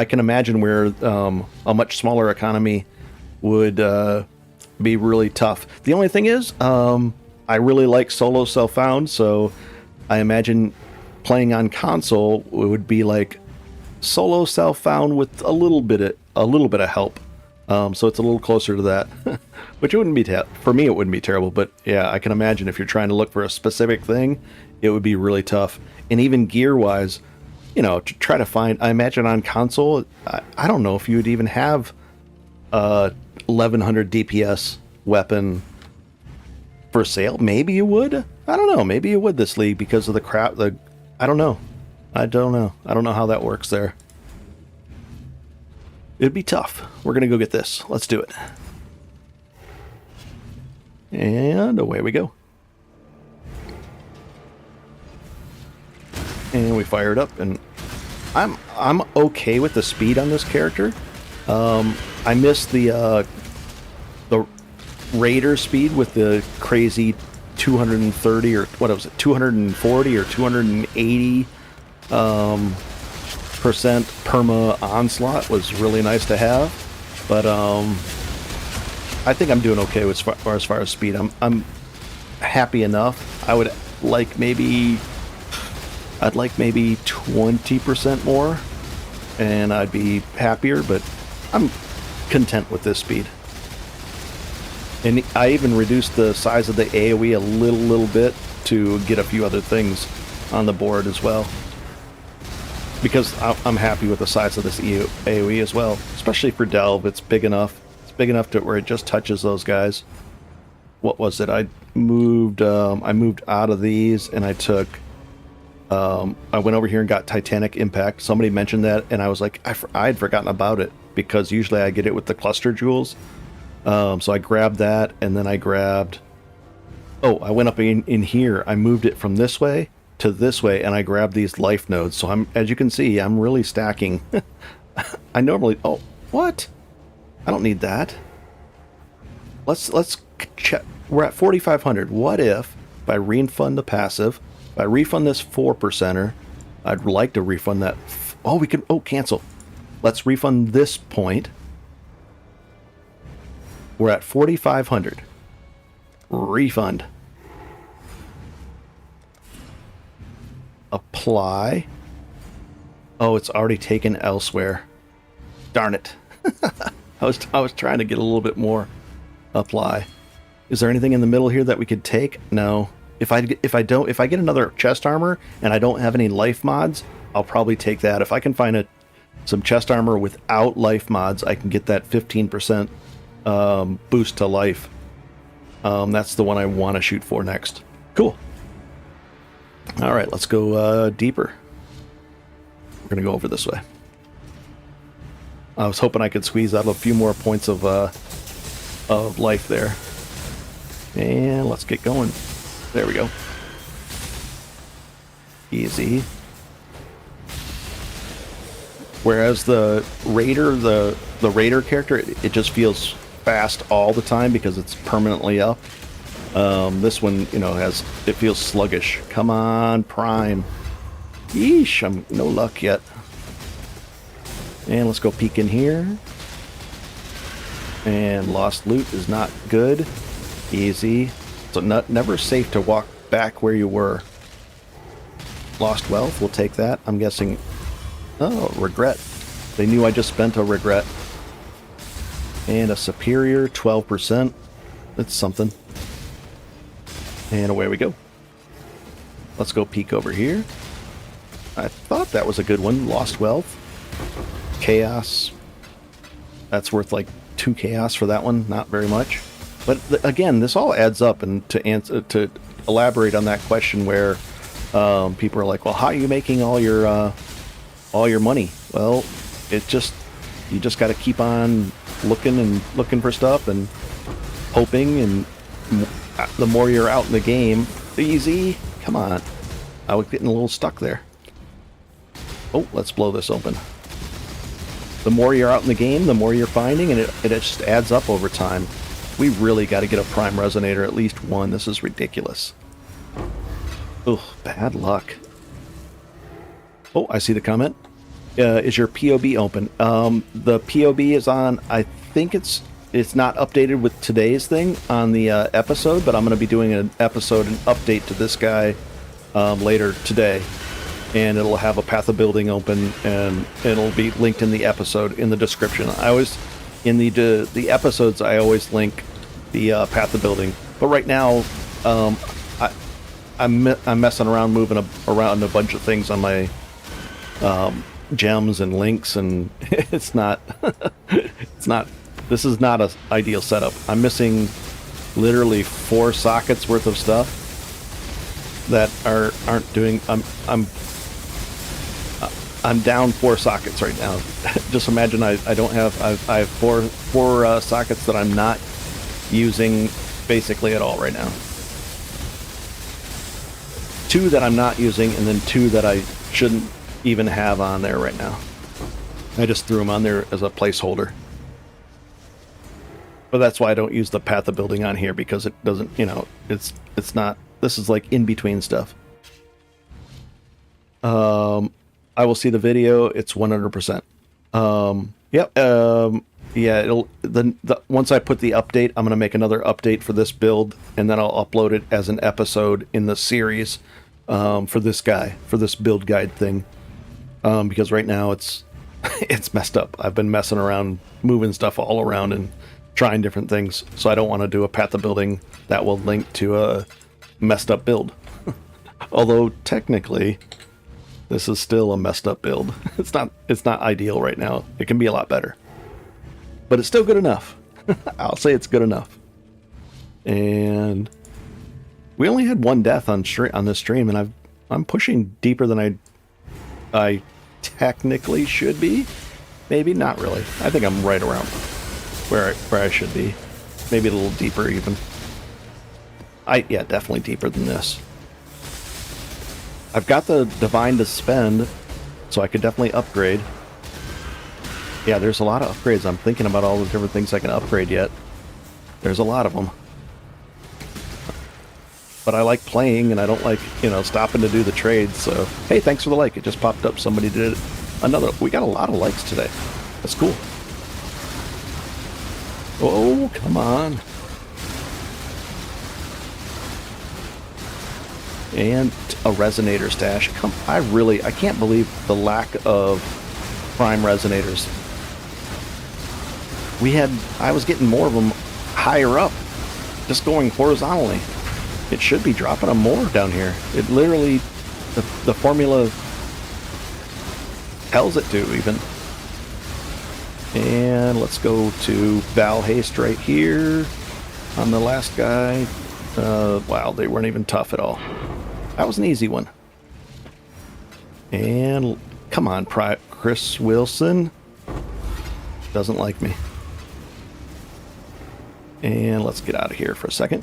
can imagine where a much smaller economy would be really tough. The only thing is, I really like solo self-found, so I imagine playing on console would be like solo self-found with a little bit of help. So it's a little closer to that, which wouldn't be for me. It wouldn't be terrible, but yeah, I can imagine if you're trying to look for a specific thing, it would be really tough. And even gear-wise, to try to find, I imagine on console, I don't know if you would even have a 1100 DPS weapon for sale. Maybe you would. I don't know. Maybe you would this league because of the crap. I don't know. I don't know how that works there. It'd be tough. We're going to go get this. Let's do it. And away we go. And we fire it up, and I'm okay with the speed on this character. I missed the Raider speed with the crazy 230 or what was it, 240 or 280 percent perma onslaught was really nice to have, but I think I'm doing okay as far as speed. I'm happy enough. I'd like maybe 20% more, and I'd be happier. But I'm content with this speed. And I even reduced the size of the AoE a little bit to get a few other things on the board as well, because I'm happy with the size of this AoE as well, especially for Delve. It's big enough. It's big enough to where it just touches those guys. What was it? I moved out of these, and I took. I went over here and got Titanic Impact. Somebody mentioned that, and I was like, I had forgotten about it, because usually I get it with the cluster jewels. So I grabbed that, and then I grabbed. Oh, I went up in here. I moved it from this way to this way, and I grabbed these life nodes. So as you can see, I'm really stacking. I normally. Oh, what? I don't need that. Let's check. We're at 4,500. What if I refund the passive? If I refund this 4%er, I'd like to refund that. Oh, we can. Oh, cancel. Let's refund this point. We're at 4,500. Refund. Apply. Oh, it's already taken elsewhere. Darn it. I was trying to get a little bit more. Apply. Is there anything in the middle here that we could take? No. If I get another chest armor and I don't have any life mods, I'll probably take that. If I can find some chest armor without life mods, I can get that 15% boost to life. That's the one I want to shoot for next. Cool. All right, let's go deeper. We're gonna go over this way. I was hoping I could squeeze out a few more points of life there. And let's get going. There we go. Easy. Whereas the Raider, the Raider character, it just feels fast all the time because it's permanently up. This one, it feels sluggish. Come on, Prime. Yeesh, I'm no luck yet. And let's go peek in here. And lost loot is not good. Easy. So never safe to walk back where you were. Lost wealth, we'll take that. I'm guessing... Oh, regret. They knew I just spent a regret. And a superior, 12%. That's something. And away we go. Let's go peek over here. I thought that was a good one. Lost wealth. Chaos. That's worth like 2 chaos for that one. Not very much. But again, this all adds up. And to elaborate on that question where people are like, well, how are you making all your money? Well, you just got to keep on looking for stuff and hoping, and the more you're out in the game, easy. Come on. I was getting a little stuck there. Oh, let's blow this open. The more you're out in the game, the more you're finding, and it just adds up over time. We really got to get a prime resonator, at least one. This is ridiculous. Ugh, bad luck. Oh, I see the comment. Is your POB open? The POB is on. I think it's not updated with today's thing on the episode, but I'm going to be doing an update to this guy later today, and it'll have a path of building open, and it'll be linked in the episode in the description. I always in the episodes I always link the path of building, but right now I'm messing around, moving around a bunch of things on my gems and links, and it's not this is not an ideal setup. I'm missing literally 4 sockets worth of stuff that aren't doing. I'm down 4 sockets right now. Just imagine I have 4 sockets that I'm not using basically at all right now. 2 that I'm not using, and then 2 that I shouldn't even have on there right now. I just threw them on there as a placeholder. But that's why I don't use the path of building on here, because it doesn't, it's not, this is like in between stuff. I will see the video. It's 100%. Yep. Yeah, once I put the update, I'm going to make another update for this build, and then I'll upload it as an episode in the series for this build guide thing. Because right now it's messed up. I've been messing around, moving stuff all around and trying different things. So I don't want to do a path of building that will link to a messed up build. Although technically this is still a messed up build. It's not ideal right now. It can be a lot better. But it's still good enough. I'll say it's good enough. And we only had 1 death on this stream, and I'm pushing deeper than I technically should be. Maybe not really. I think I'm right around where I should be. Maybe a little deeper even. Yeah, definitely deeper than this. I've got the Divine to spend, so I could definitely upgrade. Yeah, there's a lot of upgrades. I'm thinking about all the different things I can upgrade yet. There's a lot of them. But I like playing, and I don't like, stopping to do the trades, so... Hey, thanks for the like. It just popped up. Somebody did another... We got a lot of likes today. That's cool. Oh, come on. And a resonator stash. I can't believe the lack of prime resonators. I was getting more of them higher up, just going horizontally. It should be dropping them more down here. It literally, the formula tells it to even. And let's go to Val Haste right here on the last guy. Wow, they weren't even tough at all. That was an easy one. And come on, Chris Wilson. Doesn't like me. And let's get out of here for a second.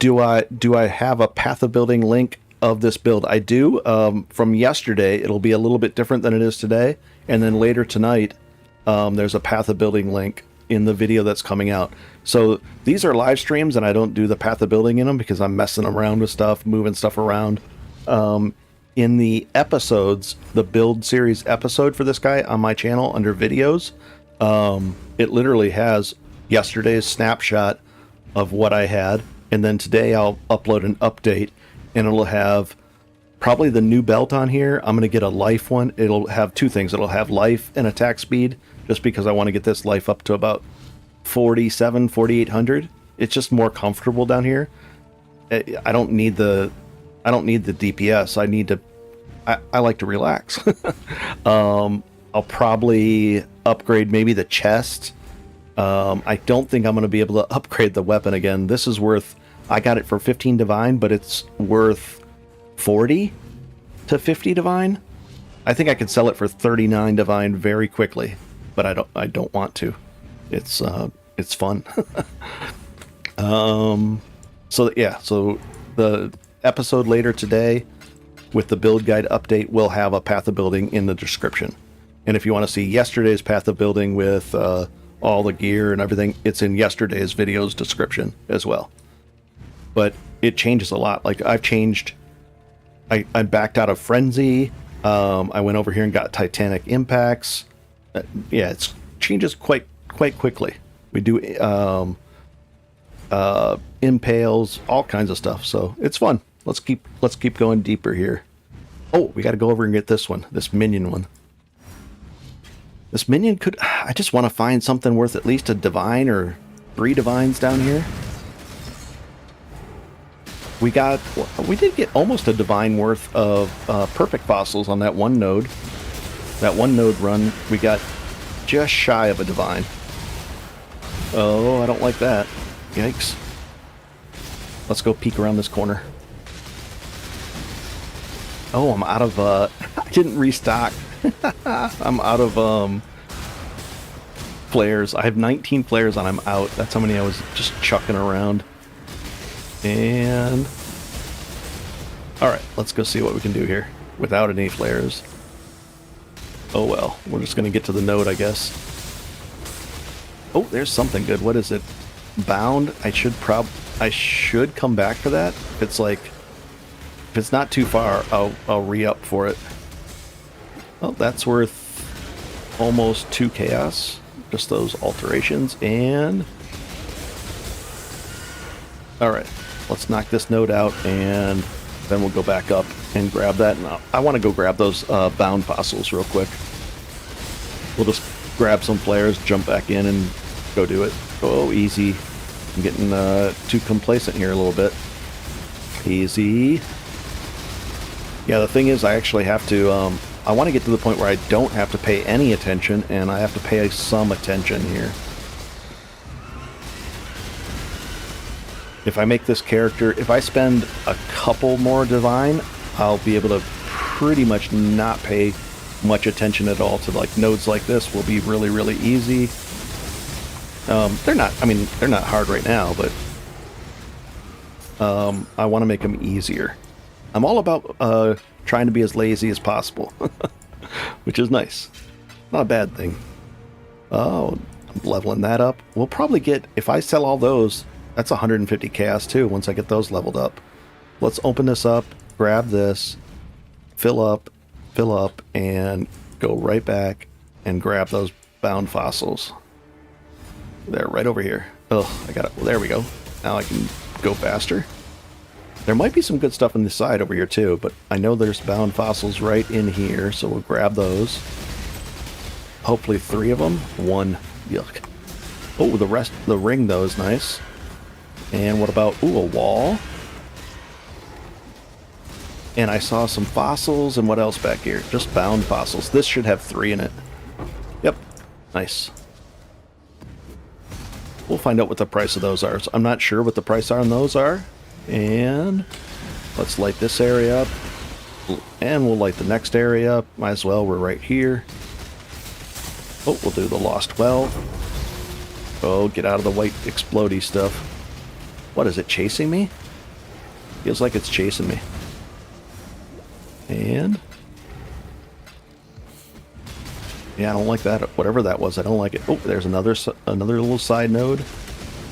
Do I have a path of building link of this build? I do. From yesterday, it'll be a little bit different than it is today. And then later tonight, there's a path of building link in the video that's coming out. So these are live streams, and I don't do the path of building in them because I'm messing around with stuff, moving stuff around. In the episodes, the build series episode for this guy on my channel under videos, it literally has yesterday's snapshot of what I had, and then today I'll upload an update, and it'll have probably the new belt on here. I'm going to get a life one. It'll have two things. It'll have life and attack speed, just because I want to get this life up to about 4,800. It's just more comfortable down here. I don't need the DPS. I like to relax. I'll probably upgrade maybe the chest. I don't think I'm going to be able to upgrade the weapon again. This is worth, I got it for 15 divine, but it's worth 40 to 50 divine. I think I could sell it for 39 divine very quickly, but I don't want to. It's fun. So the episode later today with the build guide update will have a path of building in the description. And if you want to see yesterday's path of building with all the gear and everything, it's in yesterday's video's description as well. But it changes a lot. Like I've changed, I backed out of Frenzy. I went over here and got Titanic Impacts. Yeah, it changes quite quickly. We do impales, all kinds of stuff. So it's fun. Let's keep going deeper here. Oh, we got to go over and get this one, this minion one. This minion could... I just want to find something worth at least a divine or 3 divines down here. We did get almost a divine worth of perfect fossils on that one node. That one node run, we got just shy of a divine. Oh, I don't like that. Yikes. Let's go peek around this corner. Oh, I'm out of... I didn't restock. I'm out of flares. I have 19 flares and I'm out. That's how many I was just chucking around. And... alright, let's go see what we can do here without any flares. Oh well, we're just going to get to the node, I guess. Oh, there's something good. What is it? Bound? I should come back for that. If it's like... if it's not too far, I'll re-up for it. Well, that's worth almost 2 chaos. Just those alterations. And... alright, let's knock this node out, and then we'll go back up and grab that. And I want to go grab those bound fossils real quick. We'll just grab some flares, jump back in, and go do it. Oh, easy. I'm getting too complacent here a little bit. Easy. Yeah, the thing is, I actually have to... I want to get to the point where I don't have to pay any attention, and I have to pay some attention here. If I make this character... if I spend a couple more divine, I'll be able to pretty much not pay much attention at all to like nodes like this. Will be really, really easy. They're not... I mean, they're not hard right now, but... I want to make them easier. I'm all about trying to be as lazy as possible, which is nice. Not a bad thing. Oh, I'm leveling that up. We'll probably get, if I sell all those, that's 150 chaos too, once I get those leveled up. Let's open this up, grab this, fill up, and go right back and grab those bound fossils. They're right over here. Oh, I got it. Well, there we go. Now I can go faster. There might be some good stuff on the side over here too, but I know there's bound fossils right in here, so we'll grab those. Hopefully 3 of them. 1. Yuck. Oh, the ring though is nice. And what about, ooh, a wall? And I saw some fossils, and what else back here? Just bound fossils. This should have 3 in it. Yep. Nice. We'll find out what the price of those are. So I'm not sure what the price on those are. And let's light this area up. And we'll light the next area up. Might as well, we're right here. Oh, we'll do the Lost Well. Oh, get out of the white explodey stuff. What, is it chasing me? Feels like it's chasing me. And... yeah, I don't like that. Whatever that was, I don't like it. Oh, there's another little side node.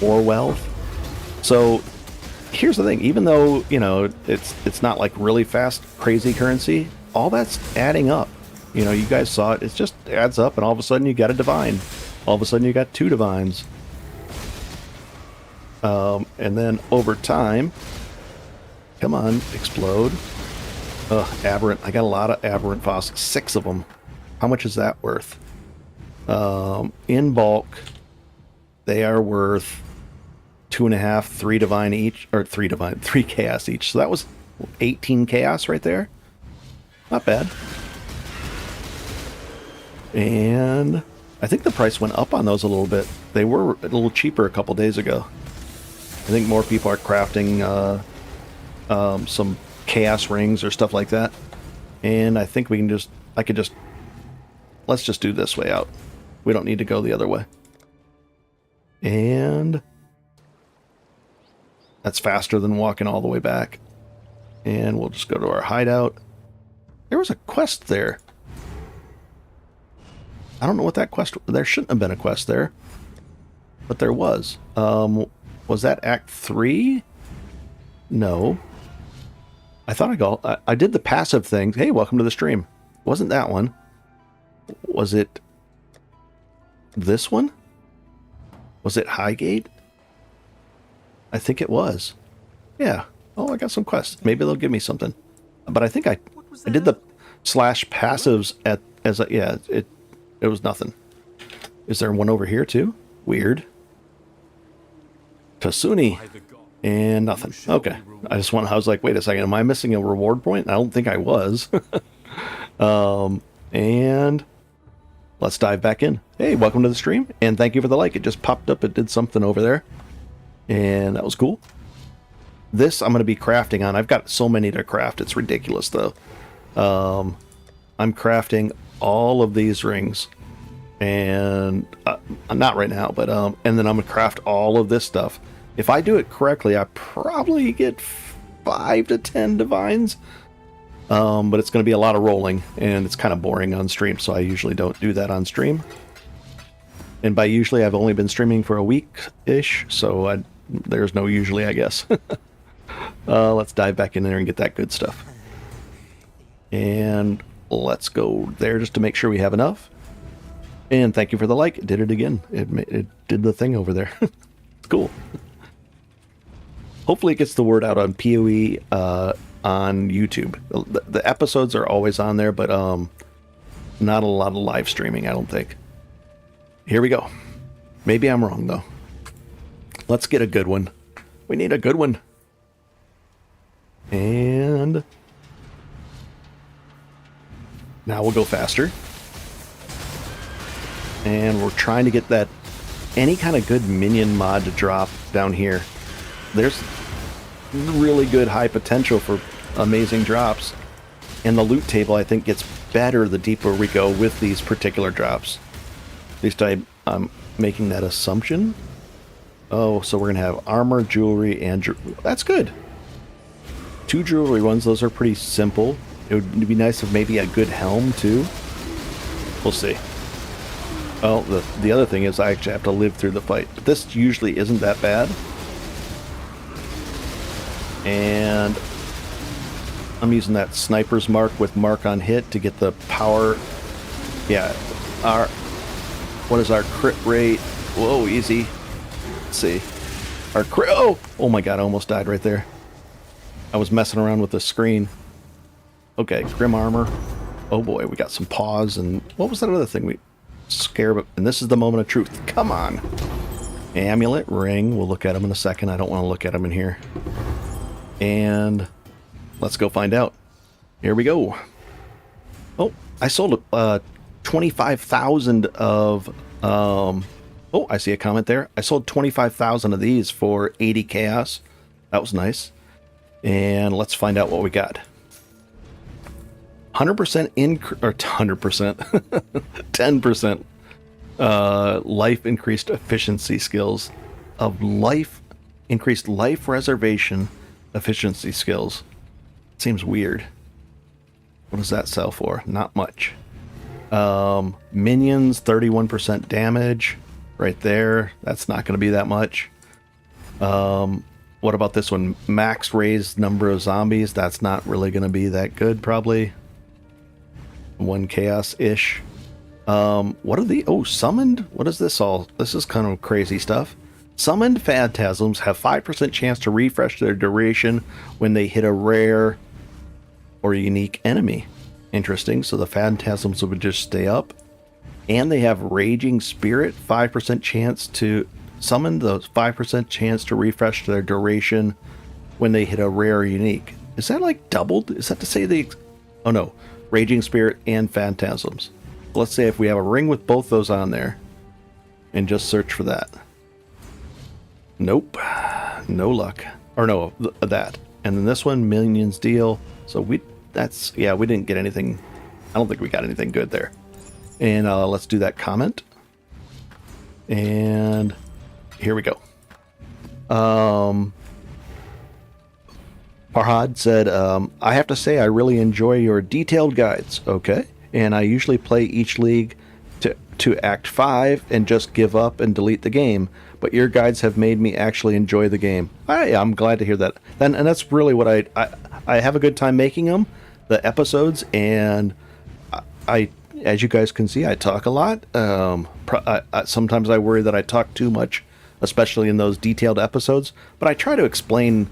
More wealth. So... here's the thing, even though, you know, it's not like really fast, crazy currency, all that's adding up. You know, you guys saw it, it just adds up, and all of a sudden you got a divine. All of a sudden you got 2 divines. And then over time, come on, explode. Ugh, aberrant. I got a lot of aberrant fossils, 6 of them. How much is that worth? In bulk, they are worth 2.5, 3 divine each, or 3 divine, 3 chaos each. So that was 18 chaos right there. Not bad. And I think the price went up on those a little bit. They were a little cheaper a couple days ago. I think more people are crafting some chaos rings or stuff like that. And I think we can just, let's just do this way out. We don't need to go the other way. And that's faster than walking all the way back. And we'll just go to our hideout. There was a quest there. I don't know what that quest... There shouldn't have been a quest there. But there was. Was that Act 3? No. I thought I did the passive thing. Hey, welcome to the stream. Wasn't that one. Was it this one? Was it Highgate? I think it was. Yeah. Oh, I got some quests. Maybe they'll give me something. But I think I did the slash passives yeah, it was nothing. Is there one over here too? Weird. Tasuni. And nothing. Okay. I was like, wait a second, am I missing a reward point? I don't think I was. And let's dive back in. Hey, welcome to the stream, and thank you for the like. It just popped up, it did something over there. And that was cool. This I'm going to be crafting on. I've got so many to craft, it's ridiculous though. I'm crafting all of these rings. And not right now, but and then I'm going to craft all of this stuff. If I do it correctly, I probably get 5 to 10 divines. But it's going to be a lot of rolling, and it's kind of boring on stream, so I usually don't do that on stream. And by usually, I've only been streaming for a week-ish, so there's no usually, I guess. Let's dive back in there and get that good stuff. And let's go there just to make sure we have enough. And thank you for the like. It did it again. It did the thing over there. It's cool. Hopefully it gets the word out on PoE on YouTube. The episodes are always on there, but not a lot of live streaming, I don't think. Here we go. Maybe I'm wrong, though. Let's get a good one. We need a good one. And now we'll go faster. And we're trying to get that any kind of good minion mod to drop down here. There's really good high potential for amazing drops. And the loot table, I think, gets better the deeper we go with these particular drops. At least I'm making that assumption. Oh, so we're going to have armor, jewelry, and... That's good. 2 jewelry ones, those are pretty simple. It would be nice if maybe a good helm, too. We'll see. Well, the other thing is I actually have to live through the fight. But this usually isn't that bad. And I'm using that sniper's mark with mark on hit to get the power. Yeah, what is our crit rate? Whoa, easy. Let's see. Our crit. Oh my god, I almost died right there. I was messing around with the screen. Okay, grim armor. Oh boy, we got some paws, and what was that other thing we scared? And this is the moment of truth. Come on. Amulet, ring. We'll look at them in a second. I don't want to look at them in here. And let's go find out. Here we go. Oh, I sold 25,000 of... oh, I see a comment there. I sold 25,000 of these for 80 chaos. That was nice. And let's find out what we got. 100% or 100%. 10% life increased efficiency skills of life increased life reservation efficiency skills. Seems weird. What does that sell for? Not much. Minions, 31% damage. Right there. That's not going to be that much. What about this one? Max raised number of zombies. That's not really going to be that good, probably. 1 chaos-ish. What are the... Oh, summoned? What is this all? This is kind of crazy stuff. Summoned phantasms have 5% chance to refresh their duration when they hit a rare or unique enemy. Interesting. So the phantasms would just stay up. And they have Raging Spirit, 5% chance to summon, those 5% chance to refresh their duration when they hit a rare or unique. Is that like doubled? Is that to say they... Oh no. Raging Spirit and phantasms. Let's say if we have a ring with both those on there and just search for that. Nope. No luck. Or no, that. And then this one, minions deal. So we didn't get anything. I don't think we got anything good there. And let's do that comment. And here we go. Farhad said, I have to say I really enjoy your detailed guides. Okay. And I usually play each league to Act 5 and just give up and delete the game. But your guides have made me actually enjoy the game. I'm glad to hear that. And that's really what I have a good time making them, the episodes, and I as you guys can see, I talk a lot. Sometimes I worry that I talk too much, especially in those detailed episodes. But I try to explain,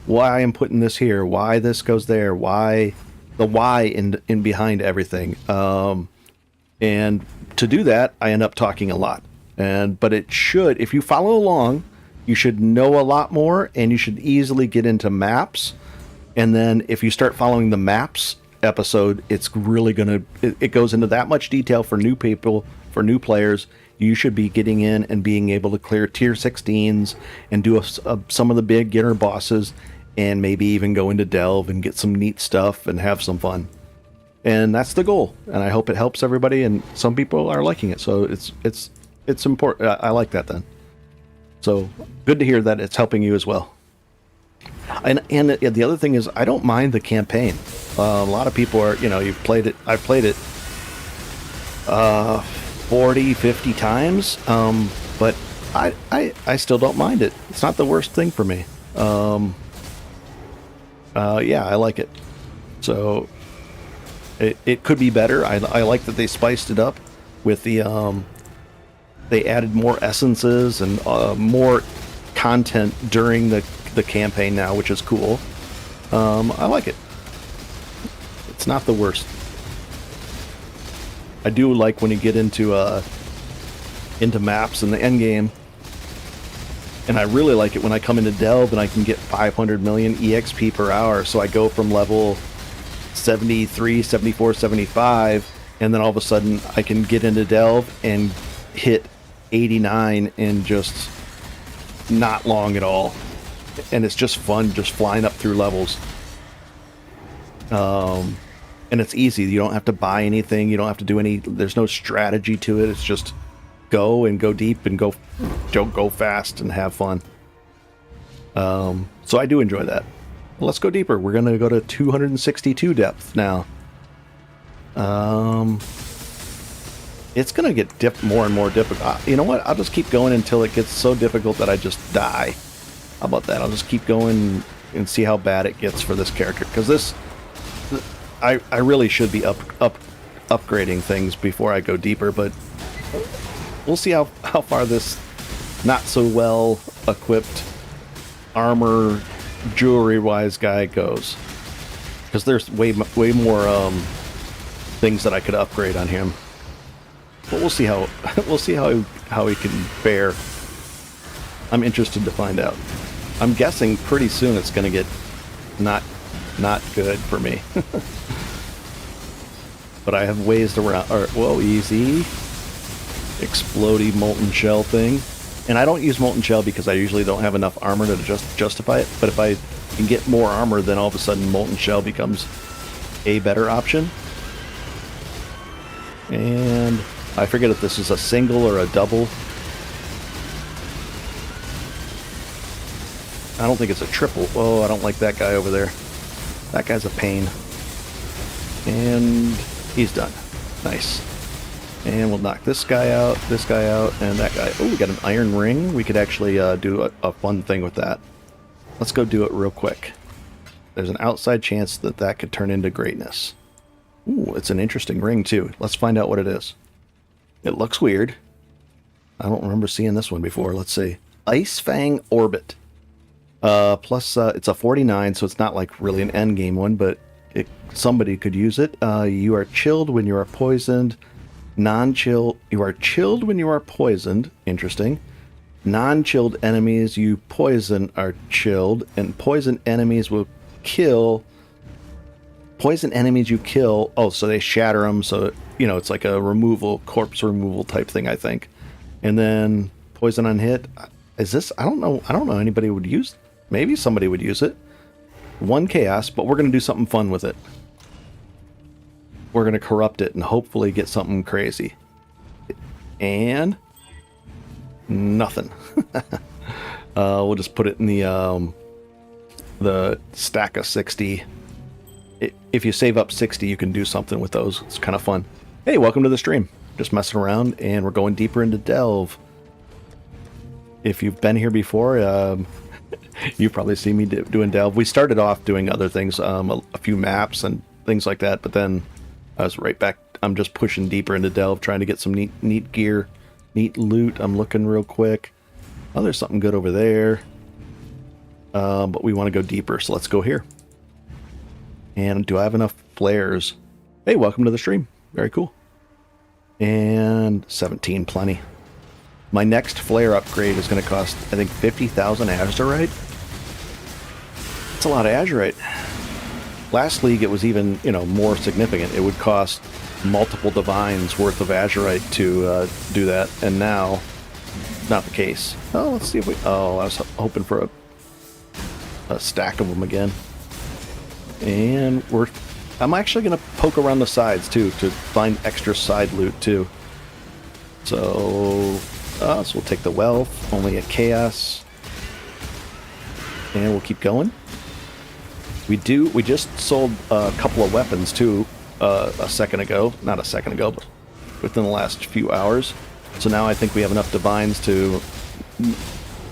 why I'm putting this here, why this goes there, why in behind everything. And to do that, I end up talking a lot. But it should, if you follow along, you should know a lot more, and you should easily get into maps. And then if you start following the maps episode, it's really it goes into that much detail for new people, for new players. You should be getting in and being able to clear tier 16s and do some of the beginner bosses, and maybe even go into Delve and get some neat stuff and have some fun. And that's the goal, and I hope it helps everybody, and some people are liking it, so it's important. I like that then. So good to hear that it's helping you as well. And the other thing is, I don't mind the campaign. A lot of people are, you've played it. I've played it 40, 50 times, but I still don't mind it. It's not the worst thing for me. Yeah, I like it. So it could be better. I like that they spiced it up with the they added more essences and more content during the campaign now, which is cool. I like it. It's not the worst. I do like when you get into maps in the endgame, and I really like it when I come into Delve and I can get 500 million EXP per hour. So I go from level 73, 74, 75, and then all of a sudden I can get into Delve and hit 89 in just not long at all. And it's just fun just flying up through levels. And it's easy. You don't have to buy anything. You don't have to do there's no strategy to it. It's just go and go deep and go fast and have fun. So I do enjoy that. Well, let's go deeper. We're going to go to 262 depth now. It's going to get more and more difficult. You know what? I'll just keep going until it gets so difficult that I just die. How about that? I'll just keep going and see how bad it gets for this character. Because I really should be upgrading things before I go deeper, but we'll see how far this not so well equipped armor jewelry wise guy goes. Because there's way more things that I could upgrade on him. But we'll see how he can fare. I'm interested to find out. I'm guessing pretty soon it's going to get not good for me. But I have ways around. Whoa, easy. Explodey molten shell thing. And I don't use molten shell because I usually don't have enough armor to justify it. But if I can get more armor, then all of a sudden molten shell becomes a better option. And I forget if this is a single or a double. I don't think it's a triple. Oh, I don't like that guy over there. That guy's a pain. And he's done. Nice. And we'll knock this guy out, and that guy. Oh, we got an iron ring. We could actually do a fun thing with that. Let's go do it real quick. There's an outside chance that could turn into greatness. Ooh, it's an interesting ring, too. Let's find out what it is. It looks weird. I don't remember seeing this one before. Let's see. Ice Fang Orbit. Plus, it's a 49, so it's not like really an endgame one, but somebody could use it. You are chilled when you are poisoned. Non-chill. You are chilled when you are poisoned. Interesting. Non-chilled enemies you poison are chilled, and poison enemies will kill. Poison enemies you kill. Oh, so they shatter them. So it's like a corpse removal type thing, I think. And then poison on hit. Is this? I don't know. I don't know anybody would use. Maybe somebody would use it. 1 chaos, but we're going to do something fun with it. We're going to corrupt it and hopefully get something crazy. And nothing. We'll just put it in the stack of 60. If you save up 60, you can do something with those. It's kind of fun. Hey, welcome to the stream. Just messing around, and we're going deeper into Delve. If you've been here before, you've probably seen me doing Delve. We started off doing other things, a few maps and things like that, but then I was right back. I'm just pushing deeper into Delve, trying to get some neat gear, neat loot. I'm looking real quick. Oh, there's something good over there. But we want to go deeper, so let's go here. And do I have enough flares? Hey, welcome to the stream. Very cool. And 17, plenty. My next flare upgrade is going to cost, I think, 50,000 azurite. That's a lot of azurite. Last league, it was even, more significant. It would cost multiple divines worth of azurite to do that, and now, not the case. Oh, let's see if we... Oh, I was hoping for a stack of them again. And I'm actually going to poke around the sides, too, to find extra side loot, too. So we'll take the wealth, only a chaos. And we'll keep going. We just sold a couple of weapons, too, a second ago. Not a second ago, but within the last few hours. So now I think we have enough divines to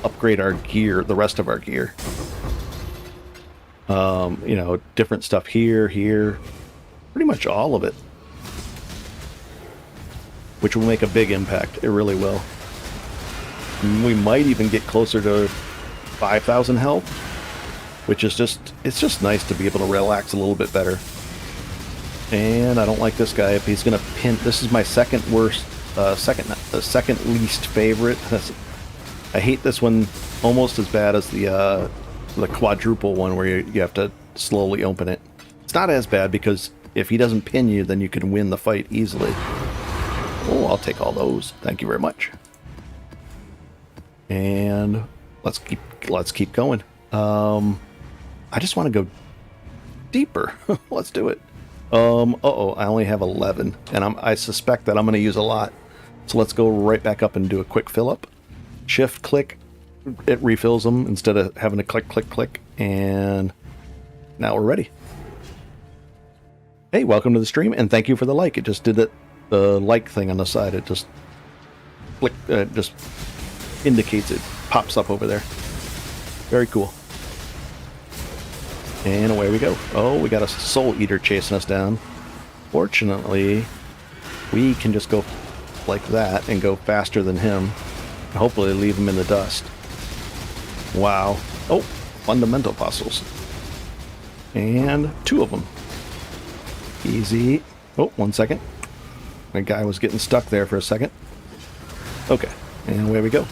upgrade our gear, the rest of our gear. Different stuff here, pretty much all of it. Which will make a big impact. It really will. We might even get closer to 5,000 health, which is it's just nice to be able to relax a little bit better. And I don't like this guy. If he's going to pin... This is my second worst... second least favorite. I hate this one almost as bad as the quadruple one where you have to slowly open it. It's not as bad because if he doesn't pin you, then you can win the fight easily. Oh, I'll take all those. Thank you very much. And let's keep going. I just want to go deeper. Let's do it. I only have 11, and I suspect that I'm going to use a lot. So let's go right back up and do a quick fill up. Shift click, it refills them instead of having to click, click, click, and now we're ready. Hey, welcome to the stream, and thank you for the like. It just did it, the like thing on the side. It just just indicates it, pops up over there. Very cool. And away we go. Oh, we got a soul eater chasing us down. Fortunately, we can just go like that and go faster than him. Hopefully leave him in the dust. Wow. Oh, fundamental puzzles. And 2 of them. Easy. Oh, 1 second. My guy was getting stuck there for a second. Okay, and away we go.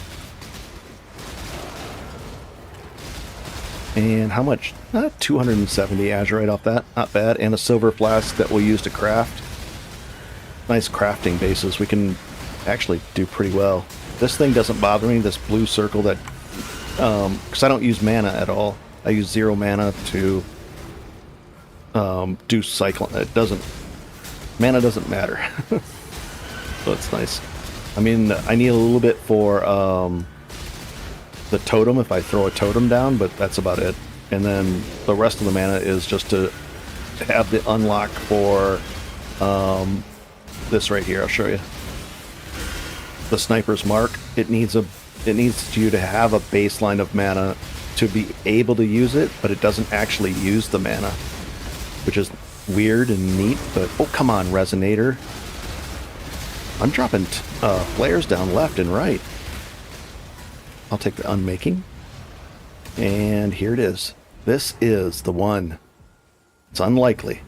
And how much? 270 azurite off that. Not bad. And a silver flask that we'll use to craft. Nice crafting bases. We can actually do pretty well. This thing doesn't bother me, this blue circle that... because I don't use mana at all. I use 0 mana to do Cyclone. It doesn't... Mana doesn't matter. So it's nice. I mean, I need a little bit for the totem if I throw a totem down, but that's about it. And then the rest of the mana is just to have the unlock for this right here. I'll show you. The Sniper's Mark. It needs you to have a baseline of mana to be able to use it, but it doesn't actually use the mana, which is weird and neat. But oh, come on, Resonator. I'm dropping flares down left and right. I'll take the unmaking. And here it is. This is the one. It's unlikely.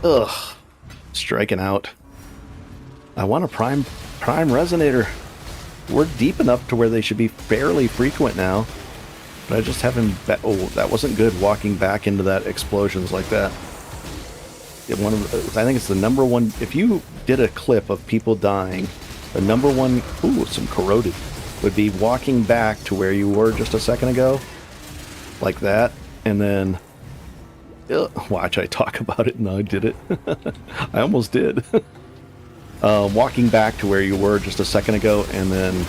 Ugh. Striking out. I want a prime resonator. We're deep enough to where they should be fairly frequent now. But I just haven't... Oh, that wasn't good, walking back into that explosions like that. I think it's the number one... If you did a clip of people dying, the number one... Ooh, some corroded. Would be walking back to where you were just a second ago. Like that. And then... watch, I talk about it and I did it. I almost did. Walking back to where you were just a second ago, and then...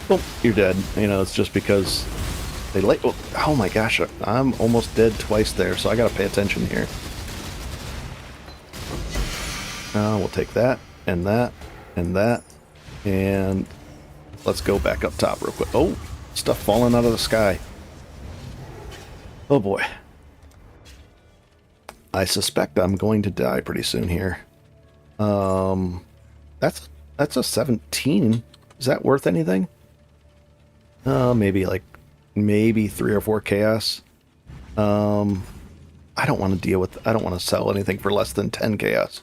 Well, you're dead. You know, it's just because... They lay... Oh my gosh, I'm almost dead twice there, so I gotta pay attention here. We'll take that, and that, and that, and let's go back up top real quick. Oh, stuff falling out of the sky. Oh boy. I suspect I'm going to die pretty soon here. That's a 17. Is that worth anything? Maybe 3 or 4 chaos. I don't want to deal with... I don't want to sell anything for less than 10 chaos.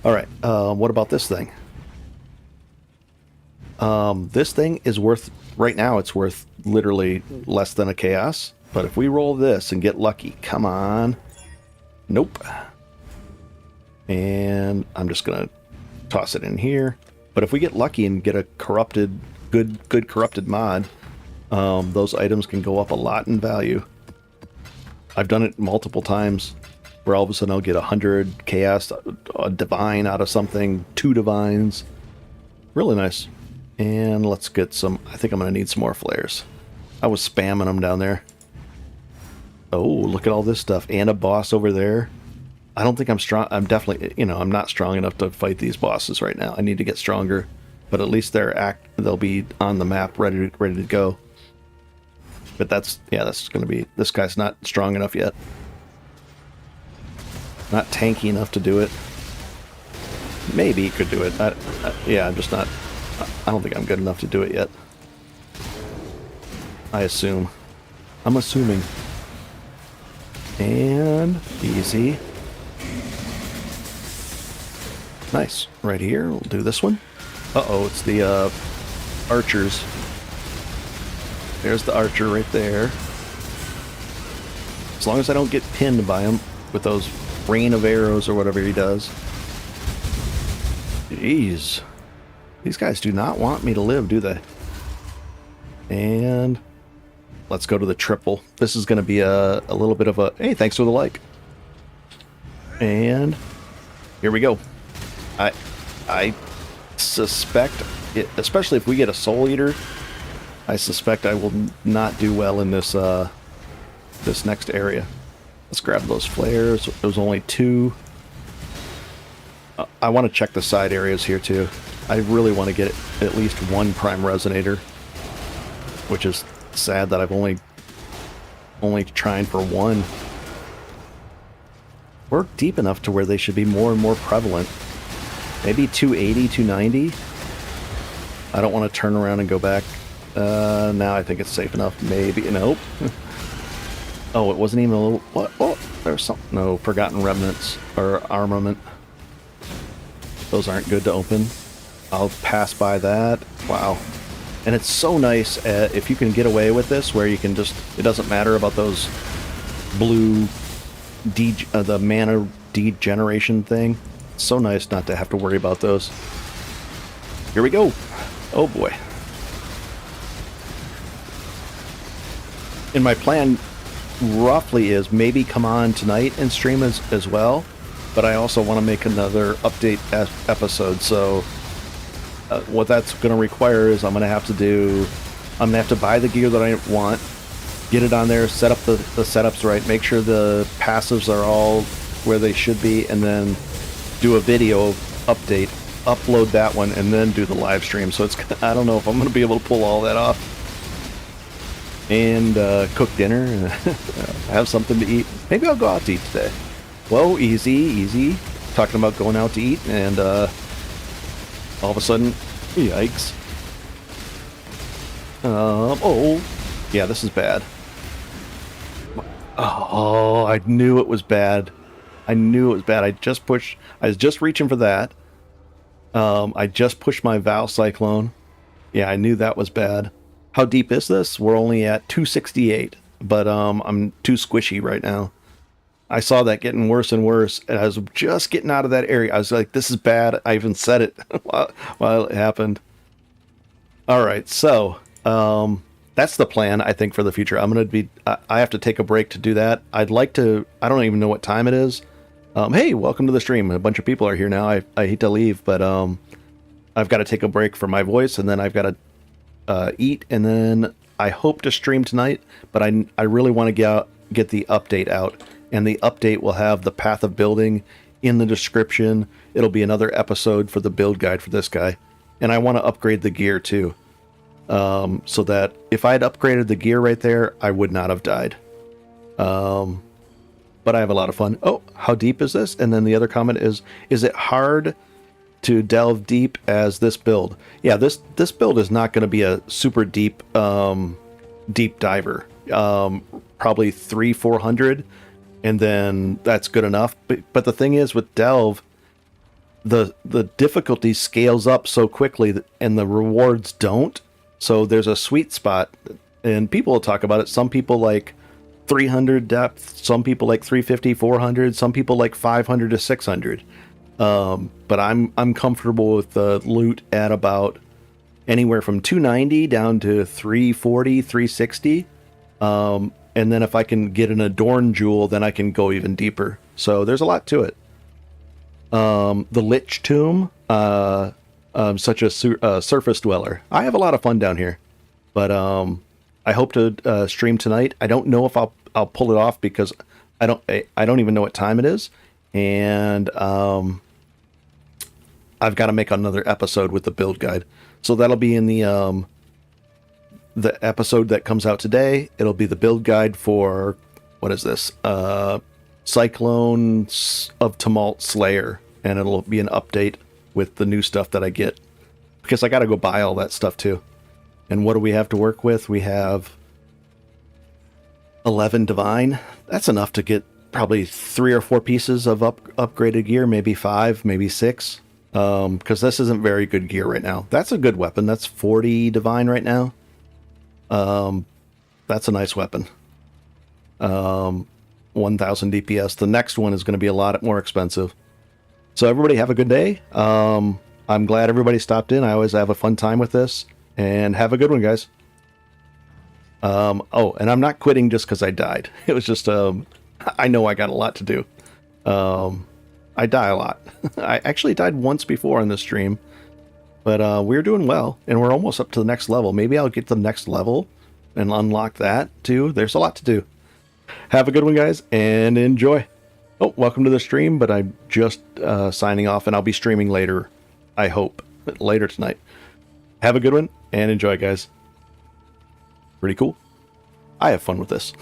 Alright, what about this thing? This thing is worth... Right now it's worth literally less than a chaos. But if we roll this and get lucky... Come on. Nope. And I'm just going to toss it in here. But if we get lucky and get a corrupted... Good corrupted mod... those items can go up a lot in value. I've done it multiple times where all of a sudden I'll get 100 chaos, a divine out of something, 2 divines. Really nice. And let's get some... I think I'm going to need some more flares. I was spamming them down there. Oh, look at all this stuff. And a boss over there. I don't think I'm strong. I'm definitely... You know, I'm not strong enough to fight these bosses right now. I need to get stronger. But at least they'll be on the map, ready to go. But that's going to be... This guy's not strong enough yet. Not tanky enough to do it. Maybe he could do it. Yeah, I'm just not... I don't think I'm good enough to do it yet. I assume. I'm assuming. And... Easy. Nice. Right here. We'll do this one. Uh-oh, it's the archers. There's the archer right there. As long as I don't get pinned by him with those rain of arrows or whatever he does. Jeez. These guys do not want me to live, do they? And let's go to the triple. This is going to be a little bit of a... Hey, thanks for the like. And here we go. I suspect, especially if we get a Soul Eater... I suspect I will not do well in this this next area. Let's grab those flares. There was only 2. I want to check the side areas here too. I really want to get at least 1 prime resonator, which is sad that I've only trying for 1. We're deep enough to where they should be more and more prevalent. Maybe 280, 290. I don't want to turn around and go back. Now I think it's safe enough. Maybe. Nope. Oh, it wasn't even a little... What? Oh, there's some... No, Forgotten Remnants. Or Armament. Those aren't good to open. I'll pass by that. Wow. And it's so nice if you can get away with this, where you can just... It doesn't matter about those blue... the mana degeneration thing. It's so nice not to have to worry about those. Here we go. Oh boy. And my plan roughly is maybe come on tonight and stream as well, but I also want to make another update episode. So what that's going to require is I'm going to have to buy the gear that I want, get it on there, set up the setups right, make sure the passives are all where they should be, and then do a video update, upload that one, and then do the live stream. So I don't know if I'm going to be able to pull all that off. And cook dinner and have something to eat. Maybe I'll go out to eat today. Whoa, easy. Talking about going out to eat, and All of a sudden, yikes. Oh, yeah, this is bad. Oh, I knew it was bad. I knew it was bad. I was just reaching for that. I just pushed my Vow Cyclone. Yeah, I knew that was bad. How deep is this? We're only at 268, but I'm too squishy right now. I saw that getting worse and worse, and I was just getting out of that area. I was like, this is bad. I even said it while it happened. All right, so that's the plan, I think, for the future. I have to take a break to do that. I'd like to, I don't even know what time it is. Hey, welcome to the stream. A bunch of people are here now. I hate to leave, but I've got to take a break for my voice, and then I've got to eat, and then I hope to stream tonight, but I really want to get the update out, and the update will have the path of building in the description. It'll be another episode for the build guide for this guy, and I want to upgrade the gear too, so that if I had upgraded the gear right there, I would not have died. But I have a lot of fun. Oh, how deep is this? And then the other comment is it hard to delve deep as this build? Yeah, this build is not going to be a super deep deep diver. Probably 300-400, and then that's good enough. But the thing is, with delve, the difficulty scales up so quickly, and the rewards don't. So there's a sweet spot, and people will talk about it. Some people like 300 depth, some people like 350, 400, some people like 500 to 600. But I'm comfortable with the loot at about anywhere from 290 down to 340, 360. And then if I can get an Adorn Jewel, then I can go even deeper. So there's a lot to it. The Lich Tomb, such a surface dweller. I have a lot of fun down here, but I hope to stream tonight. I don't know if I'll pull it off because I don't even know what time it is, and I've got to make another episode with the build guide. So that'll be in the episode that comes out today. It'll be the build guide for, what is this? Cyclone of Tumult Slayer, and it'll be an update with the new stuff that I get, because I got to go buy all that stuff too. And what do we have to work with? We have 11 divine. That's enough to get probably 3 or 4 pieces of upgraded gear, maybe 5, maybe 6. Because this isn't very good gear right now. That's a good weapon. That's 40 divine right now. That's a nice weapon. 1000 DPS. The next one is going to be a lot more expensive. So everybody have a good day. I'm glad everybody stopped in. I always have a fun time with this. And have a good one, guys. Oh, and I'm not quitting just because I died. It was just, I know I got a lot to do. I die a lot. I actually died once before on this stream. But we're doing well, and we're almost up to the next level. Maybe I'll get to the next level and unlock that, too. There's a lot to do. Have a good one, guys, and enjoy. Oh, welcome to the stream, but I'm just signing off, and I'll be streaming later, I hope, later tonight. Have a good one, and enjoy, guys. Pretty cool. I have fun with this.